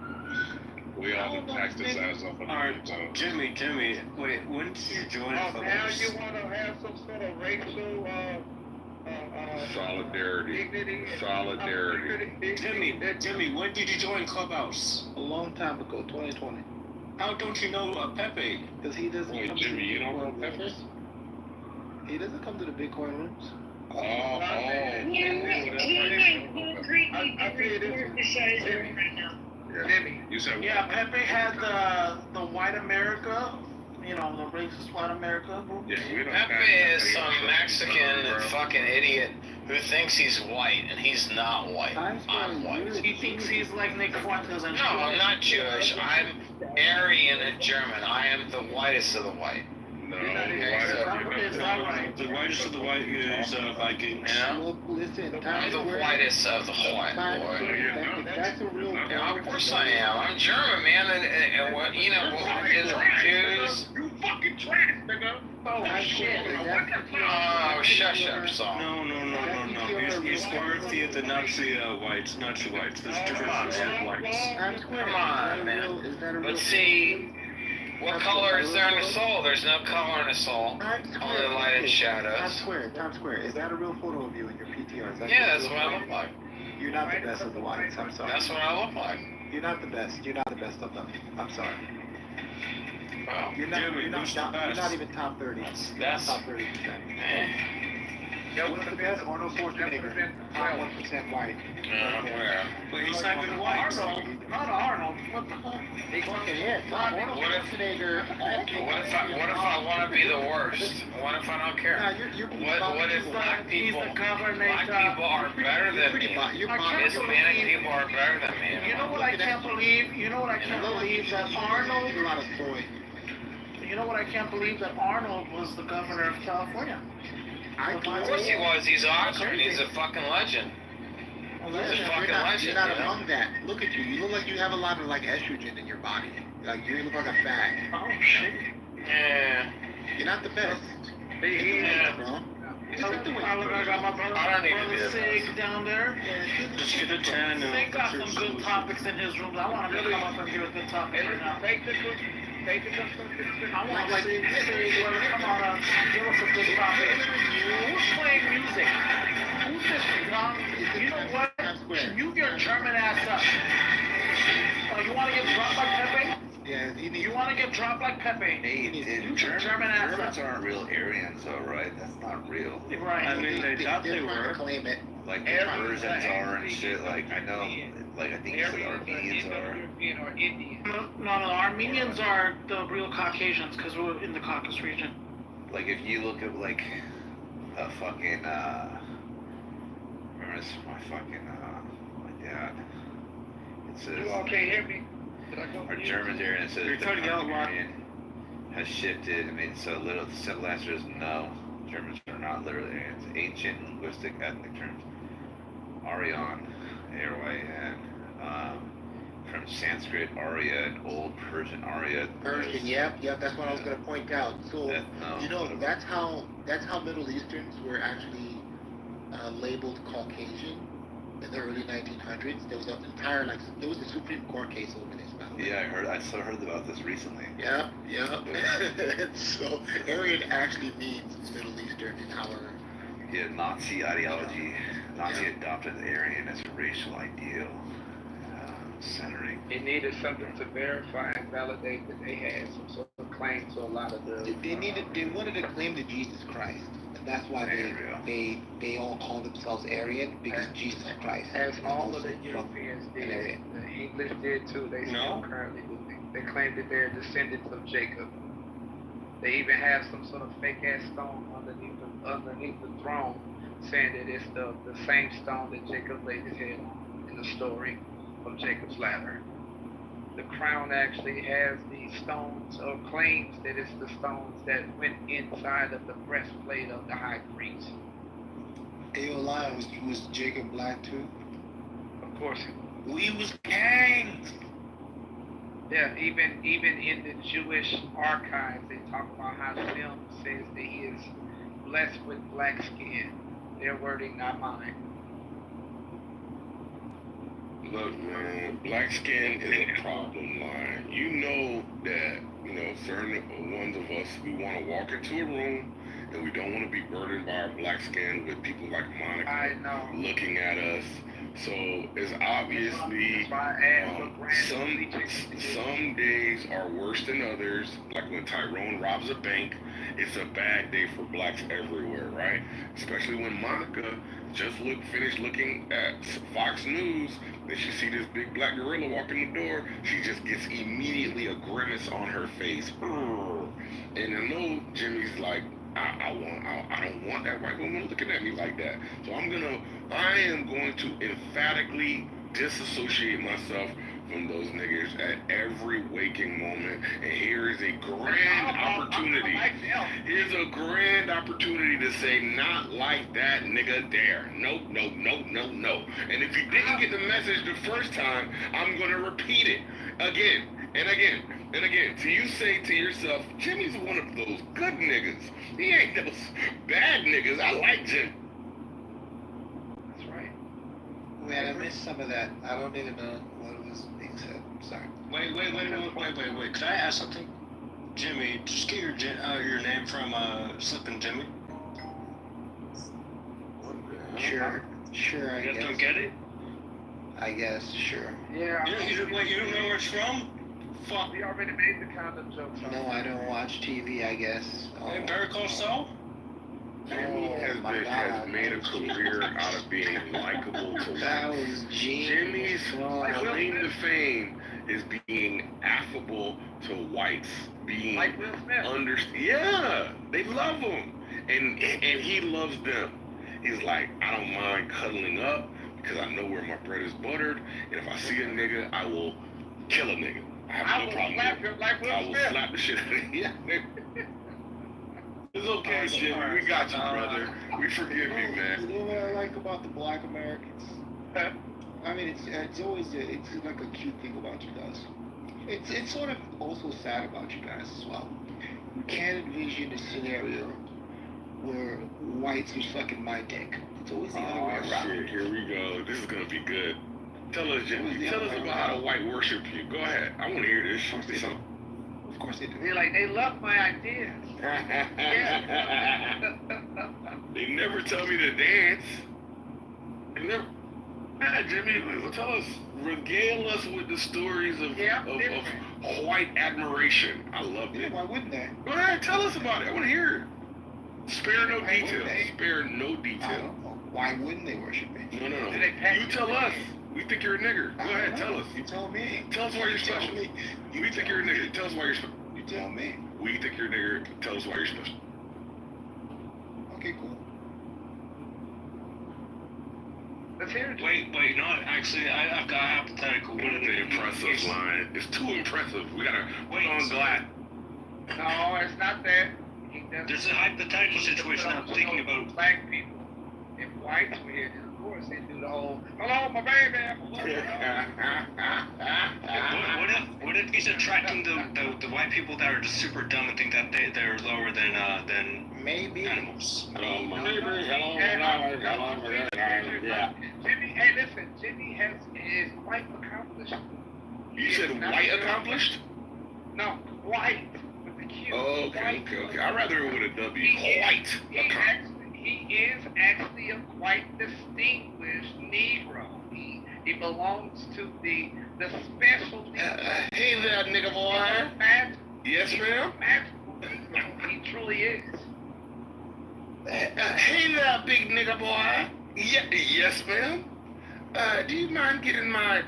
We all taxed his ass up on Alright, Jimmy, wait, when did you join now Clubhouse? you wanna have some sort of racial Solidarity. Jimmy, when did you join Clubhouse? A long time ago, 2020. How don't you know Pepe? Because he doesn't Wait, come Jimmy, to you the don't know Bitcoin Pepe? rooms. He doesn't come to the Bitcoin rooms. Jimmy. You said Yeah, Pepe had the white America, you know, the racist white America group. Yeah, we don't Pepe is some Mexican fucking idiot who thinks he's white, and he's not white. I'm white. He thinks he's like Nick Fuentes and No, I'm not Jewish. I'm Aryan and German. I am the whitest of the white. No, Is that right? The whitest of the white is Viking. Yeah? Look, listen, I'm Times the Square. whitest of the white, boy. That's a real Yeah, of course I am. I'm German, man, and what you know what is Jews? You fucking trash, nigga. Oh shit. Oh, shush up, song. No. He's worthy of the Nazi whites. There's different whites. Come on, man. But see, what color is there in the soul? There's no color in the soul. Only light and shadows. Times Square. Is that a real photo of you in your PTR? Is that Yeah, that's what I look like. You're not the best of the whites. I'm sorry. That's what I look like. You're not the best. You're not the best of them. I'm sorry. Wow. You're not even top 30. That's top 30%. What's the best? Arnold Schwarzenegger. Top 1% white. Where? But he's not even white. Not Arnold. What the fuck? He fucking is. Arnold Schwarzenegger. What if I want to be the worst? What if I don't care? What if black people are better than me? Hispanic people are better than me. You know what I can't believe? That Arnold. You know what I can't believe that Arnold was the governor of California. Of course he was. He's awesome. He's a fucking legend. He's a fucking legend. You're not among that. Look at you. You look like you have a lot of like estrogen in your body. Like you look like a fag. Oh shit. Yeah. You're not the best. Yeah. Bro. I got my brother, I don't need to be the Sig best. down there. Just get a tan. Sig got some good topics in his room. I want him to come up and give a good topic right now. I want to see whether come on give us a good topic. Who's playing music? Who's this drunk? You know what? You your German ass up. Oh, you want to get dropped like Pepe? Yeah, you want to get dropped like Pepe? Hey, Germans aren't real Aryans, though, right? That's not real. Right. I mean, they thought they were. Claim it. Like the Persians are and shit. Like I know, like I think you said Armenians are. No, Armenians are the real Caucasians because we're in the Caucasus region. Like if you look at like a fucking premise for my fucking my dad. It says You all can't hear me? our Germans here, and it says You're the trying to get out, Mark. Hungarian has shifted. I mean, so little. The simple answer is no. Germans are not literally Aryans. Ancient linguistic ethnic terms. Aryan, A-R-Y-N. From Sanskrit Arya and Old Persian Arya. Persian, yep, that's what I was gonna point out. So that's how Middle Easterns were actually labeled Caucasian in the early 1900s. There was an entire there was a Supreme Court case over this. By the way. Yeah, I still heard about this recently. Yep. So Aryan actually means Middle Eastern in our. Yeah, Nazi ideology. Nazi adopted Aryan as a racial ideal. Centering. They needed something to verify and validate that they had some sort of claim to a lot of the. They wanted to claim to Jesus Christ, and that's why they all call themselves Aryan, because Jesus Christ. As all of the Europeans did, the English did too. They still currently do. They claim that they're descendants of Jacob. They even have some sort of fake ass stone underneath the throne, saying that it's the same stone that Jacob laid his head on in the story of Jacob's ladder. The crown actually has the stones, or claims that it's the stones that went inside of the breastplate of the high priest. Lion, was Jacob black too? Of course. We was kings. Yeah, even in the Jewish archives, they talk about how Shem says that he is blessed with black skin. Their wording, not mine. Look, man, black skin is a problem line. You know that, certain ones of us, we want to walk into a room and we don't want to be burdened by our black skin with people like Monica looking at us. So it's obviously some days are worse than others. Like when Tyrone robs a bank, it's a bad day for blacks everywhere, right? Especially when Monica just finished looking at Fox News, and she see this big black gorilla walk in the door, she just gets immediately a grimace on her face. And I know Jimmy's like, I don't want that white woman looking at me like that. So I am going to emphatically disassociate myself from those niggas at every waking moment. And here is a grand opportunity. Here's a grand opportunity to say, not like that nigga there. Nope. And if you didn't get the message the first time, I'm going to repeat it again and again and again. So you say to yourself, Jimmy's one of those good niggas. He ain't those bad niggas. I like Jim. That's right. Man, I missed some of that. I don't even know what was being said. Sorry. Wait. Could I ask something? Jimmy, just get your name from Slippin' Jimmy. Sure, I guess. You guess. Don't get it? I guess, sure. Yeah. You don't know where it's from? Fuck. We already made the kind of jokes. No, I don't watch TV, I guess. Hey, Better Call Saul? Jimmy has made a career out of being likable to whites. Jimmy's claim to fame is being affable to whites, being like Will Smith. Yeah, they love him, and he loves them. He's like, I don't mind cuddling up because I know where my bread is buttered, and if I see a nigga, I will kill a nigga. I have no problem with it. I will slap the shit out of him. Yeah. It's okay, Jimmy. We got you, brother. We forgive you, man. You know what I like about the black Americans? I mean, it's always it's like a cute thing about you guys. It's sort of also sad about you guys as well. You can't envision a scenario where whites are sucking my dick. It's always the other way around. Shit, here we go. This is gonna be good. Tell us, Jimmy. Tell us about how the white worship you. Go ahead. I want to hear this. Of course they do. They're like, they love my ideas. They never tell me to dance. They never. Jimmy, tell us, regale us with the stories of white admiration. I love it. Why wouldn't they? Go ahead, tell us about it. I want to hear it. Spare no details. Spare no detail. Why wouldn't they worship me? No. You tell us. We think you're a nigger. Go ahead, tell us. You tell me. Tell us why you're special. We think you're a nigger. Tell us why you're special. You tell me. We think you're a nigger. Tell us why you're special. Okay, cool. Let's hear it. Wait, no, actually, I've got a hypothetical. What is the impressive line? It's too impressive. We gotta put on glass. No, it's not that. There's a hypothetical situation I'm thinking about. Black people. If whites were here, then of course they do the whole, hello, my baby. What if he's attracting the white people that are just super dumb and think that they're lower than maybe animals? Hello, my baby. Hello, yeah. Jimmy, hey, listen, Jimmy is quite accomplished. You said white accomplished? No, white with the Q. Oh, okay. I'd rather it with a W. White accomplished. He is actually a quite distinguished Negro. He belongs to the special. Hey there, nigga boy. Yes, ma'am. He truly is. Hey there, big nigga boy. Yes, ma'am. Do you mind getting my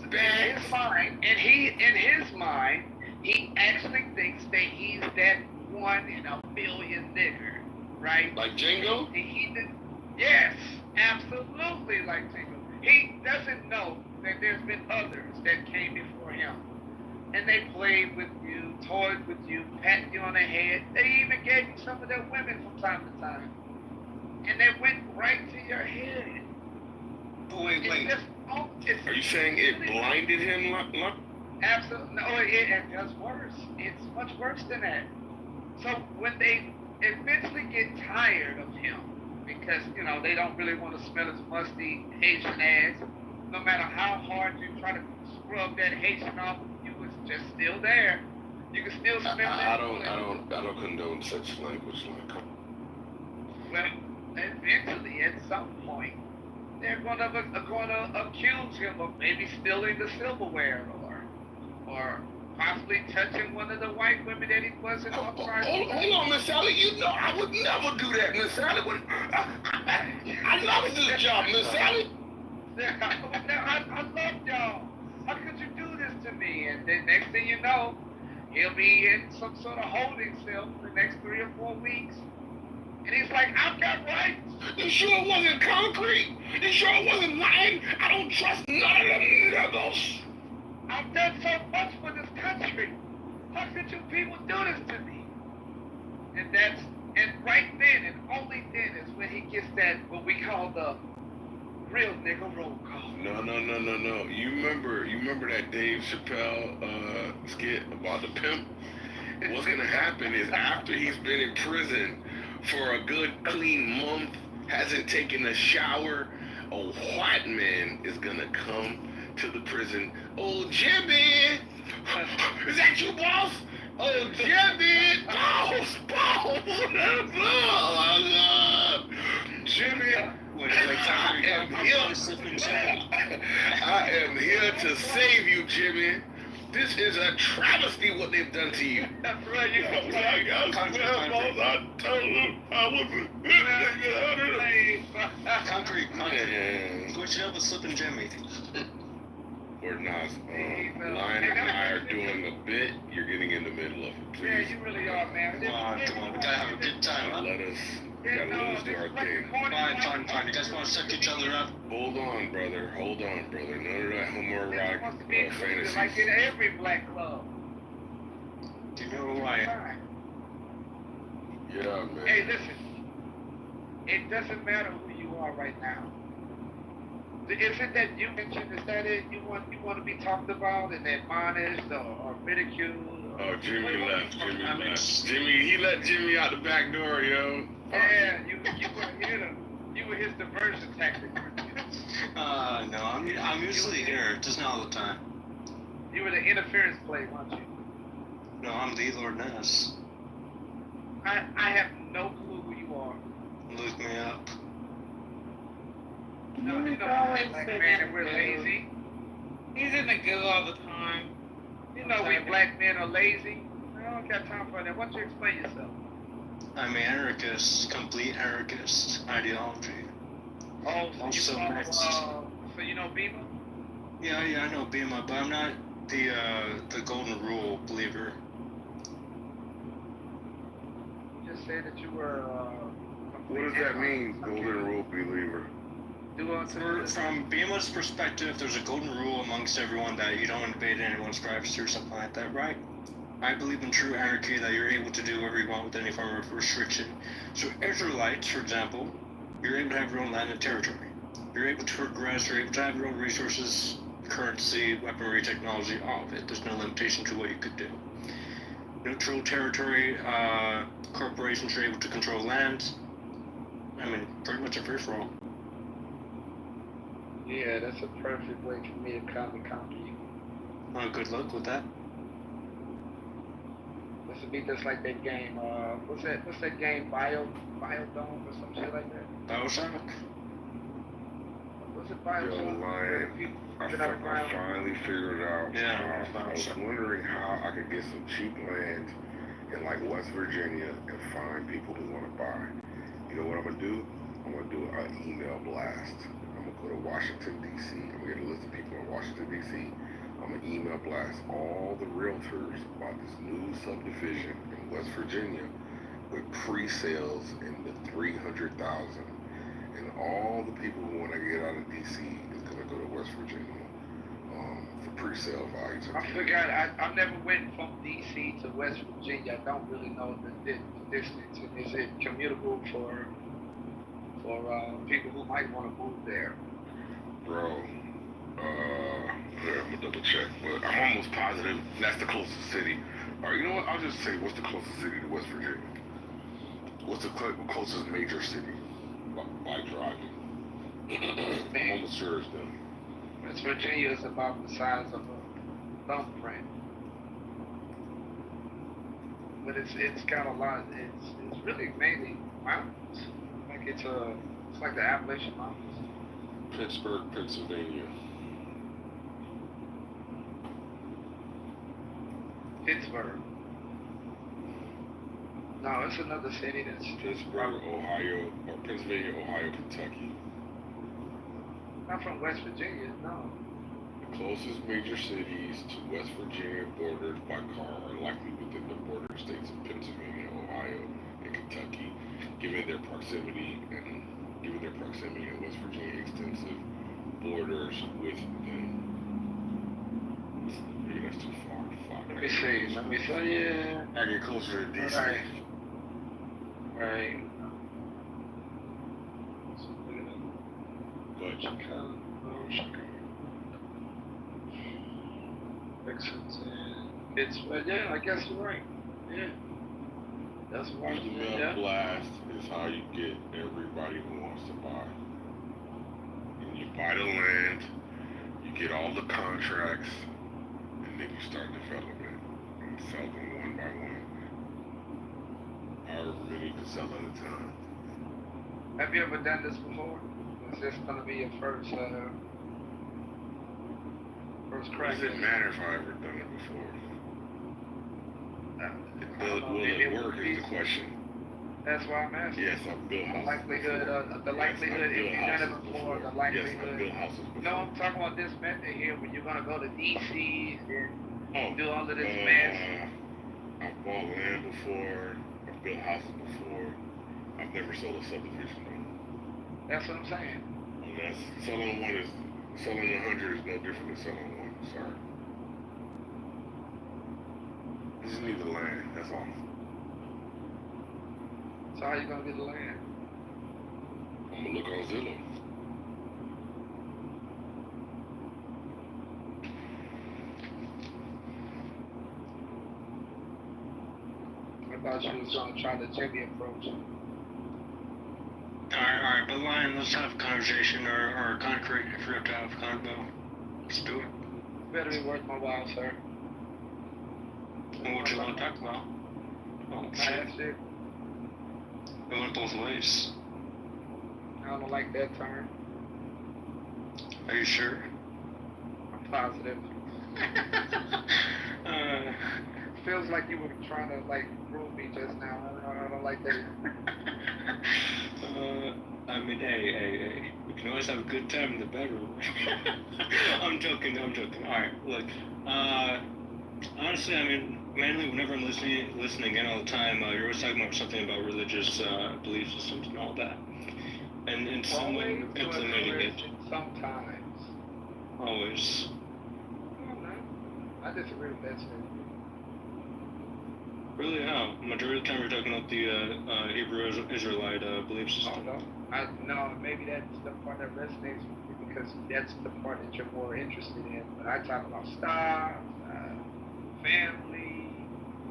bag? In his mind, in his mind, he actually thinks that he's that 1 in a billion nigger. Right? Like Django? Yes, absolutely like Django. He doesn't know that there's been others that came before him. And they played with you, toyed with you, patted you on the head. They even gave you some of their women from time to time. And they went right to your head. Wait. Are you saying it blinded him? Absolutely. No, it does worse. It's much worse than that. So when they eventually get tired of him because, they don't really want to smell his musty Haitian ass. No matter how hard you try to scrub that Haitian off, you was just still there. You can still smell it. I don't condone such language. Well, eventually, at some point, they're going to accuse him of maybe stealing the silverware or possibly touching one of the white women that he wasn't authorized. Hold on, Miss Sally. You know I would never do that, Miss Sally. I love this job, Miss Sally. I love y'all. How could you do this to me? And then next thing you know, he'll be in some sort of holding cell for the next 3 or 4 weeks. And he's like, I've got rights. You sure it wasn't concrete? You sure it wasn't lying? I don't trust none of them niggas. I've done so much for this country. How could you people do this to me? And right then and only then is when he gets that, what we call the real nigga roll call. No. You remember that Dave Chappelle skit about the pimp? What's gonna happen is after he's been in prison for a good clean month, hasn't taken a shower, a white man is gonna come to the prison. Oh, Jimmy! Is that you, boss? Oh, Jimmy! Boss! Jimmy! I am here to save you, Jimmy. This is a travesty what they've done to you. That's right, you Concrete, switch it up with Slip and Jimmy. We're not. Lion and I are doing a bit. You're getting in the middle of it. Please. Yeah, you really are, man. Come on. We gotta have a good time. Let us do our thing. Fine. You guys want to suck each other up? Hold on, brother. None of that homoerotic fantasy. Like in every black club. You know why? Yeah, man. Hey, listen. It doesn't matter who you are right now. Is it that you mentioned, is that it? You want to be talked about and admonished or ridiculed? Oh, Jimmy left. He let Jimmy out the back door, yo. Yeah, you were his diversion tactic. No, I'm usually here, just not all the time. You were the interference play, weren't you? No, I'm the Lord Ness. I have no clue who you are. Look me up. No, black man and we're lazy. He's in the goo all the time. You know we black men are lazy. I don't got time for that. Why don't you explain yourself? I'm an anarchist, complete anarchist ideology. Oh, so so you know Bima? Yeah, I know Bima, but I'm not the golden rule believer. You just said that you were. What does that mean, golden rule believer? From BMO's perspective, there's a golden rule amongst everyone that you don't invade anyone's privacy or something like that, right? I believe in true anarchy, that you're able to do whatever you want with any form of restriction. So Israelites, for example, you're able to have your own land and territory. You're able to progress, you're able to have your own resources, currency, weaponry, technology, all of it. There's no limitation to what you could do. Neutral territory, corporations are able to control land. I mean, pretty much a free-for-all. Yeah, that's a perfect way for me to conquer you. Well, good luck with that. This would be just like that game, what's that game, Biodome or some shit like that? Bioshock? What's it, Bioshock? Yo, Lion, I finally figured out. Yeah, I was wondering how I could get some cheap land in like West Virginia and find people who want to buy. You know what I'm gonna do? I'm gonna do an email blast. I'm gonna go to Washington, D.C. I'm gonna get a list of people in Washington, D.C. I'm gonna email blast all the realtors about this new subdivision in West Virginia with pre-sales in the 300,000. And all the people who want to get out of D.C. is gonna go to West Virginia for pre-sale values. I forgot, I never went from D.C. to West Virginia. I don't really know the distance. Is it commutable for people who might want to move there? Bro, I'm gonna double check, but I'm almost positive that's the closest city. All right, you know what? I'll just say, what's the closest city to West Virginia? What's the closest major city by driving? I'm almost sure it's them. West Virginia is about the size of a thumbprint, but it's got a lot. It's really mainly mountains. Like it's like the Appalachian Mountains. Pittsburgh, Pennsylvania. Pittsburgh. No, it's another city that's Pittsburgh, Ohio, or Pennsylvania, Ohio, Kentucky. Not from West Virginia, no. The closest major cities to West Virginia bordered by car are likely within the border states of Pennsylvania, Ohio, and Kentucky, given their proximity and West Virginia extensive borders with them. Maybe that's too far. Fuck. Let me see. Yeah. I get closer to DC. Right. But Pittsburgh. Yeah, I guess you're right. Yeah. That's why. Email blast is how you get everybody who wants to buy. And you buy the land, you get all the contracts, and then you start development and sell them one by one. However many you can sell at a time. Have you ever done this before? Is this gonna be your first crack? It doesn't matter if I ever done it before. Will it work is the question. That's why I'm asking. Yes, I've built houses. The likelihood, if you've done it before, the likelihood. Yes, I've built houses before. No, I'm talking about this method here, when you're gonna go to DC and do all of this mess. I've bought land before. I've built houses before. I've never sold a subdivision though. That's what I'm saying. And selling 100 is no different than selling one. Sorry. You just need the land, that's all. So how you gonna get the land? I'm gonna look on Zillow. I thought you was gonna try the Jimmy approach. Alright, but Lion, let's have a conversation or concrete if we have to have a convo. Let's do it. Better be worth my while, sir. What would you want to talk about? Oh, shit. It went both ways. I don't like that term. Are you sure? I'm positive. Feels like you were trying to prove me just now. I don't like that. I mean, hey, we can always have a good time in the bedroom. I'm joking. Alright, look, honestly, I mean, mainly whenever I'm listening in all the time, you're always talking about something about religious belief systems and all that. and in some way implementing it. Sometimes. Always. I disagree with that statement. Really, how? Majority of the time we're talking about the Hebrew Israelite belief system. No, maybe that's the part that resonates with you because that's the part that you're more interested in. But I talk about stars, family.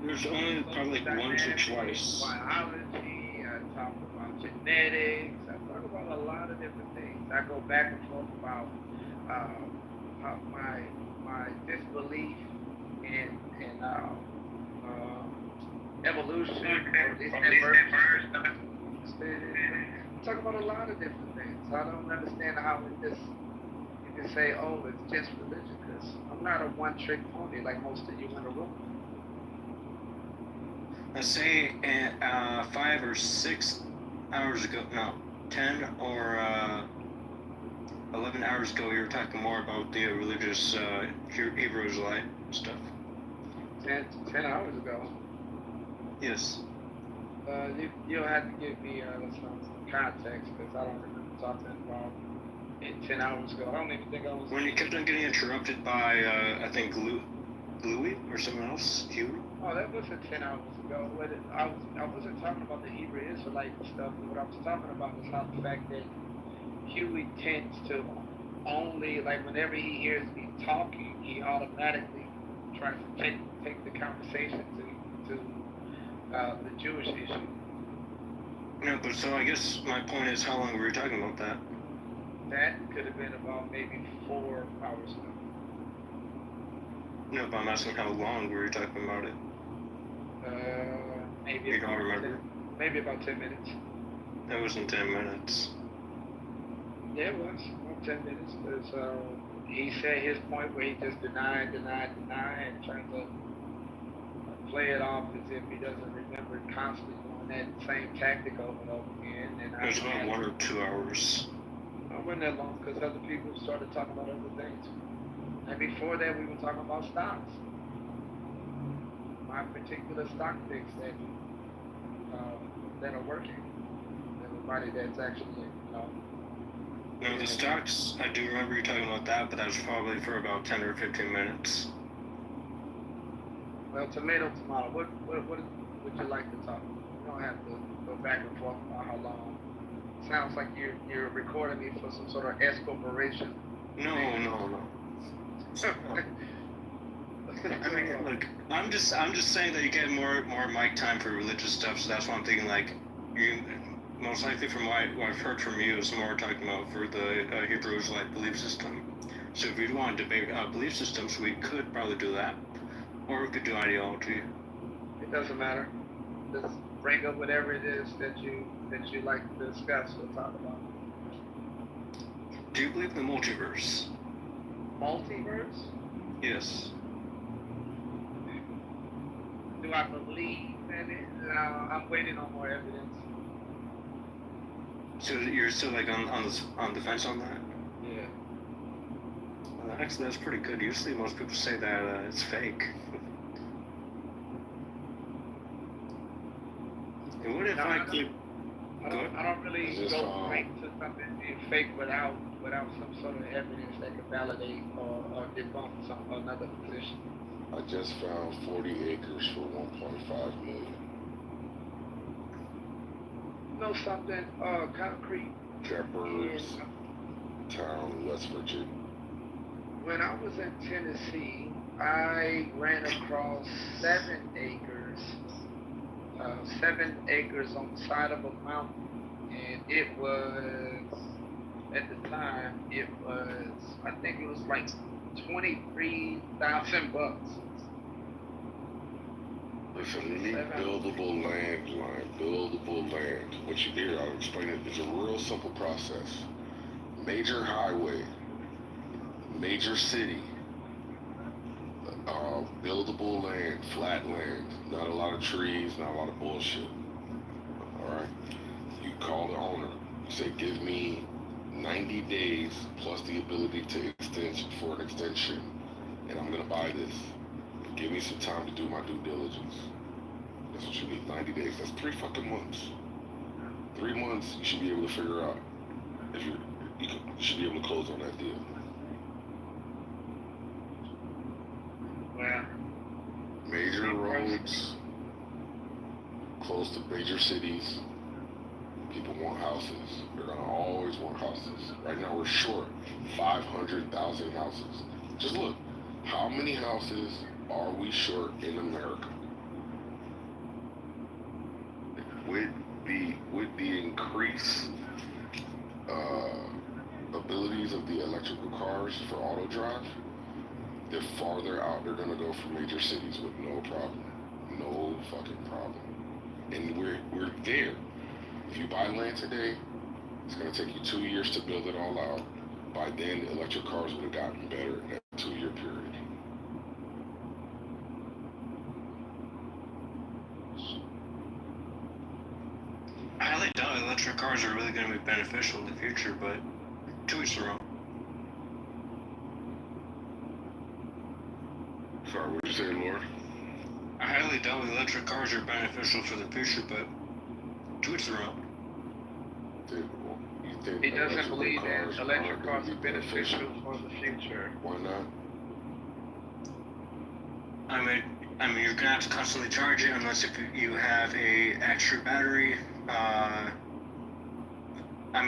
There's only probably like once or twice. Biology, I talk about genetics, I talk about a lot of different things. I go back and forth about my disbelief in evolution or this talk about a lot of different things. I don't understand how you can say, oh, it's just religion, because I'm not a one-trick pony like most of you in the room. Let's say 5 or 6 hours ago, no, 10 or 11 hours ago, you were talking more about the religious Hebrew Israelite stuff. 10 hours ago? Yes. You'll have to give me some context, because I don't remember talking about it 10 hours ago. I don't even think I was... When you kept on getting interrupted by, I think, Louis or someone else, Huey? Oh, that wasn't 10 hours ago. I wasn't talking about the Hebrew Israelite stuff. What I was talking about is how the fact that Huey tends to only, like, whenever he hears me talking, he automatically tries to take the conversation to the Jewish issue. No, but so I guess my point is, how long were you talking about that? That could have been about maybe 4 hours ago. No, but I'm asking how long were you talking about it? Maybe you don't remember? Maybe about 10 minutes. That wasn't 10 minutes. Yeah, it was. About 10 minutes. Because he said his point where he just denied, and trying to play it off as if he doesn't remember constantly doing that same tactic over and over again. And it was about 1 or 2 hours. It wasn't that long because other people started talking about other things. And before that, we were talking about stocks. My particular stock picks that are working. Everybody that's actually, No, the stocks, I do remember you talking about that, but that was probably for about 10 or 15 minutes. Well, tomato. What would you like to talk about? You don't have to go back and forth about how long. Sounds like you're recording me for some sort of S corporation. No. I mean, look, I'm just saying that you get more mic time for religious stuff, so that's why I'm thinking, like, you most likely from what I've heard from you is more talking about for the Hebrew Israelite belief system. So if you want to debate belief systems, we could probably do that, or we could do ideology. It doesn't matter. Just bring up whatever it is that you like to discuss or talk about. Do you believe in the multiverse? Multiverse? Yes. Do I believe in it? No, I'm waiting on more evidence. So you're still like on the fence on that? Yeah. Well, actually, that's pretty good. Usually, most people say that it's fake. And what if I could? I don't really go right to something being fake without some sort of evidence that could validate or debunk another position. I just found 40 acres for 1.5 million. You know something? Concrete. Shepherd's Town, West Virginia. When I was in Tennessee, I ran across 7 acres. 7 acres on the side of a mountain, and it was, at the time, I think it was like $23,000. Listen, you need buildable land. What you hear, I'll explain it. It's a real simple process. Major highway, major city, buildable land, flat land, not a lot of trees, not a lot of bullshit. Alright? You call the owner, you say, give me 90 days plus the ability to for an extension, and I'm gonna buy this. Give me some time to do my due diligence. That's what you need, 90 days. That's 3 fucking months. 3 months, you should be able to figure out if you should be able to close on that deal. Well, major roads, close to major cities, people want houses. They're gonna always want houses. Right now we're short 500,000 houses. Just look, how many houses are we short in America? With the increased abilities of the electrical cars for auto drive, the farther out they're gonna go from major cities with no problem. No fucking problem. And we're there. If you buy land today, it's gonna take you 2 years to build it all out. By then, electric cars would have gotten better in that 2-year period. I highly doubt electric cars are really going to be beneficial in the future, but to each their own. Sorry, what did you say, Lord? I highly doubt electric cars are beneficial for the future, but to each their own. He doesn't believe that electric cars are beneficial for the future. Why not? I mean, you're gonna have to constantly charge it unless if you have a extra battery.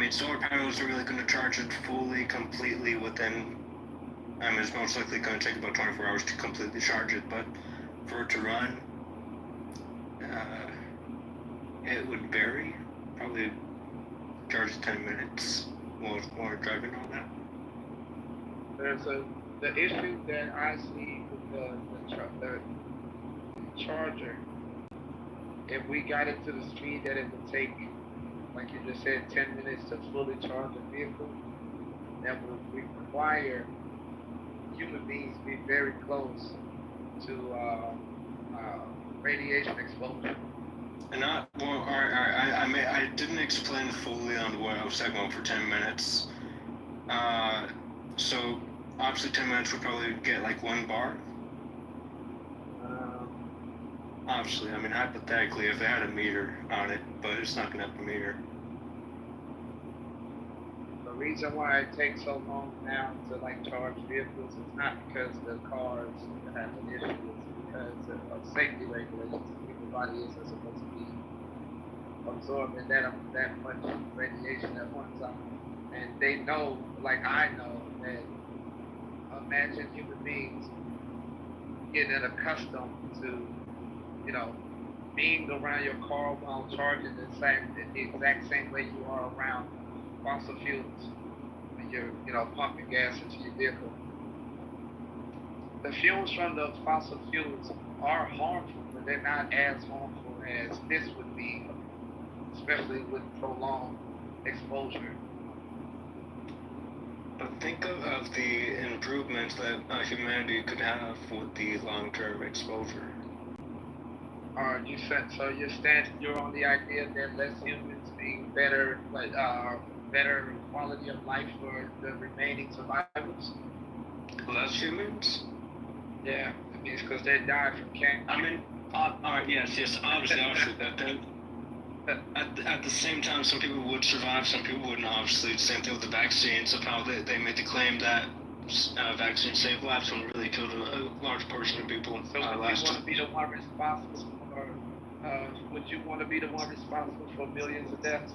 Solar panels are really going to charge it fully, completely within. It's most likely going to take about 24 hours to completely charge it, but for it to run, it would vary. Probably charge 10 minutes while driving on that. The issue that I see with the charger, if we got it to the speed that it would take, like you just said, 10 minutes to fully charge a vehicle, that would require human beings to be very close to radiation exposure. And I didn't explain fully on what I was talking about for 10 minutes. So obviously 10 minutes would probably get like 1 bar. Obviously, hypothetically, if they had a meter on it, but it's not going to have a meter. The reason why it takes so long now to charge vehicles is not because the cars have an issue, it's because of safety regulations. People's body isn't supposed to be absorbing that much radiation at one time. And they know, like I know, that imagine human beings getting accustomed to being around your car while charging the exact same way you are around fossil fuels when you're, pumping gas into your vehicle. The fuels from the fossil fuels are harmful, but they're not as harmful as this would be, especially with prolonged exposure. But think of the improvements that humanity could have with the long-term exposure. You're on the idea that less humans being better, better quality of life for the remaining survivors? Less humans? Yeah, it means because they died from cancer. Yes, obviously, that at the same time, some people would survive, some people wouldn't. Obviously, same thing with the vaccines. Of how they made the claim that vaccines save lives when really killed a large portion of people. So would you want to be the one responsible for millions of deaths?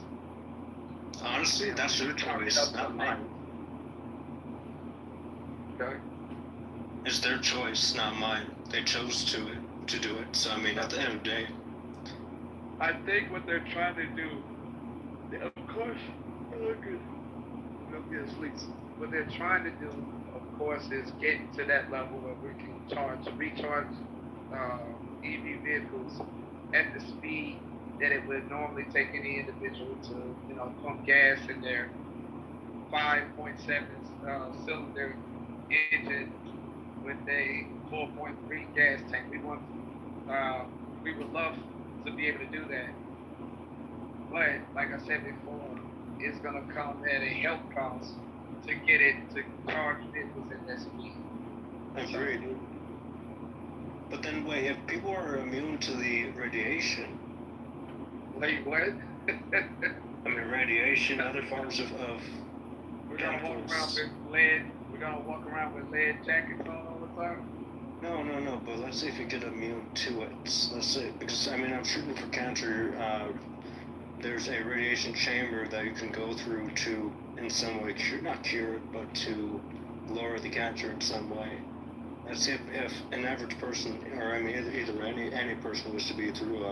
Honestly, that's their choice, not mine. Okay. It's their choice, not mine. They chose to do it. So at the end of the day, I think what they're trying to do, of course, what they're trying to do, of course, is get to that level where we can recharge EV vehicles at the speed that it would normally take any individual to, pump gas in their 5.7 cylinder engine with a 4.3 gas tank. We would love to be able to do that. But like I said before, it's gonna come at a health cost to get it to charge vehicles at that speed. Agreed. But then wait, if people are immune to the radiation. Wait, what? I mean, radiation, other forms of We're gonna walk chemicals. around with lead. We're gonna walk around with lead jackets on all the time. No, but let's say if you get immune to it. Let's say, because I mean, I'm shooting for cancer. There's a radiation chamber that you can go through to, in some way, not cure it, but to lower the cancer in some way. That's if an average person, or I mean, either any person was to be through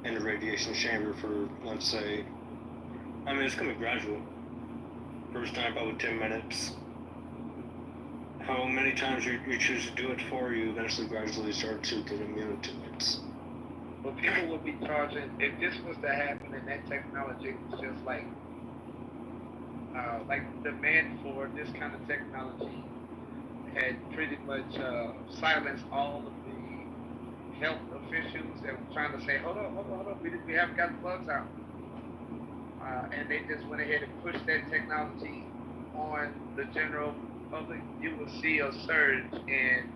in a radiation chamber for, let's say, I mean, it's gonna be gradual. First time, probably 10 minutes. How many times you choose to do it for, you eventually gradually start to get immune to it. Well, people would be charging, if this was to happen and that technology was just like demand for this kind of technology had pretty much silenced all of the health officials that were trying to say, hold on, we haven't got the bugs out. And they just went ahead and pushed that technology on the general public, you will see a surge in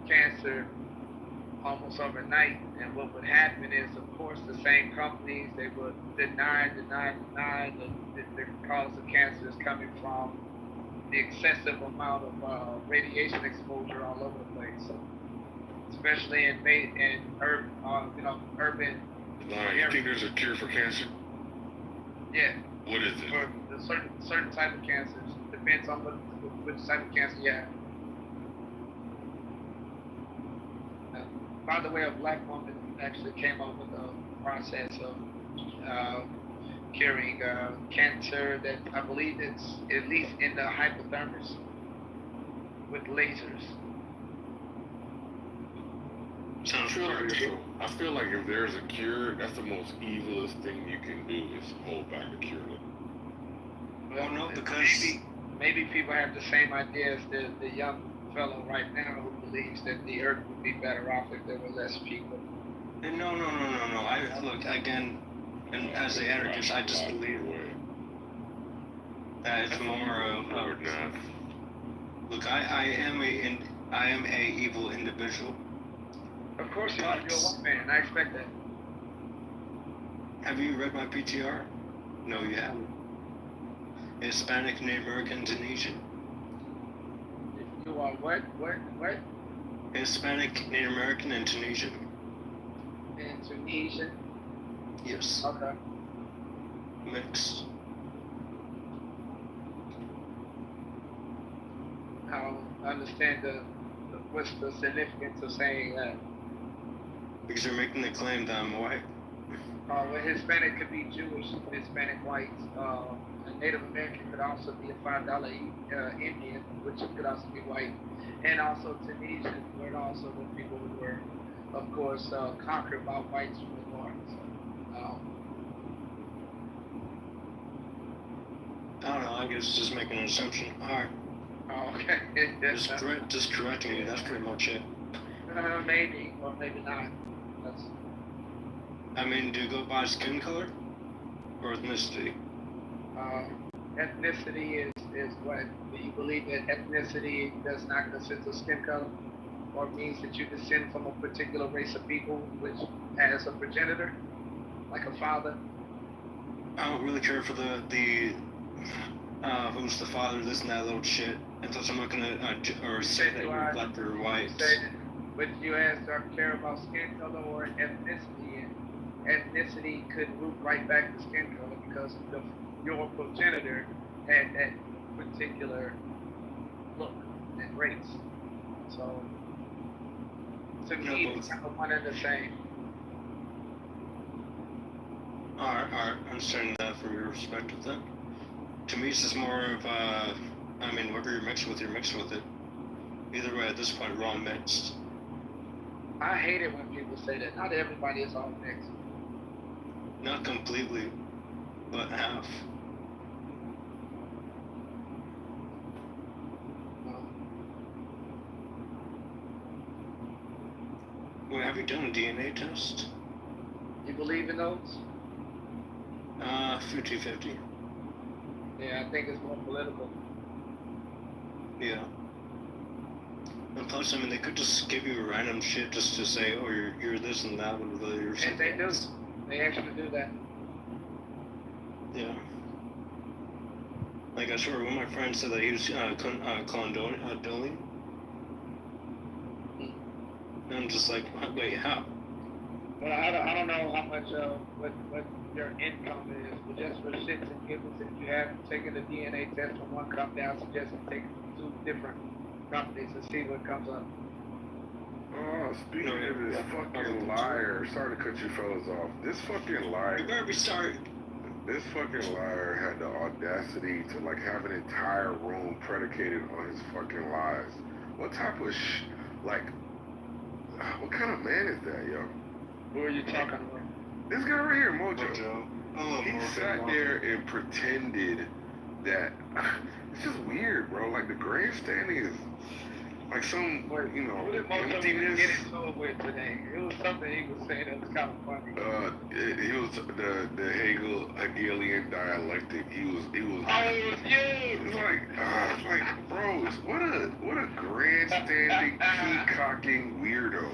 cancer almost overnight. And what would happen is, of course, the same companies, they would deny the cause of cancer is coming from the excessive amount of radiation exposure all over the place, especially in urban You think there's a cure for cancer? Yeah. What is it? For the certain type of cancers. Depends on which type of cancer you have. By the way, a black woman actually came up with a process of curing cancer that I believe it's at least in the hypodermis with lasers. I feel like if there's a cure, that's the most evilest thing you can do is hold back a cure. Well, no, because maybe people have the same idea as the young fellow right now who believes that the earth would be better off if there were less people. No. I look again, and as the anarchist, I just believe that it's more of look. I am a evil individual. Of course, you're a white man. I expect that. Have you read my PTR? No, you haven't. Hispanic, Native American, Tunisian. You are what? Hispanic, Native American, and Tunisian. And Tunisian? Yes. Okay. Mixed. I don't understand what's the significance of saying that. Because you're making the claim that I'm white. Well, Hispanic could be Jewish, Hispanic white. A Native American could also be a $5 Indian, which could also be white. And also Tunisian, where also the people who were, of course, conquered by whites from the north. So, I don't know, I guess just making an assumption. Alright. Oh, okay. Just correcting me, that's pretty much it. Maybe, or maybe not. I mean, do you go by skin color or ethnicity? Ethnicity is what? Do you believe that ethnicity does not consist of skin color? Or means that you descend from a particular race of people which has a progenitor? Like a father? I don't really care for the who's the father, this and that little shit. And so I'm not gonna or say that you're black or white. But you asked, do I care about skin color or ethnicity? And ethnicity could root right back to skin color because your progenitor had that particular look and race. So, to me, it's kind of one and the same. Alright, I understand that from your perspective then. To me, it's just more of, I mean, whatever you're mixed with it. Either way, at this point, we're all mixed. I hate it when people say that. Not everybody is all mixed. Not completely, but half. Wait, have you done a DNA test? You believe in those? 50-50. Yeah, I think it's more political. Yeah. And plus, I mean, they could just give you random shit just to say, oh, you're this and that, whether you're something. And they do. They actually do that. Yeah. Like I swear, one of my friends said that he was condoning. And I'm just like, wait, how? Well, I don't know how much what your income is, but just for shits and giggles, if you have taken the DNA test from one company, I suggest you take it from 2 different companies and see what comes up. Oh, speaking of this fucking liar, sorry to cut you fellas off. This fucking liar. You better be sorry. This fucking liar had the audacity to like have an entire room predicated on his fucking lies. What type of what kind of man is that, yo? Who are you talking about? This guy right here, Mojo. Oh, he sat there and pretended that it's just weird, bro. Like the grandstanding is like some, you know, emptiness. Get into it with today. It was something he was saying that was kind of funny. He was the Hegelian dialectic. He was. Oh, it was you. It's like, bro, what a grandstanding, peacocking weirdo.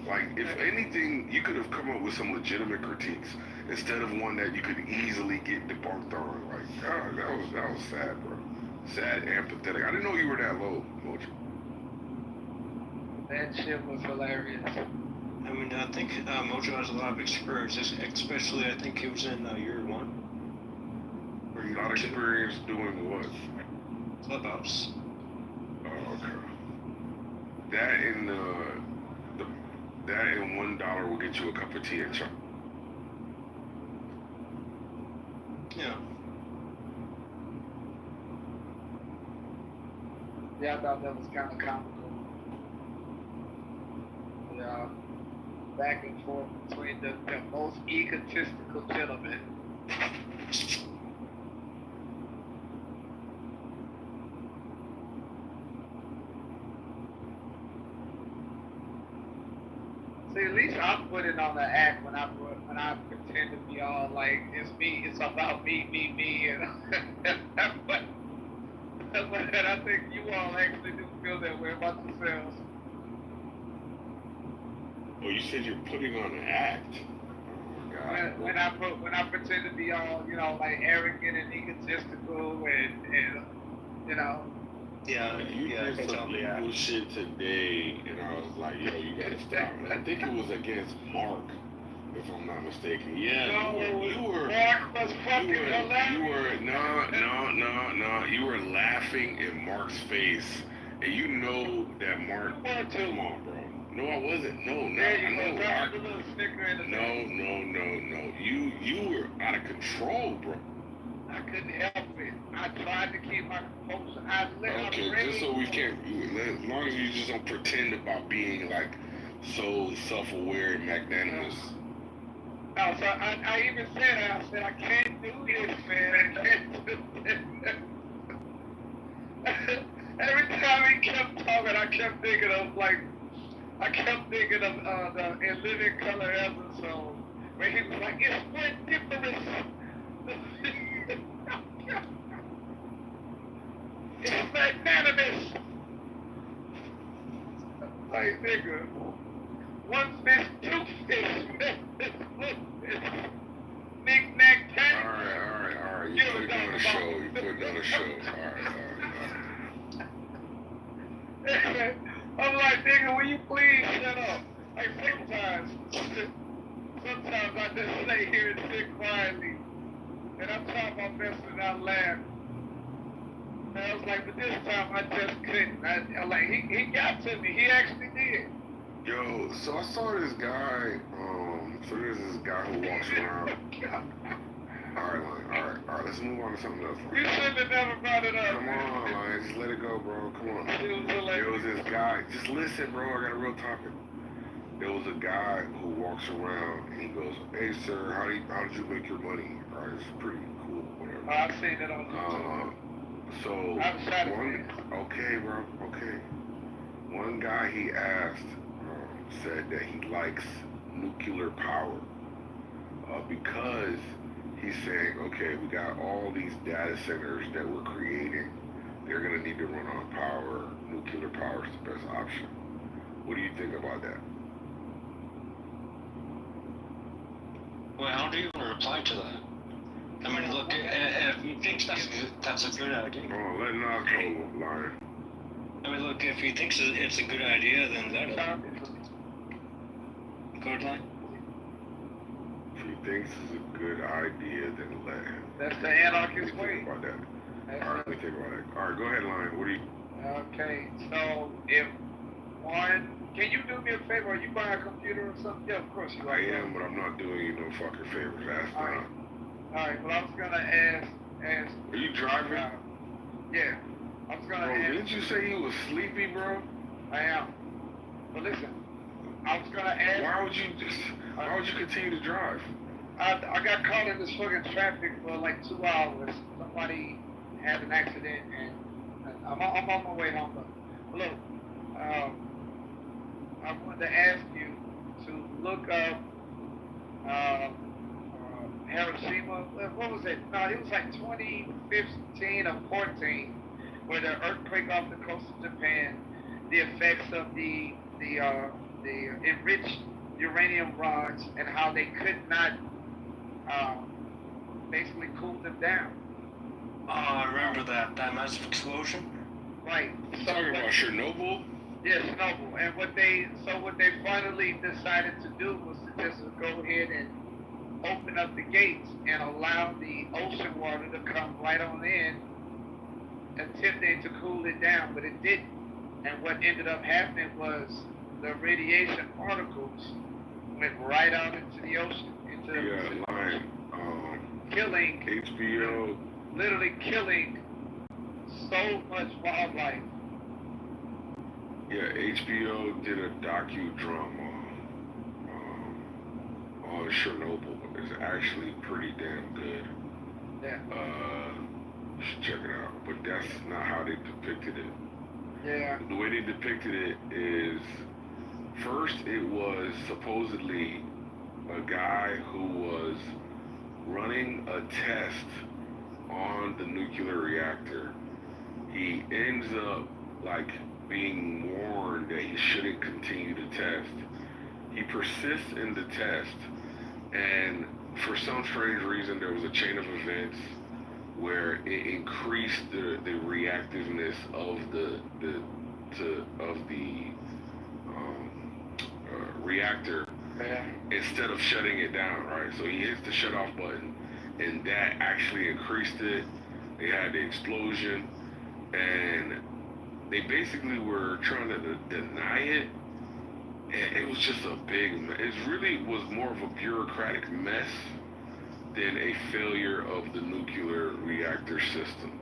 Like, if anything, you could have come up with some legitimate critiques instead of one that you could easily get debunked on. Like, God, that was sad, bro. Sad and pathetic. I didn't know you were that low, Mojo. That shit was hilarious. I mean, I think Mojo has a lot of experience, especially I think he was in year 1. Or you not experienced doing what? Clubhouse. Oh, okay. That and $1 will get you a cup of tea and chocolate. Yeah. Yeah, I thought that was kind of comical. Yeah, back and forth between the most egotistical gentlemen. See, at least I put it on the act when I pretend to be all like it's me, it's about me, and but I think you all actually do feel that way about yourselves. Oh, you said you're putting on an act. Oh my God. When I pretend to be all, you know, like arrogant and egotistical and you know. Yeah, you did some evil shit today, and I was like, yo, you gotta stop. And I think it was against Mark, if I'm not mistaken. Yeah, no, you were. Mark was fucking hilarious. You were no. You were laughing in Mark's face, and you know that Mark. Come on, bro. No, I wasn't. No. You were out of control, bro. I couldn't help it. I tried to keep my composure. Okay, just so we can't. As long as you just don't pretend about being like so self-aware and magnanimous. No, so I even said, I can't do this, man. I can't do this. Every time he kept talking, I kept thinking of the In Living Color episode where he was like, it's difference. It's magnanimous. Like, nigga, one fish, 2 fish. Knick-knack, tat. All right. You put on a show. All right. I'm like, nigga, will you please shut up? Like, sometimes I just stay here and sit quietly. And I'm trying my best to not laugh. And I was like, but this time I just couldn't. I like, he got to me. He actually did. Yo, so I saw this guy, so there's this guy who walks around. Alright, let's move on to something else. You shouldn't have never brought it up. Come on, Lion, just let it go, bro. Come on. There was this guy, just listen, bro, I got a real topic. There was a guy who walks around and he goes, hey, sir, how did you make your money? Alright, it's pretty cool, whatever. I've seen it on YouTube. Okay, bro, okay. One guy he asked said that he likes nuclear power because he's saying, okay, we got all these data centers that we're creating. They're going to need to run on power. Nuclear power is the best option. What do you think about that? Well, how do you reply to that? I mean, look, if he thinks that's a good idea. Oh, let Nas go, Lion. I mean, look, if he thinks it's a good idea, then let him. Good line. If he thinks it's a good idea, then let him. That's the anarchist way. Think about that. All right, let me think about that. All right, go ahead, Lion. What do you? Okay, so if one, can you do me a favor? Are you buying a computer or something? Yeah, of course you are. I am, but I'm not doing you no fucking favors. That's All not. right. All right. Well, I was gonna ask. Are you driving? Yeah. I was gonna bro, ask. Didn't you say you was sleepy, bro? I am. But listen, I was gonna ask. Why would you continue to drive? I got caught in this fucking traffic for like 2 hours. Somebody had an accident, and I'm on my way home. But look, I wanted to ask you to look up Hiroshima. What was it? No, it was like 2015 or 14, where the earthquake off the coast of Japan, the effects of the enriched uranium rods, and how they could not basically cool them down. Oh, I remember that massive explosion. Right. So talking about Chernobyl? Yes, Chernobyl. And what they finally decided to do was to just go ahead and open up the gates and allow the ocean water to come right on in, attempting to cool it down, but it didn't. And what ended up happening was the radiation particles went right out into the ocean, killing HBO, literally killing so much wildlife. Yeah, HBO did a docudrama on Chernobyl. It's actually pretty damn good. Yeah. You should check it out. But that's not how they depicted it. Yeah. The way they depicted it is, first it was supposedly a guy who was running a test on the nuclear reactor. He ends up being warned that he shouldn't continue to test. He persists in the test, and for some strange reason there was a chain of events where it increased the reactiveness of the reactor instead of shutting it down, right? So he hits the shut off button, and that actually increased it. They had the explosion, and they basically were trying to deny it, and it was just a big mess. It really was more of a bureaucratic mess than a failure of the nuclear reactor system.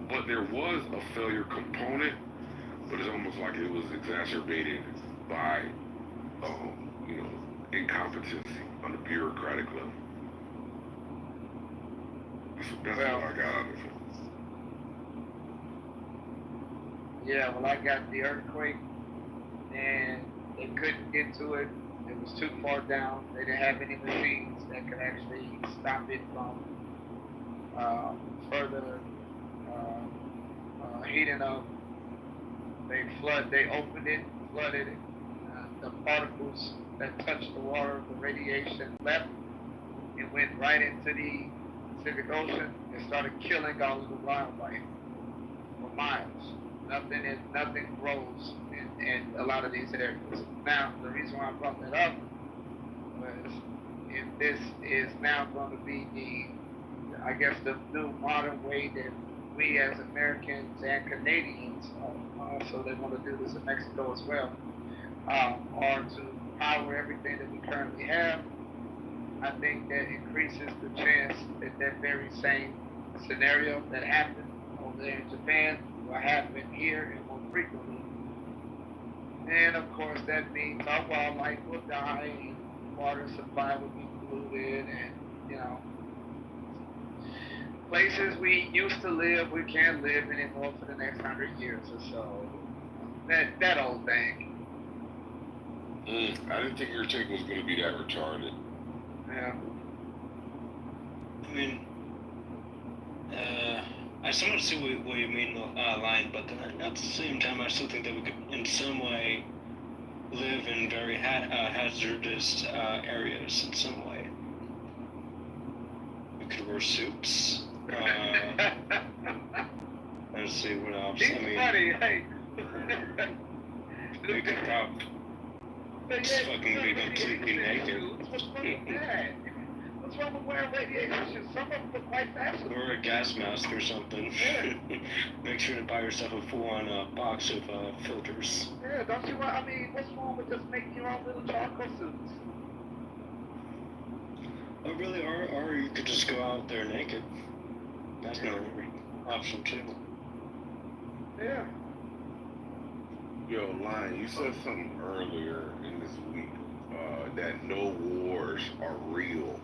But there was a failure component, but it's almost like it was exacerbated by, incompetency on the bureaucratic level. That's what I got out of it. Yeah, well, I got the earthquake, and they couldn't get to it. It was too far down. They didn't have any machines that could actually stop it from further heating up. They opened it, flooded it. The particles that touched the water, the radiation left. It went right into the Pacific Ocean and started killing all of the wildlife for miles. Nothing grows in a lot of these areas. Now, the reason why I brought that up was if this is now going to be the new modern way that we as Americans and Canadians, so they want to do this in Mexico as well, are to power everything that we currently have. I think that increases the chance that that very same scenario that happened over there in Japan will happen here and more frequently. And of course that means our wildlife will die and water supply will be polluted, and places we used to live, we can't live anymore for the next 100 years or so. That old thing. I didn't think your take was going to be that retarded. Yeah. I mean, I somewhat see what you mean, Lion, but at the same time, I still think that we could, in some way, live in very hazardous areas in some way. We could leftover soups. Let's see what else. He's funny, hey. We could probably just fucking be completely naked. What's wrong with wearing radiation shoes? Some of them look quite fashionable. Or a gas mask or something. Make sure to buy yourself a full-on box of filters. Yeah, don't you want, I mean, what's wrong with just making your own little charcoal suits? Oh, really? Or you could just go out there naked. That's another option, too. Yeah. Yo, Lion, you said something earlier in this week that no wars are real.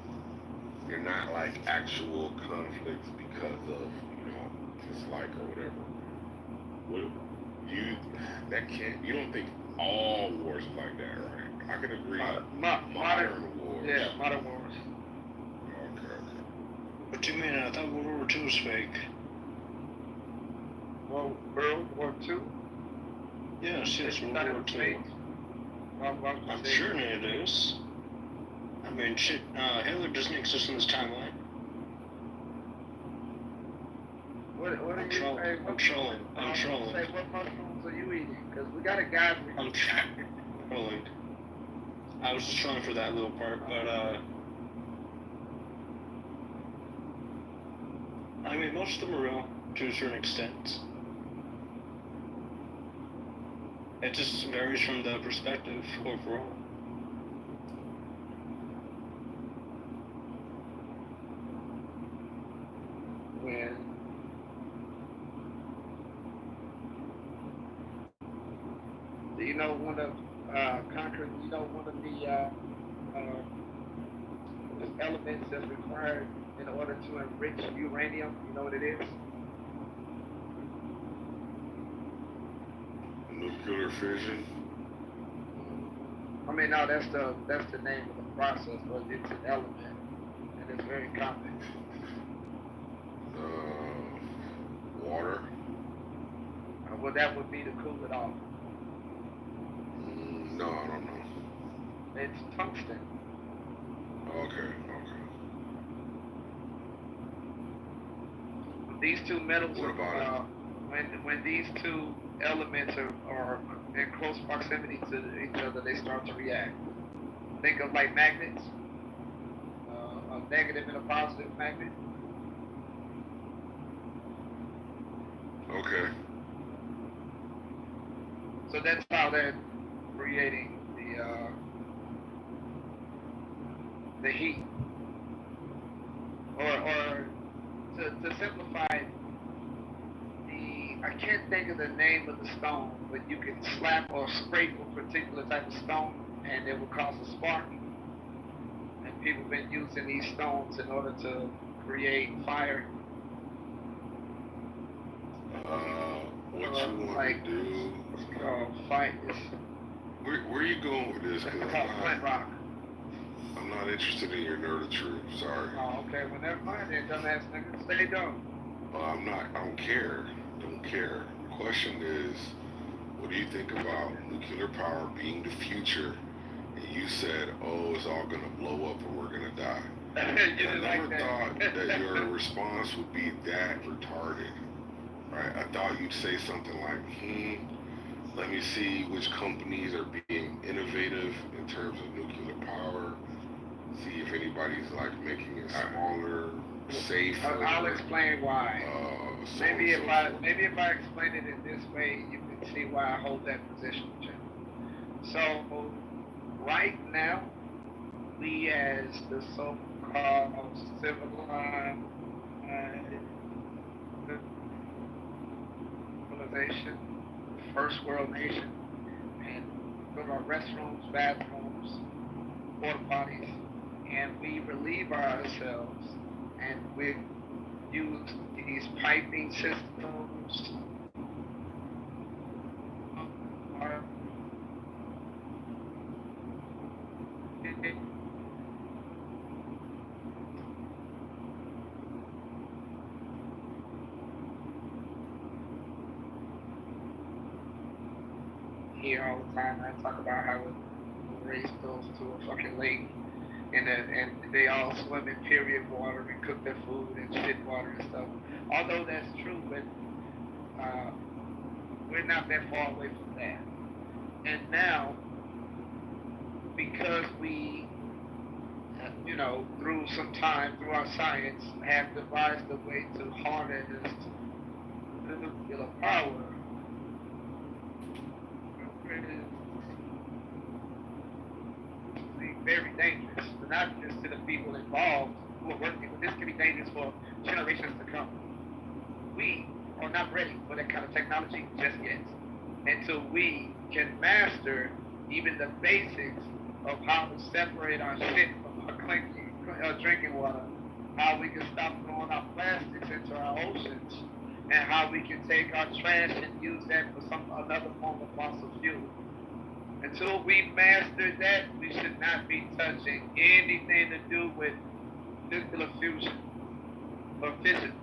They're not like actual conflicts because of, dislike or whatever. What you don't think all wars are like that, right? I can agree. Modern wars. Yeah, modern wars. Okay. What do you mean? I thought World War II was fake. Well, World War II? Yes, World War II. I'm sure it is. I mean, shit, Hitler doesn't exist in this timeline. What are I'm you, trolling. hey, I'm trolling. Say, what mushrooms are you eating? Because we got a guy. I'm trolling. I was just trolling for that little part, but, I mean, most of them are real, to a certain extent. It just varies from the perspective overall. When do you know one of the elements that's required in order to enrich uranium? You know what it is? Nuclear fission. I mean, no, that's the name of the process, but it's an element, and it's very common. Water. Well, that would be to cool it off. No, I don't know. It's tungsten. Okay. These two metals What about when these two elements are in close proximity to each other, they start to react. Think of like magnets, a negative and a positive magnet. Okay. So that's how they're creating the heat. Or to simplify it, I can't think of the name of the stone, but you can slap or scrape a particular type of stone and it will cause a spark. And people have been using these stones in order to create fire. What you want to do? It's called fight. Where are you going with this? It's called flint rock. I'm not interested in your nerditude. Sorry. Oh, okay. Well, never mind then, dumbass nigga. Stay dumb. I'm not. I don't care. Don't care. The question is, what do you think about nuclear power being the future? And you said, oh, it's all gonna blow up and we're gonna die. I never thought that your response would be that retarded. Right? I thought you'd say something like, let me see which companies are being innovative in terms of nuclear power. See if anybody's like making it smaller, safer. I'll explain why. Maybe if I explain it in this way, you can see why I hold that position. So right now, we as the so-called civilized civilization, first world nation, and go to our restrooms, bathrooms, porta potties, and we relieve ourselves, and we use these piping systems. Here all the time, I talk about how we raised those to a fucking lake and they all swim in period water and cook their food in shit water and stuff. Although that's true, but we're not that far away from that. And now, because we, through some time, through our science, have devised a way to harness the nuclear power, very dangerous, not just to the people involved who are working, but this can be dangerous for generations to come. We are not ready for that kind of technology just yet, until we can master even the basics of how to separate our shit from our drinking water, how we can stop throwing our plastics into our oceans, and how we can take our trash and use that for another form of fossil fuel. Until we master that, we should not be touching anything to do with nuclear fusion or fission.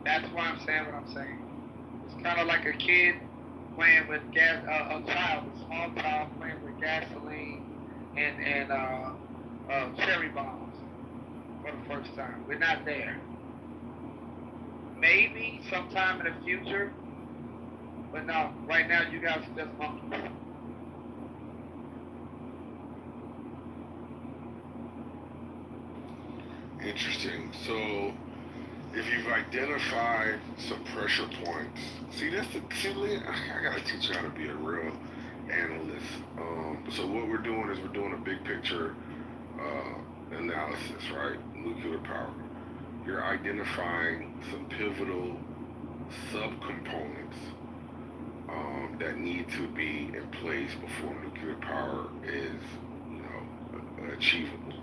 That's why I'm saying what I'm saying. It's kind of like a kid playing with gas, a small child playing with gasoline and cherry bombs for the first time. We're not there. Maybe sometime in the future, but no, right now you guys are just monkeys. Interesting. So, if you've identified some pressure points, I gotta teach you how to be a real analyst. So what we're doing is we're doing a big picture analysis, right? Nuclear power. You're identifying some pivotal subcomponents that need to be in place before nuclear power is, achievable.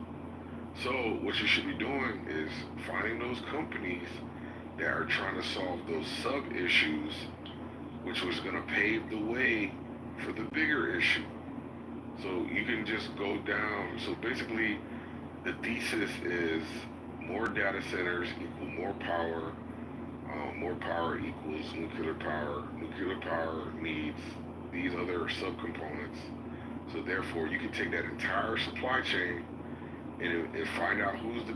So what you should be doing is finding those companies that are trying to solve those sub-issues, which was going to pave the way for the bigger issue. So you can just go down. So basically, the thesis is more data centers equal more power. More power equals nuclear power. Nuclear power needs these other subcomponents. So therefore, you can take that entire supply chain and find out who is the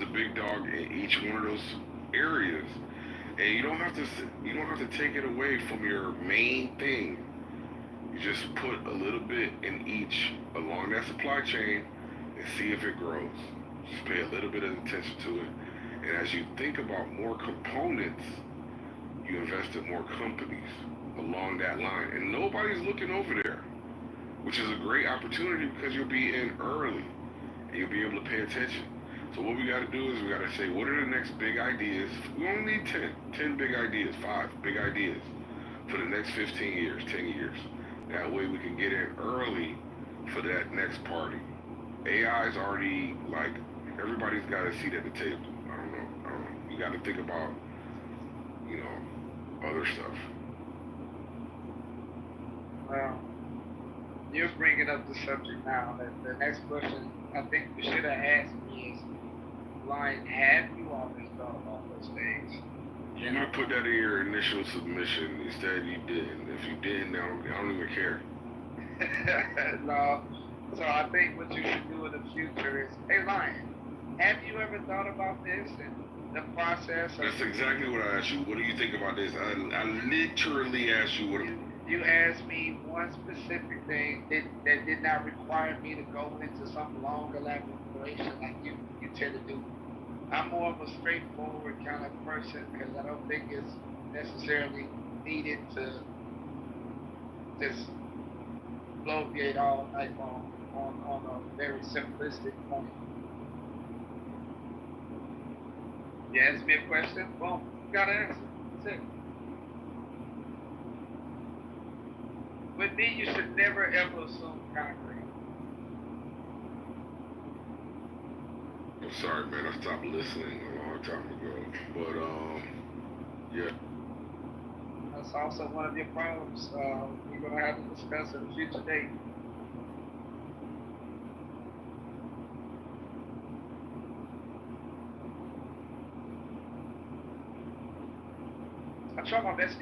big dog in each one of those areas. And you don't have to take it away from your main thing. You just put a little bit in each along that supply chain and see if it grows. Just pay a little bit of attention to it. And as you think about more components, you invest in more companies along that line. And nobody's looking over there, which is a great opportunity because you'll be in early and you'll be able to pay attention. So what we got to do is we got to say, what are the next big ideas? We only need 10 big ideas, 5 big ideas for the next 15 years, 10 years. That way we can get in early for that next party. AI is already, everybody's got a seat at the table. I don't know. You got to think about, other stuff. Well, you're bringing up the subject now. The next question I think you should have asked me is, Lion, have you always thought about those things? You would have put that in your initial submission. Instead, you didn't. If you didn't, I don't even care. No. So I think what you should do in the future is, hey, Lion, have you ever thought about this and the process? That's exactly what I asked you. What do you think about this? I literally asked you what. You asked me one specific thing that did not require me to go into some long elaboration like you tend to do. I'm more of a straightforward kind of person because I don't think it's necessarily needed to just bloviate all night long on a very simplistic point. You ask me a question, boom, you got an answer. That's it. With me, you should never ever assume concrete. I'm sorry, man. I stopped listening a long time ago. But, yeah. That's also one of your problems. We're going to have to discuss at a future date. I try my best,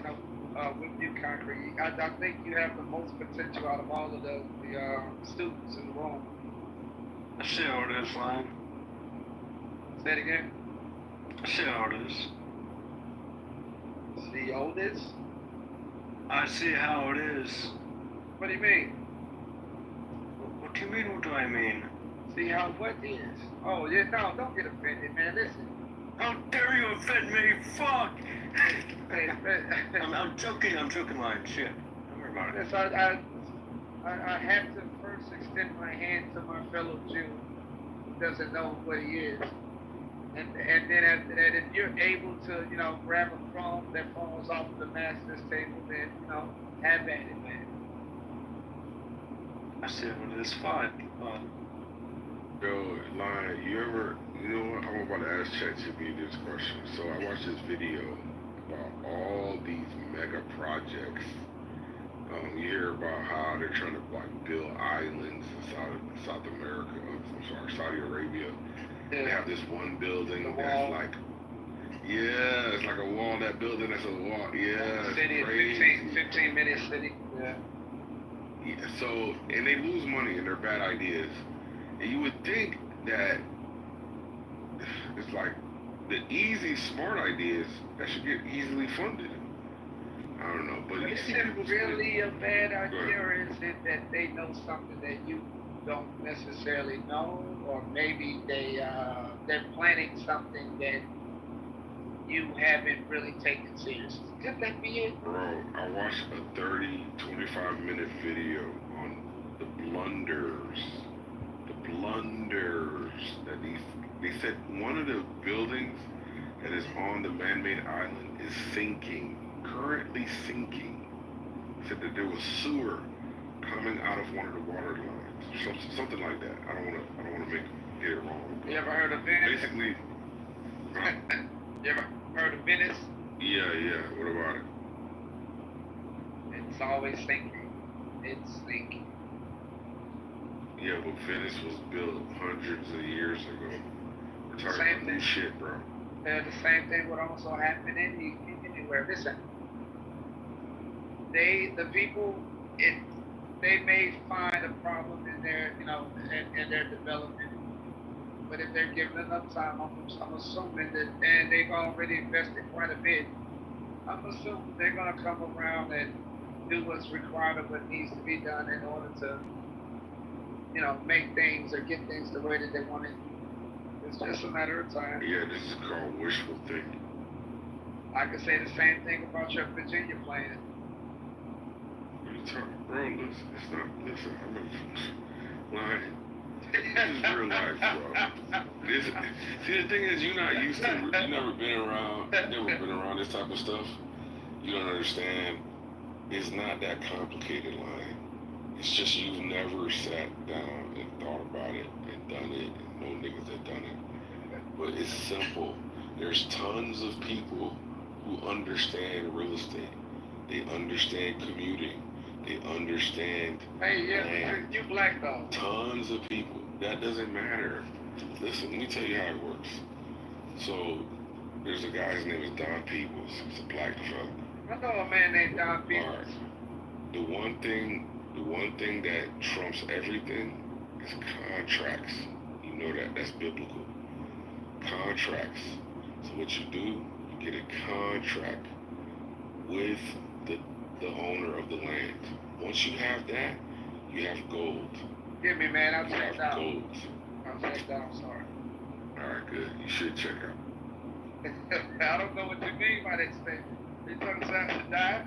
with you, Concrete. I think you have the most potential out of all of the students in the room. I see how it is, Lion. Say it again. I see how it is. The oldest? I see how it is. What do you mean? What do you mean, what do I mean? See how what is? Oh, yeah, no, don't get offended, man. Listen. How dare you offend me? Fuck! Hey, I'm joking, Lion. Shit. Don't worry about it. Yes, I have to first extend my hand to my fellow Jew who doesn't know what he is. And then after that, if you're able to, grab a crumb that falls off of the master's table, then, have at it, man. I see what it is. Fine. Yo, Lion, you know what? I'm about to ask ChatGPT this question. So I watched this video about all these mega projects. You hear about how they're trying to build islands in South America. Saudi Arabia. They have this one building that's like, it's like a wall. That building that's a wall. Yeah, it's city, crazy. 15-minute city. Yeah. So, and they lose money and they're bad ideas. And you would think that it's like the easy, smart ideas that should get easily funded. I don't know, but you is see it people really a bad idea, or is it that they know something that you don't necessarily know, or maybe they're planning something that you haven't really taken seriously? Could that be it? Bro, I watched a 25-minute video on the blunders that they said one of the buildings that is on the man-made island is currently sinking. Said that there was sewer coming out of one of the water lines, something like that. I don't want to get it wrong. You ever heard of Venice? Basically, you ever heard of Venice? Yeah. What about it? It's always sinking. It's sinking. Yeah, but Venice was built hundreds of years ago. We're talking about new shit, bro. The same thing would also happen anywhere. Listen, the people, they may find a problem in their, in their development, but if they're given enough time, I'm assuming that, and they've already invested quite a bit, I'm assuming they're going to come around and do what's required of what needs to be done in order to, make things or get things the way that they want it. It's just a matter of time. Yeah, this is called wishful thinking. I could say the same thing about your Virginia plan. What are you talking, bro? Listen, I'm lying. This is real life, bro. See, the thing is, you're not used to, you've never been around this type of stuff. You don't understand. It's not that complicated, Lion. It's just you've never sat down and thought about it and done it, and no niggas have done it. But it's simple. There's tons of people who understand real estate. They understand commuting. They understand land. You black though. Tons of people. That doesn't matter. Listen, let me tell you how it works. So, there's a guy, his name is Don Peoples. He's a black fella. I know a man named Don Peoples. All right. The one thing that trumps everything is contracts. You know that. That's biblical. Contracts. So what you do, you get a contract with the owner of the land. Once you have that, you have gold. Give me, man. I'll check out. Gold. I'll check out. I'm sorry. All right, good. You should check out. I don't know what you mean by that statement. You talking about to die?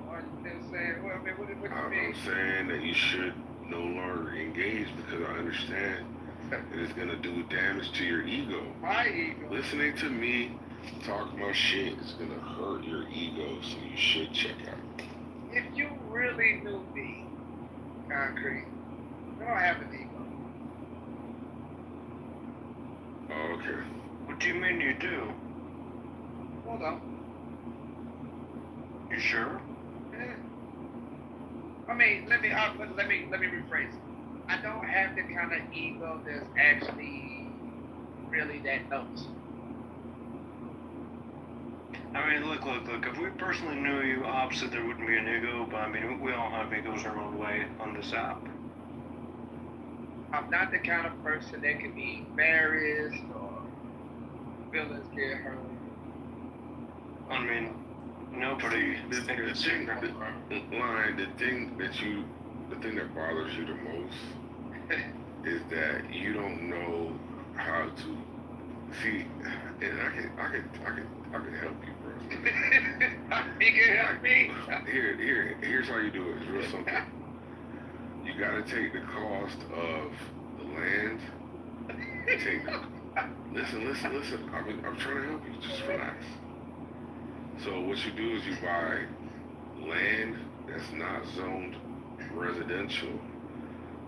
Or you just saying, well, I mean, what do you mean? I'm saying that you should no longer engage because I understand that it's going to do damage to your ego. My ego? Listening to me talk my shit is going to hurt your ego, so you should check out. If you really knew me, Concrete, I don't have an ego. Oh, okay. What do you mean you do? Hold on. You sure? Yeah. I mean, let me rephrase it. I don't have the kind of ego that's actually really that knows. I mean, look. If we personally knew you opposite, there wouldn't be an ego, but I mean, we all have egos our own way on this app. I'm not the kind of person that can be embarrassed or feelings get hurt. I mean, nobody. The thing that bothers you the most is that you don't know how to see, and I can help you, bro. You can help me. Here's how you do it. It's real simple. You gotta take the cost of the land. Listen. I'm trying to help you. Just relax. So what you do is you buy land that's not zoned residential,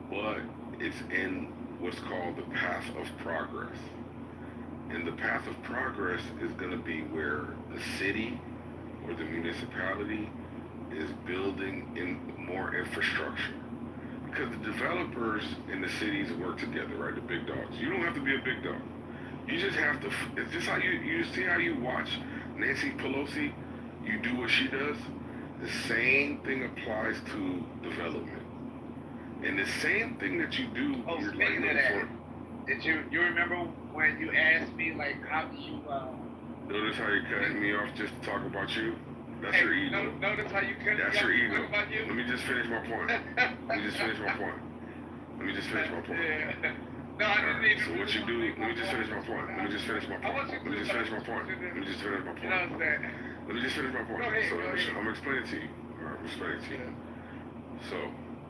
but it's in what's called the path of progress. And the path of progress is going to be where the city or the municipality is building in more infrastructure. Because the developers in the cities work together, right? The big dogs. You don't have to be a big dog. You just have to, it's just how you see how you watch Nancy Pelosi, you do what she does. The same thing applies to development. And the same thing that you do, you're like looking for. Did you remember when you asked me, like, how do you, notice how you're cutting me off just to talk about you? That's your ego. Notice how you cut me off. That's your ego. About you? Let me just finish my point. Let me just finish my point. Yeah. No, I didn't even. So what you do, let me just finish my point. Let me just finish my point. Let me just finish my point. So I'm explaining to you. All right, I'm explaining to you. So,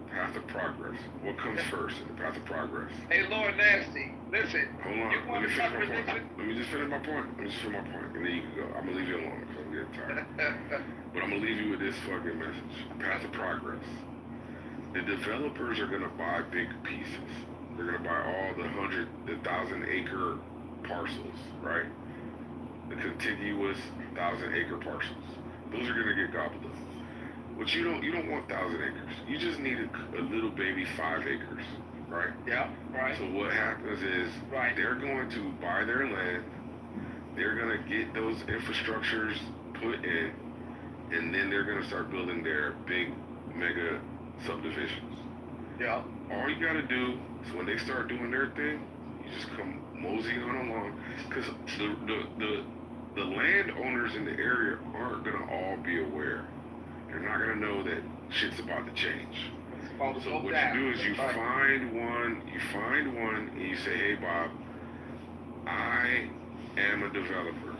path of progress. What comes first in the path of progress? Hey, Lord Nasty, listen. Hold on. Let me finish my point. Let me just finish my point. And then you can go. I'm gonna leave you alone because I'm getting tired. But I'm gonna leave you with this fucking message. Path of progress. The developers are gonna buy big pieces. They're gonna buy all the 1,000-acre parcels, right? The contiguous 1,000-acre parcels. Those are gonna get gobbled up. But you don't want 1,000 acres. You just need a little baby 5 acres, right? Yeah, right. So what happens is they're going to buy their land. They're gonna get those infrastructures put in, and then they're gonna start building their big mega subdivisions. Yeah. All you gotta do is when they start doing their thing, you just come moseying on along, because the landowners in the area aren't gonna all be aware. They're not gonna know that shit's about to change. So what you do is you find one, and you say, hey Bob, I am a developer.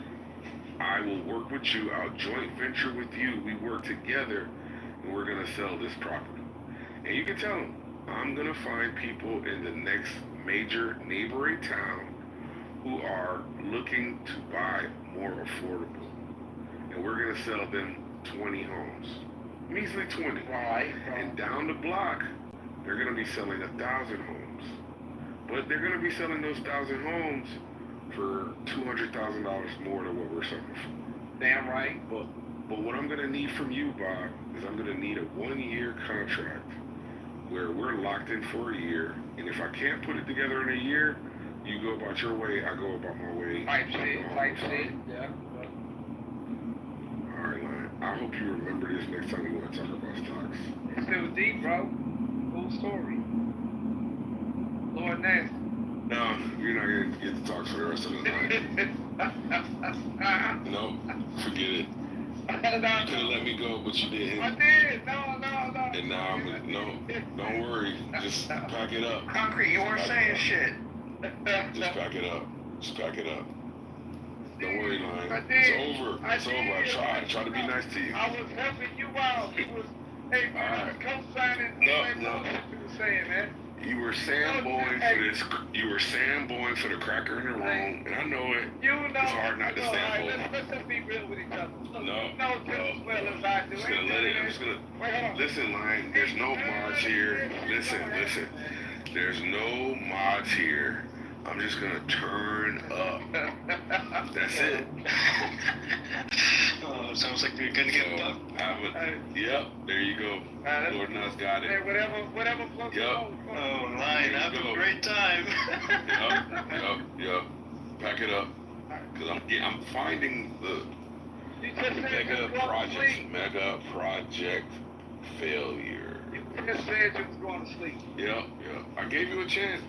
I will work with you. I'll joint venture with you. We work together, and we're gonna sell this property. And you can tell them, I'm gonna find people in the next major neighboring town who are looking to buy more affordable. And we're gonna sell them 20 homes. Measly 20. Right. And down the block, they're gonna be selling 1,000 homes. But they're gonna be selling those 1,000 homes for $200,000 more than what we're selling for. Damn right. But what I'm gonna need from you, Bob, is I'm gonna need a 1-year contract where we're locked in for a year, and if I can't put it together in a year, you go about your way, I go about my way. Type shit, yeah. Alright, Lion. I hope you remember this next time you want to talk about stocks. It's still deep, bro. Full story. Lord Nasty. No, you're not going to get to talk for the rest of the night. No, forget it. You could have let me go, but you didn't. I did. No. And now don't worry. Just pack it up. Concrete, you weren't saying shit. Just pack it up. Don't worry, Lion. I did. It's over. I tried to be nice to you. I was helping you out. He was, hey man, I was co-signing. No. What you were saying, man. You were Samboing for this. You were Samboing for the cracker in the room, and I know it. It's hard not to Sambo. Let's just be real with each other. No. As well as I do. I'm just gonna listen, Lion. There's no mods here. Listen. There's no mods here. I'm just gonna turn up. That's it. Oh, sounds like we're gonna get up. Yep, there you go. Lord knows got it. Hey, whatever floats. Yep. Oh, Lion, have a great time. Yep. Pack it up. Cause I'm finding Mega project failure. You just said you was going to sleep. Yeah. I gave you a chance.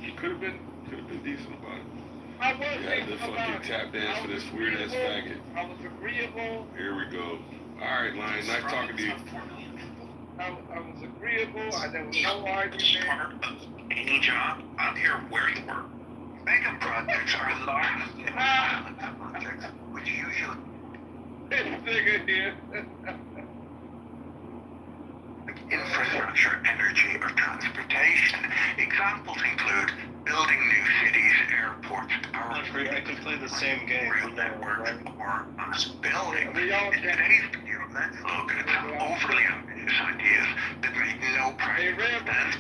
You could have been decent about it. I was You had the fucking tap dance for this weird ass faggot. I was agreeable. Here we go. Alright, Lion, nice talking to you. I was agreeable. There was no argument. Part of any job, I don't care where you work. Mega projects are large projects, which usually This nigga here. infrastructure, energy, or transportation. Examples include building new cities, airports, power I could play the same game. rail networks, or mass building. In today's video, let's look at some overly ambitious ideas that make no practical sense.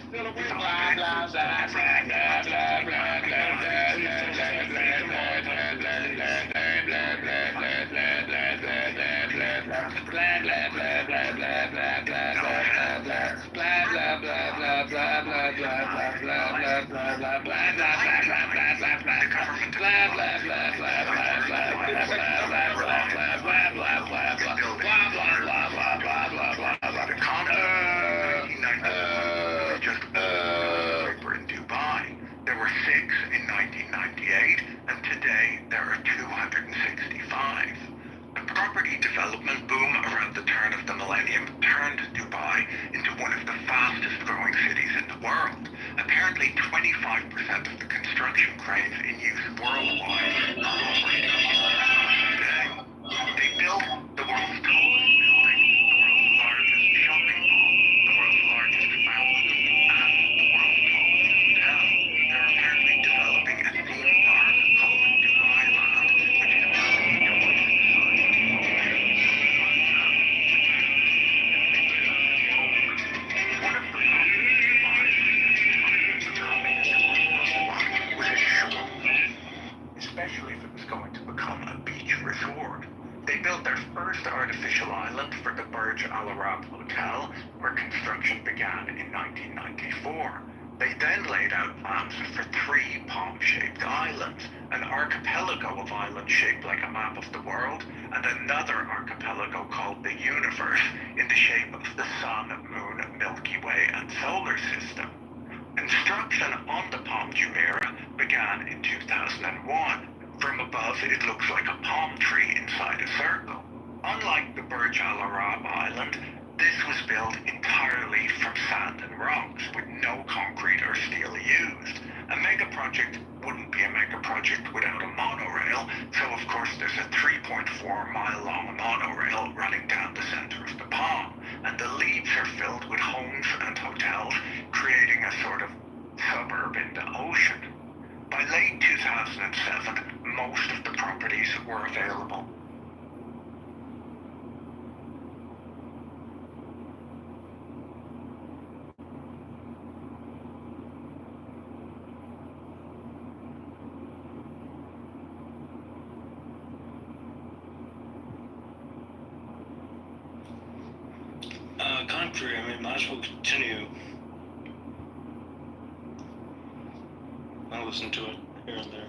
In Dubai, there were 6 in 1998, and today there are 265. The property development boom around the turn of the millennium turned Dubai into one of the fastest growing cities in the world. Apparently 25% of the construction cranes in use worldwide are operating today. They built the world's tallest building, the world's largest shopping mall, the world's largest fountain, and the world's tallest hotel. They're apparently developing a theme park called Dubai Land, which is apparently twice the size of the One of the properties Dubai was a shop, especially if it was going to become a beach resort. They built their first artificial island for the Burj Al Arab Hotel, where construction began in 1994. They then laid out plans for 3 palm-shaped islands, an archipelago of islands shaped like a map of the world, and another archipelago called the Universe, in the shape of the Sun, Moon, Milky Way, and Solar System. Construction on the Palm Jumeirah began in 2001. From above, it looks like a palm tree inside a circle. Unlike the Burj Al Arab Island, this was built entirely from sand and rocks, with no concrete or steel used. A mega project wouldn't be a mega project without a monorail, so of course there's a 3.4-mile-long monorail running down the center of the palm, and the leads are filled with homes and hotels, creating a sort of suburb in the ocean. By late 2007, most of the properties were available. Country, might as well continue. I'll listen to it here and there.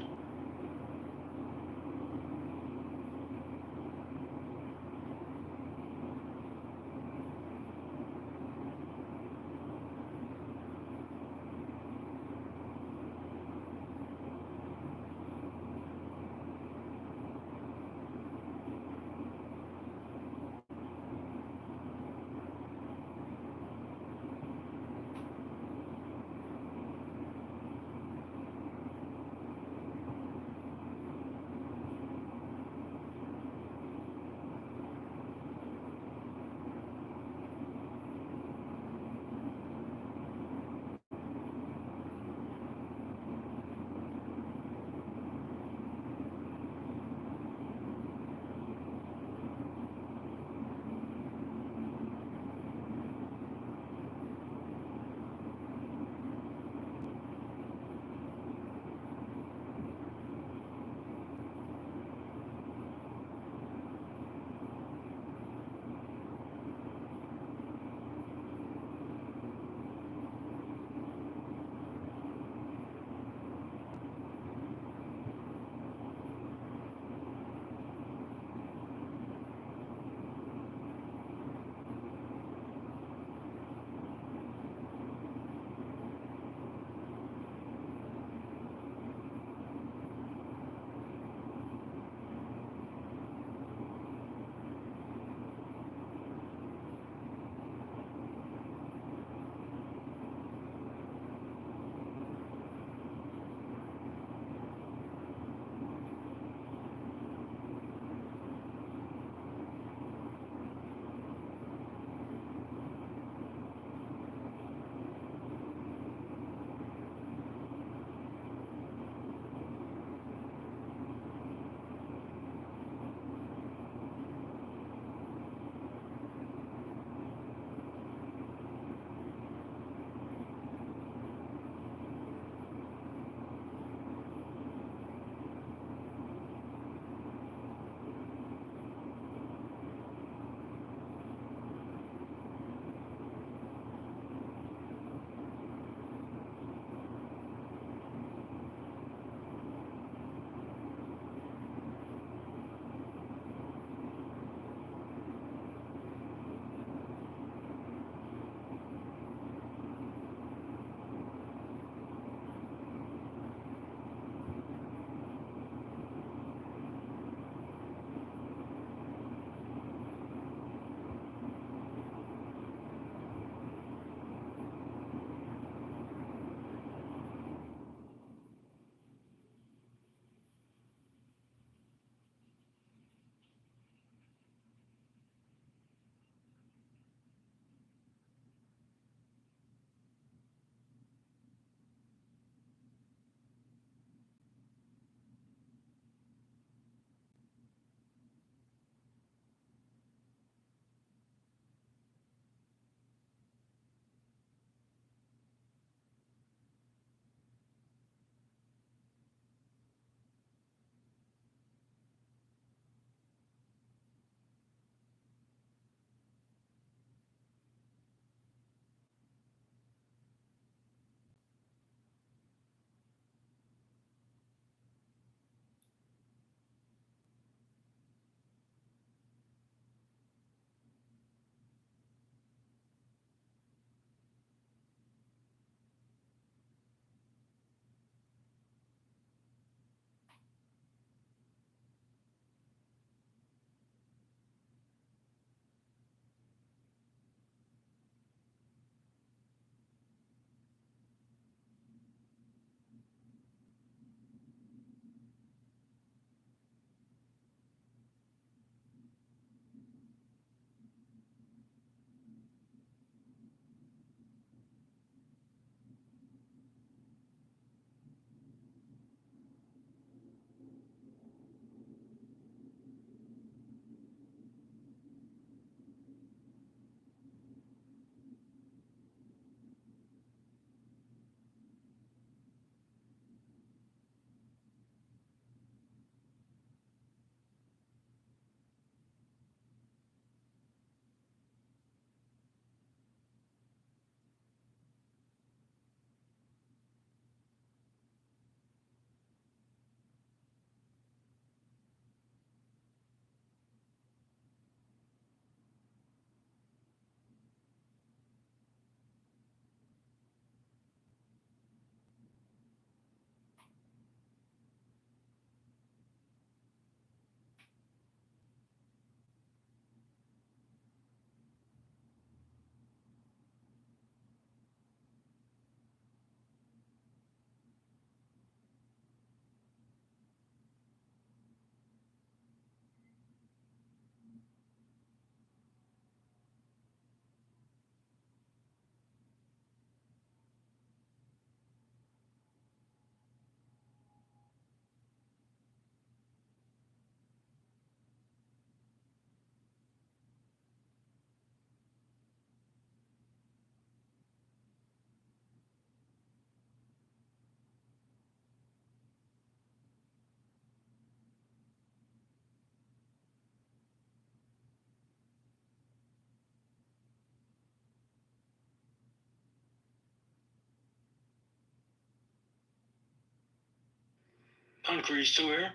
Punk, are you still here?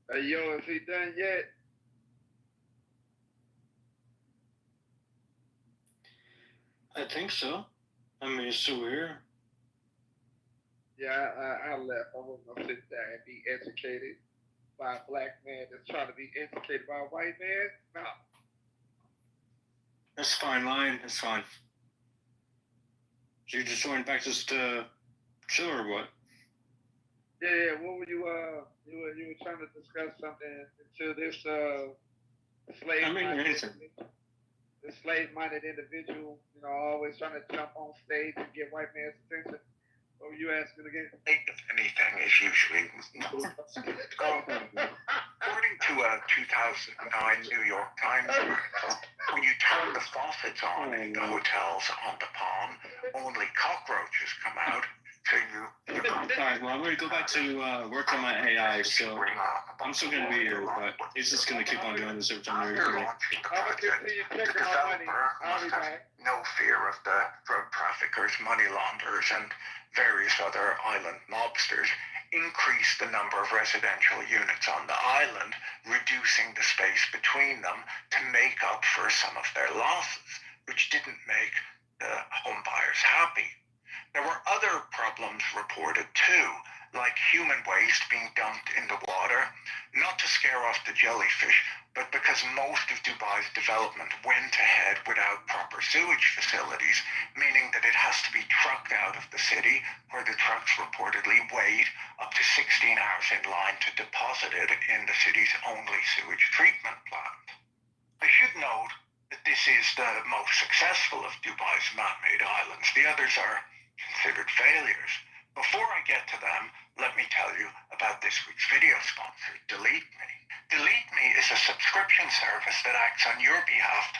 Hey, yo, is he done yet? I think so. I mean, he's still here. Yeah, I left. I wasn't gonna sit there and be educated by a black man that's trying to be educated by a white man. No. That's fine, Lion. That's fine. So you just joined back just to chill or what? Yeah. What were you were trying to discuss something to this the slave-minded individual, always trying to jump on stage and get white man's attention. What were you asking again? If anything is usually according to a 2009 New York Times article, when you turn the faucets on in the hotels on the Palm, only cockroaches come out. Alright, well, I'm going to go back to work on my AI, so I'm still going to be here, but he's just going to keep on doing this every time you're here. The developer must have no fear of the drug traffickers, money launderers, and various other island mobsters, increase the number of residential units on the island, reducing the space between them to make up for some of their losses, which didn't make the home buyers happy. There were other problems reported too, like human waste being dumped in the water, not to scare off the jellyfish, but because most of Dubai's development went ahead without proper sewage facilities, meaning that it has to be trucked out of the city, where the trucks reportedly wait up to 16 hours in line to deposit it in the city's only sewage treatment plant. I should note that this is the most successful of Dubai's man-made islands. The others are considered failures. Before I get to them, let me tell you about this week's video sponsor, Delete Me. Delete Me is a subscription service that acts on your behalf to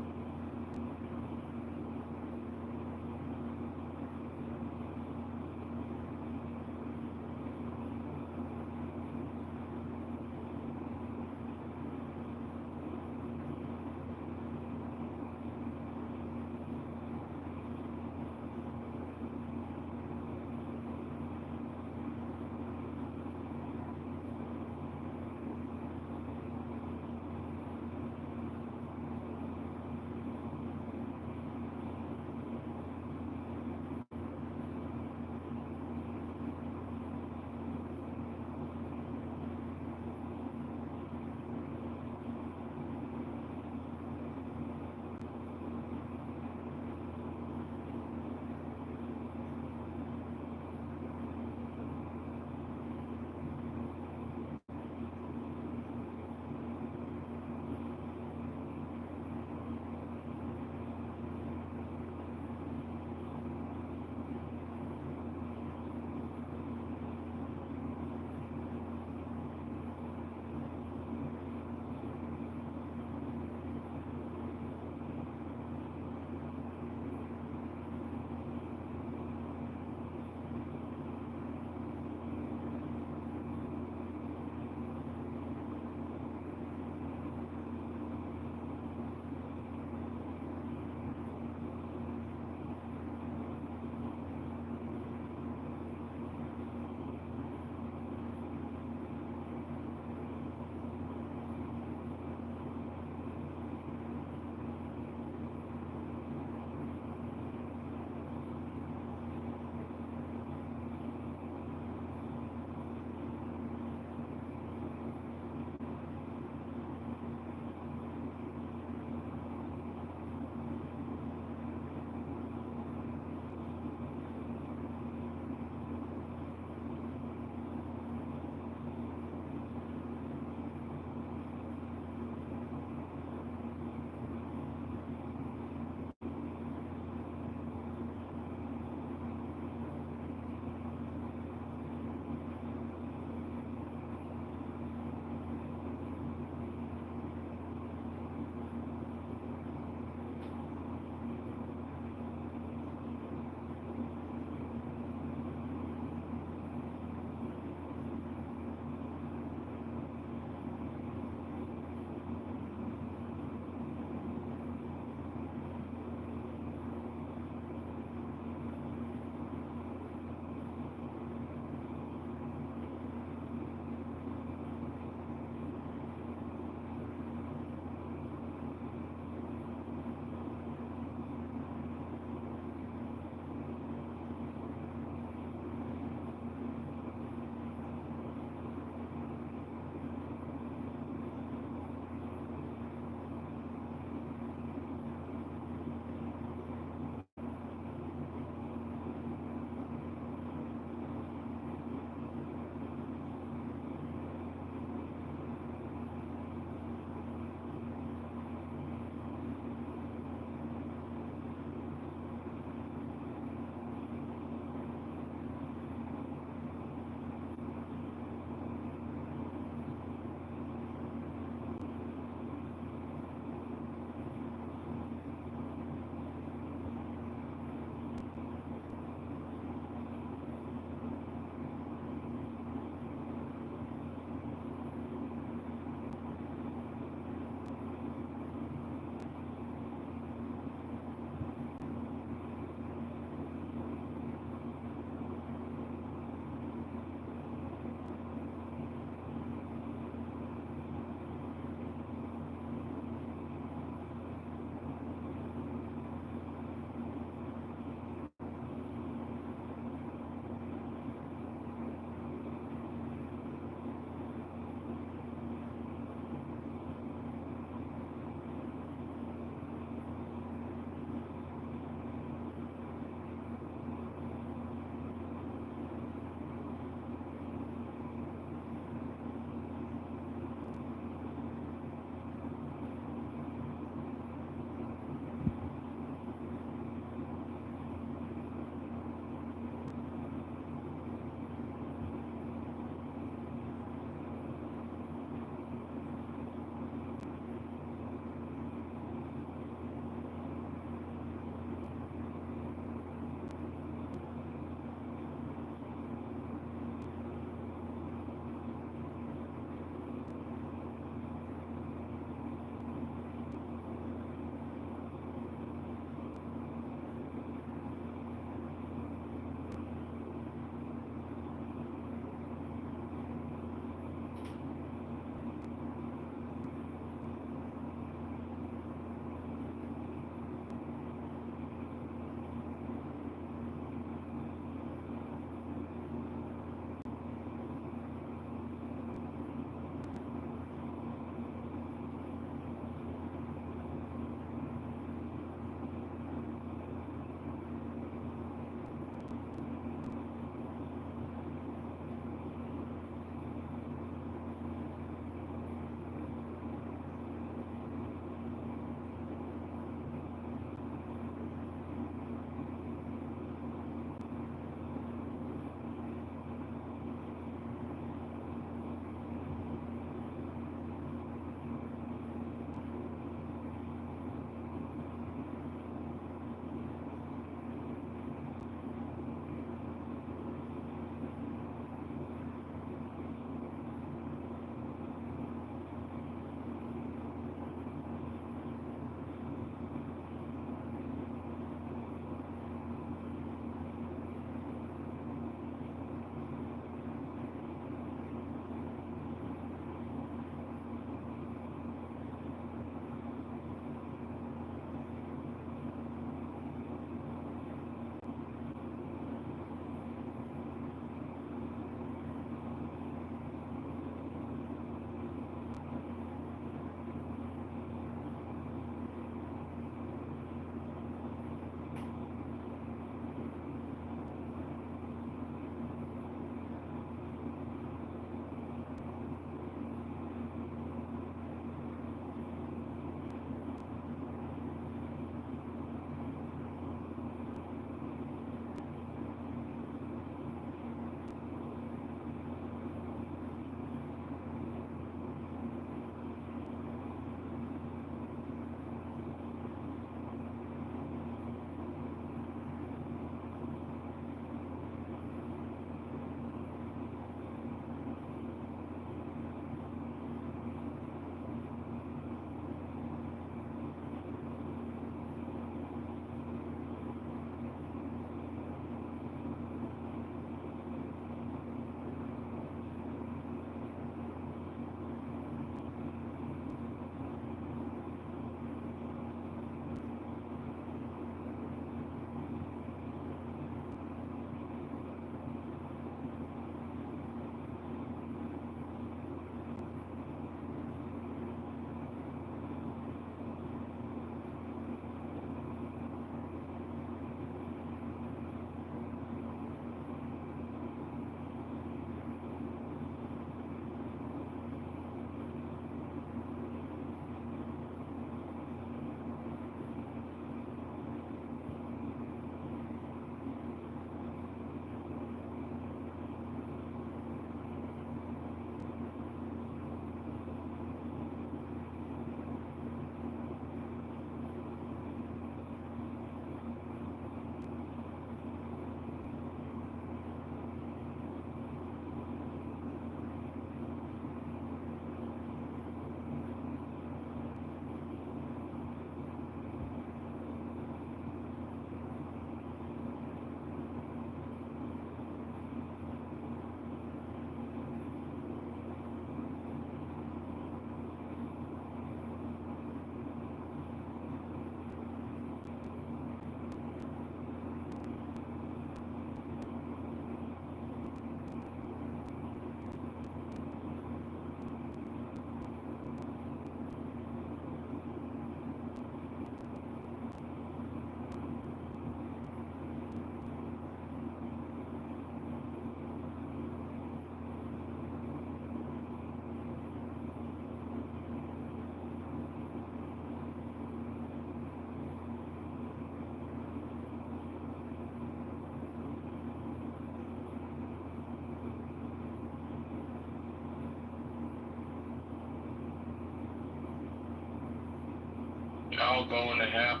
all going to hell.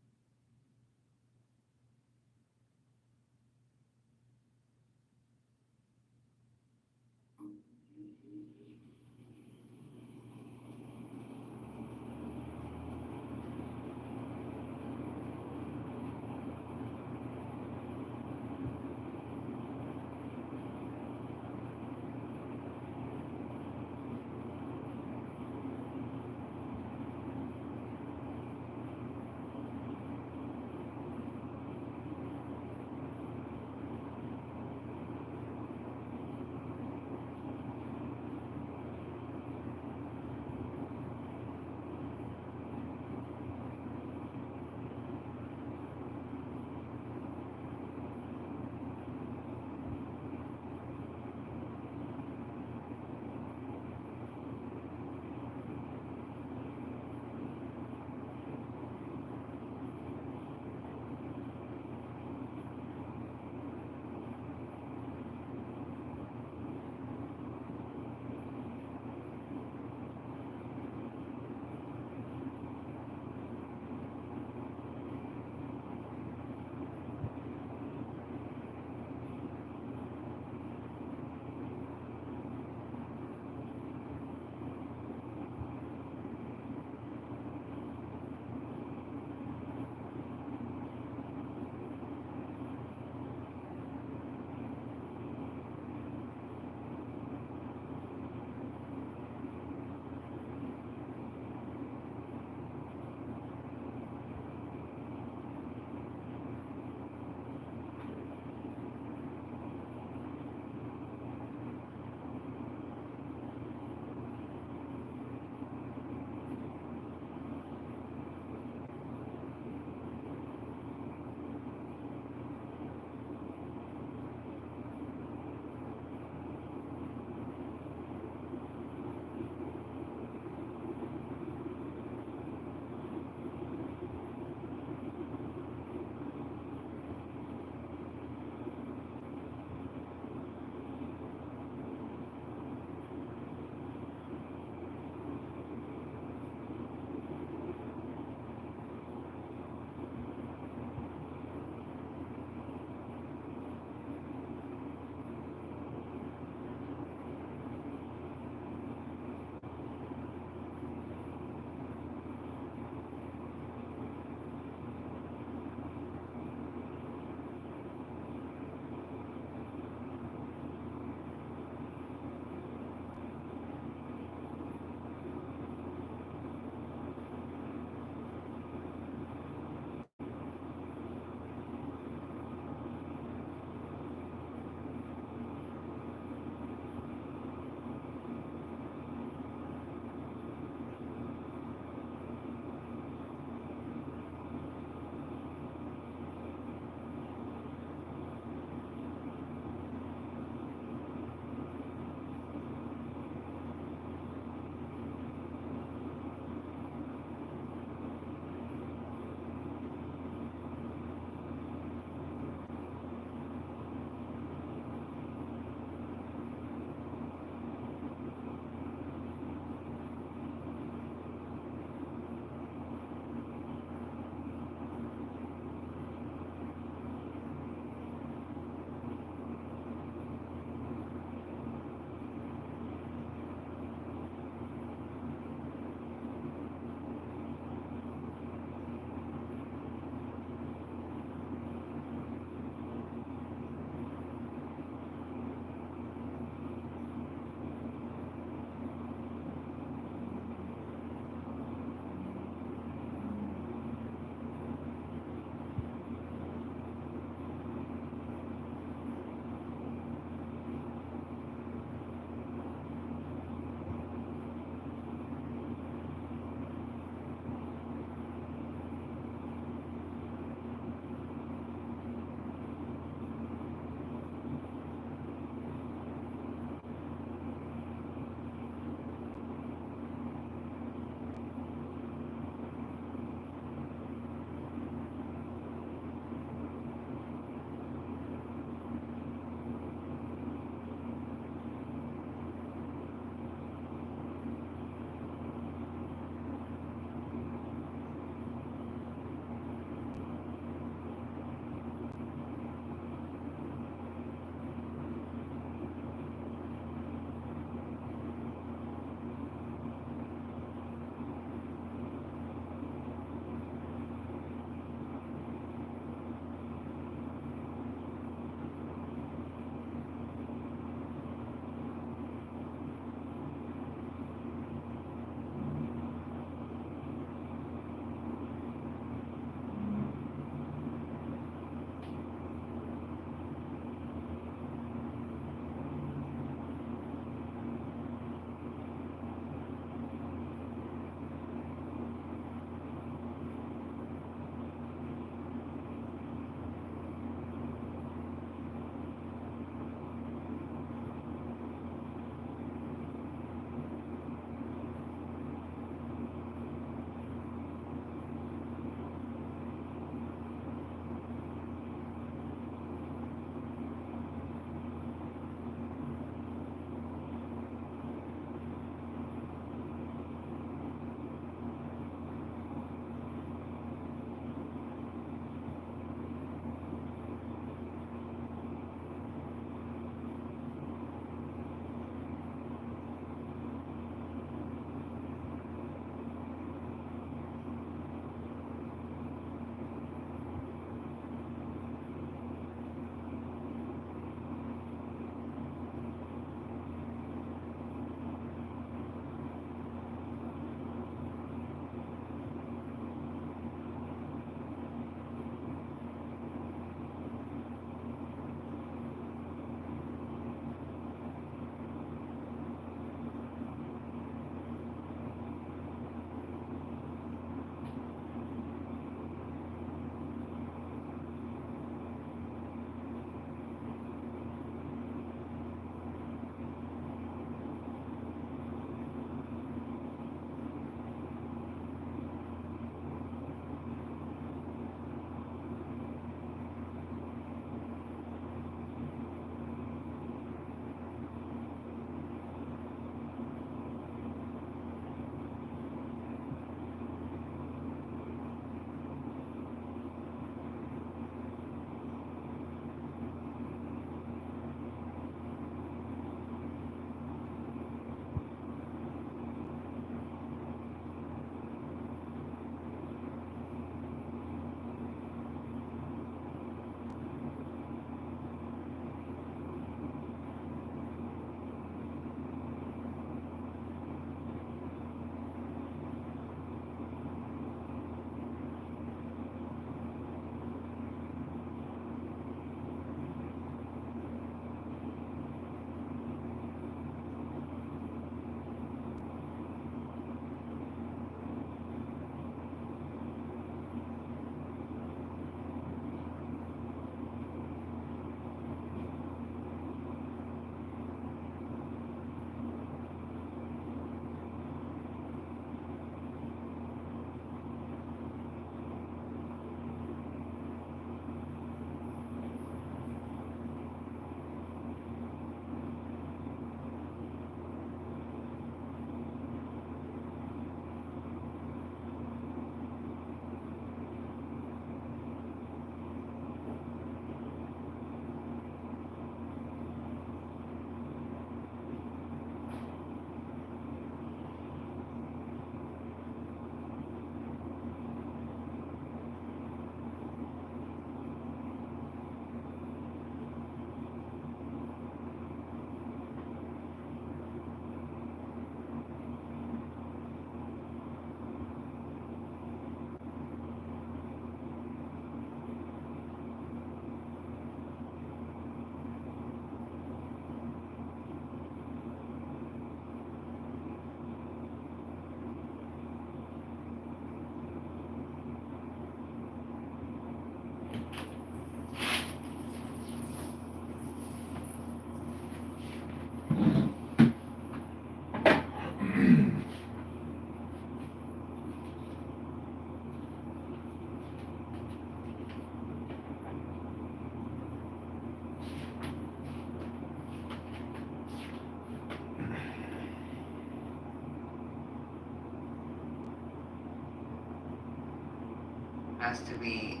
has to be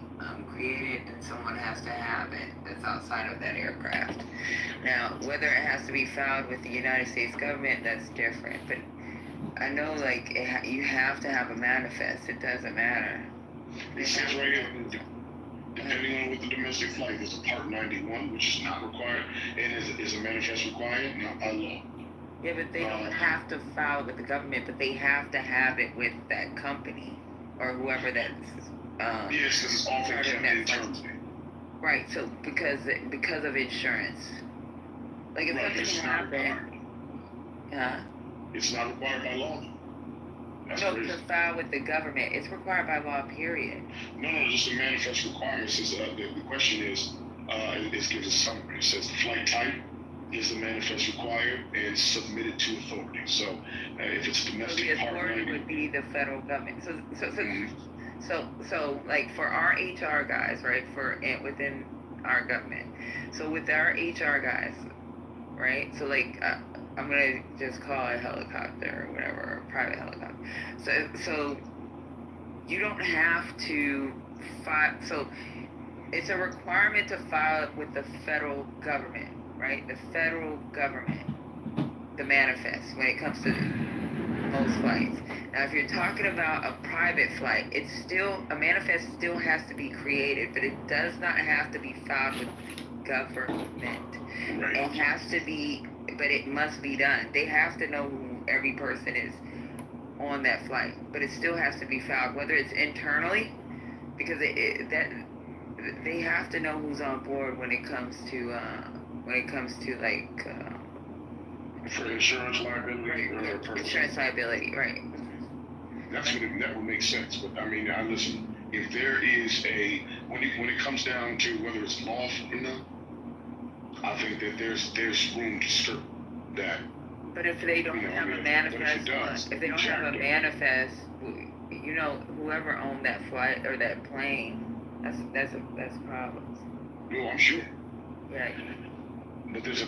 created and someone has to have it that's outside of that aircraft. Now, whether it has to be filed with the United States government, that's different. But I know, like, you have to have a manifest. It doesn't matter. It says right here, depending on what the domestic flight is, a Part 91, which is not required, and is a manifest required, not by law. Yeah, but they don't have to file it with the government, but they have to have it with that company or whoever that's yes, because it's often kept internally. Right, so because of insurance. Like if something happened, it's not required by law. That's no, crazy. to file with the government, it's required by law. Period. No, just a manifest requirement. Says the question is, it gives a summary. It says flight type is the manifest required and submitted to authority. So if it's domestic, so the authority would be the federal government. So like for our HR guys, right? Within our government. So with our HR guys, right? So like I'm gonna just call a helicopter or whatever, or a private helicopter. So you don't have to file. So it's a requirement to file it with the federal government, right? The federal government, the manifest when it comes to most flights. Now, if you're talking about a private flight, it's still a manifest still has to be created, but it does not have to be filed with government. It has to be, but it must be done. They have to know who every person is on that flight, but it still has to be filed, whether it's internally, because they have to know who's on board when it comes to like for insurance liability or insurance liability, right? That would make sense. But I mean, listen. If there is when it comes down to whether it's lawful or not, I think that there's room to skirt that. But if they don't have a manifest, if they don't have a manifest, whoever owned that flight or that plane, that's problems. No, I'm sure. Yeah. But there's a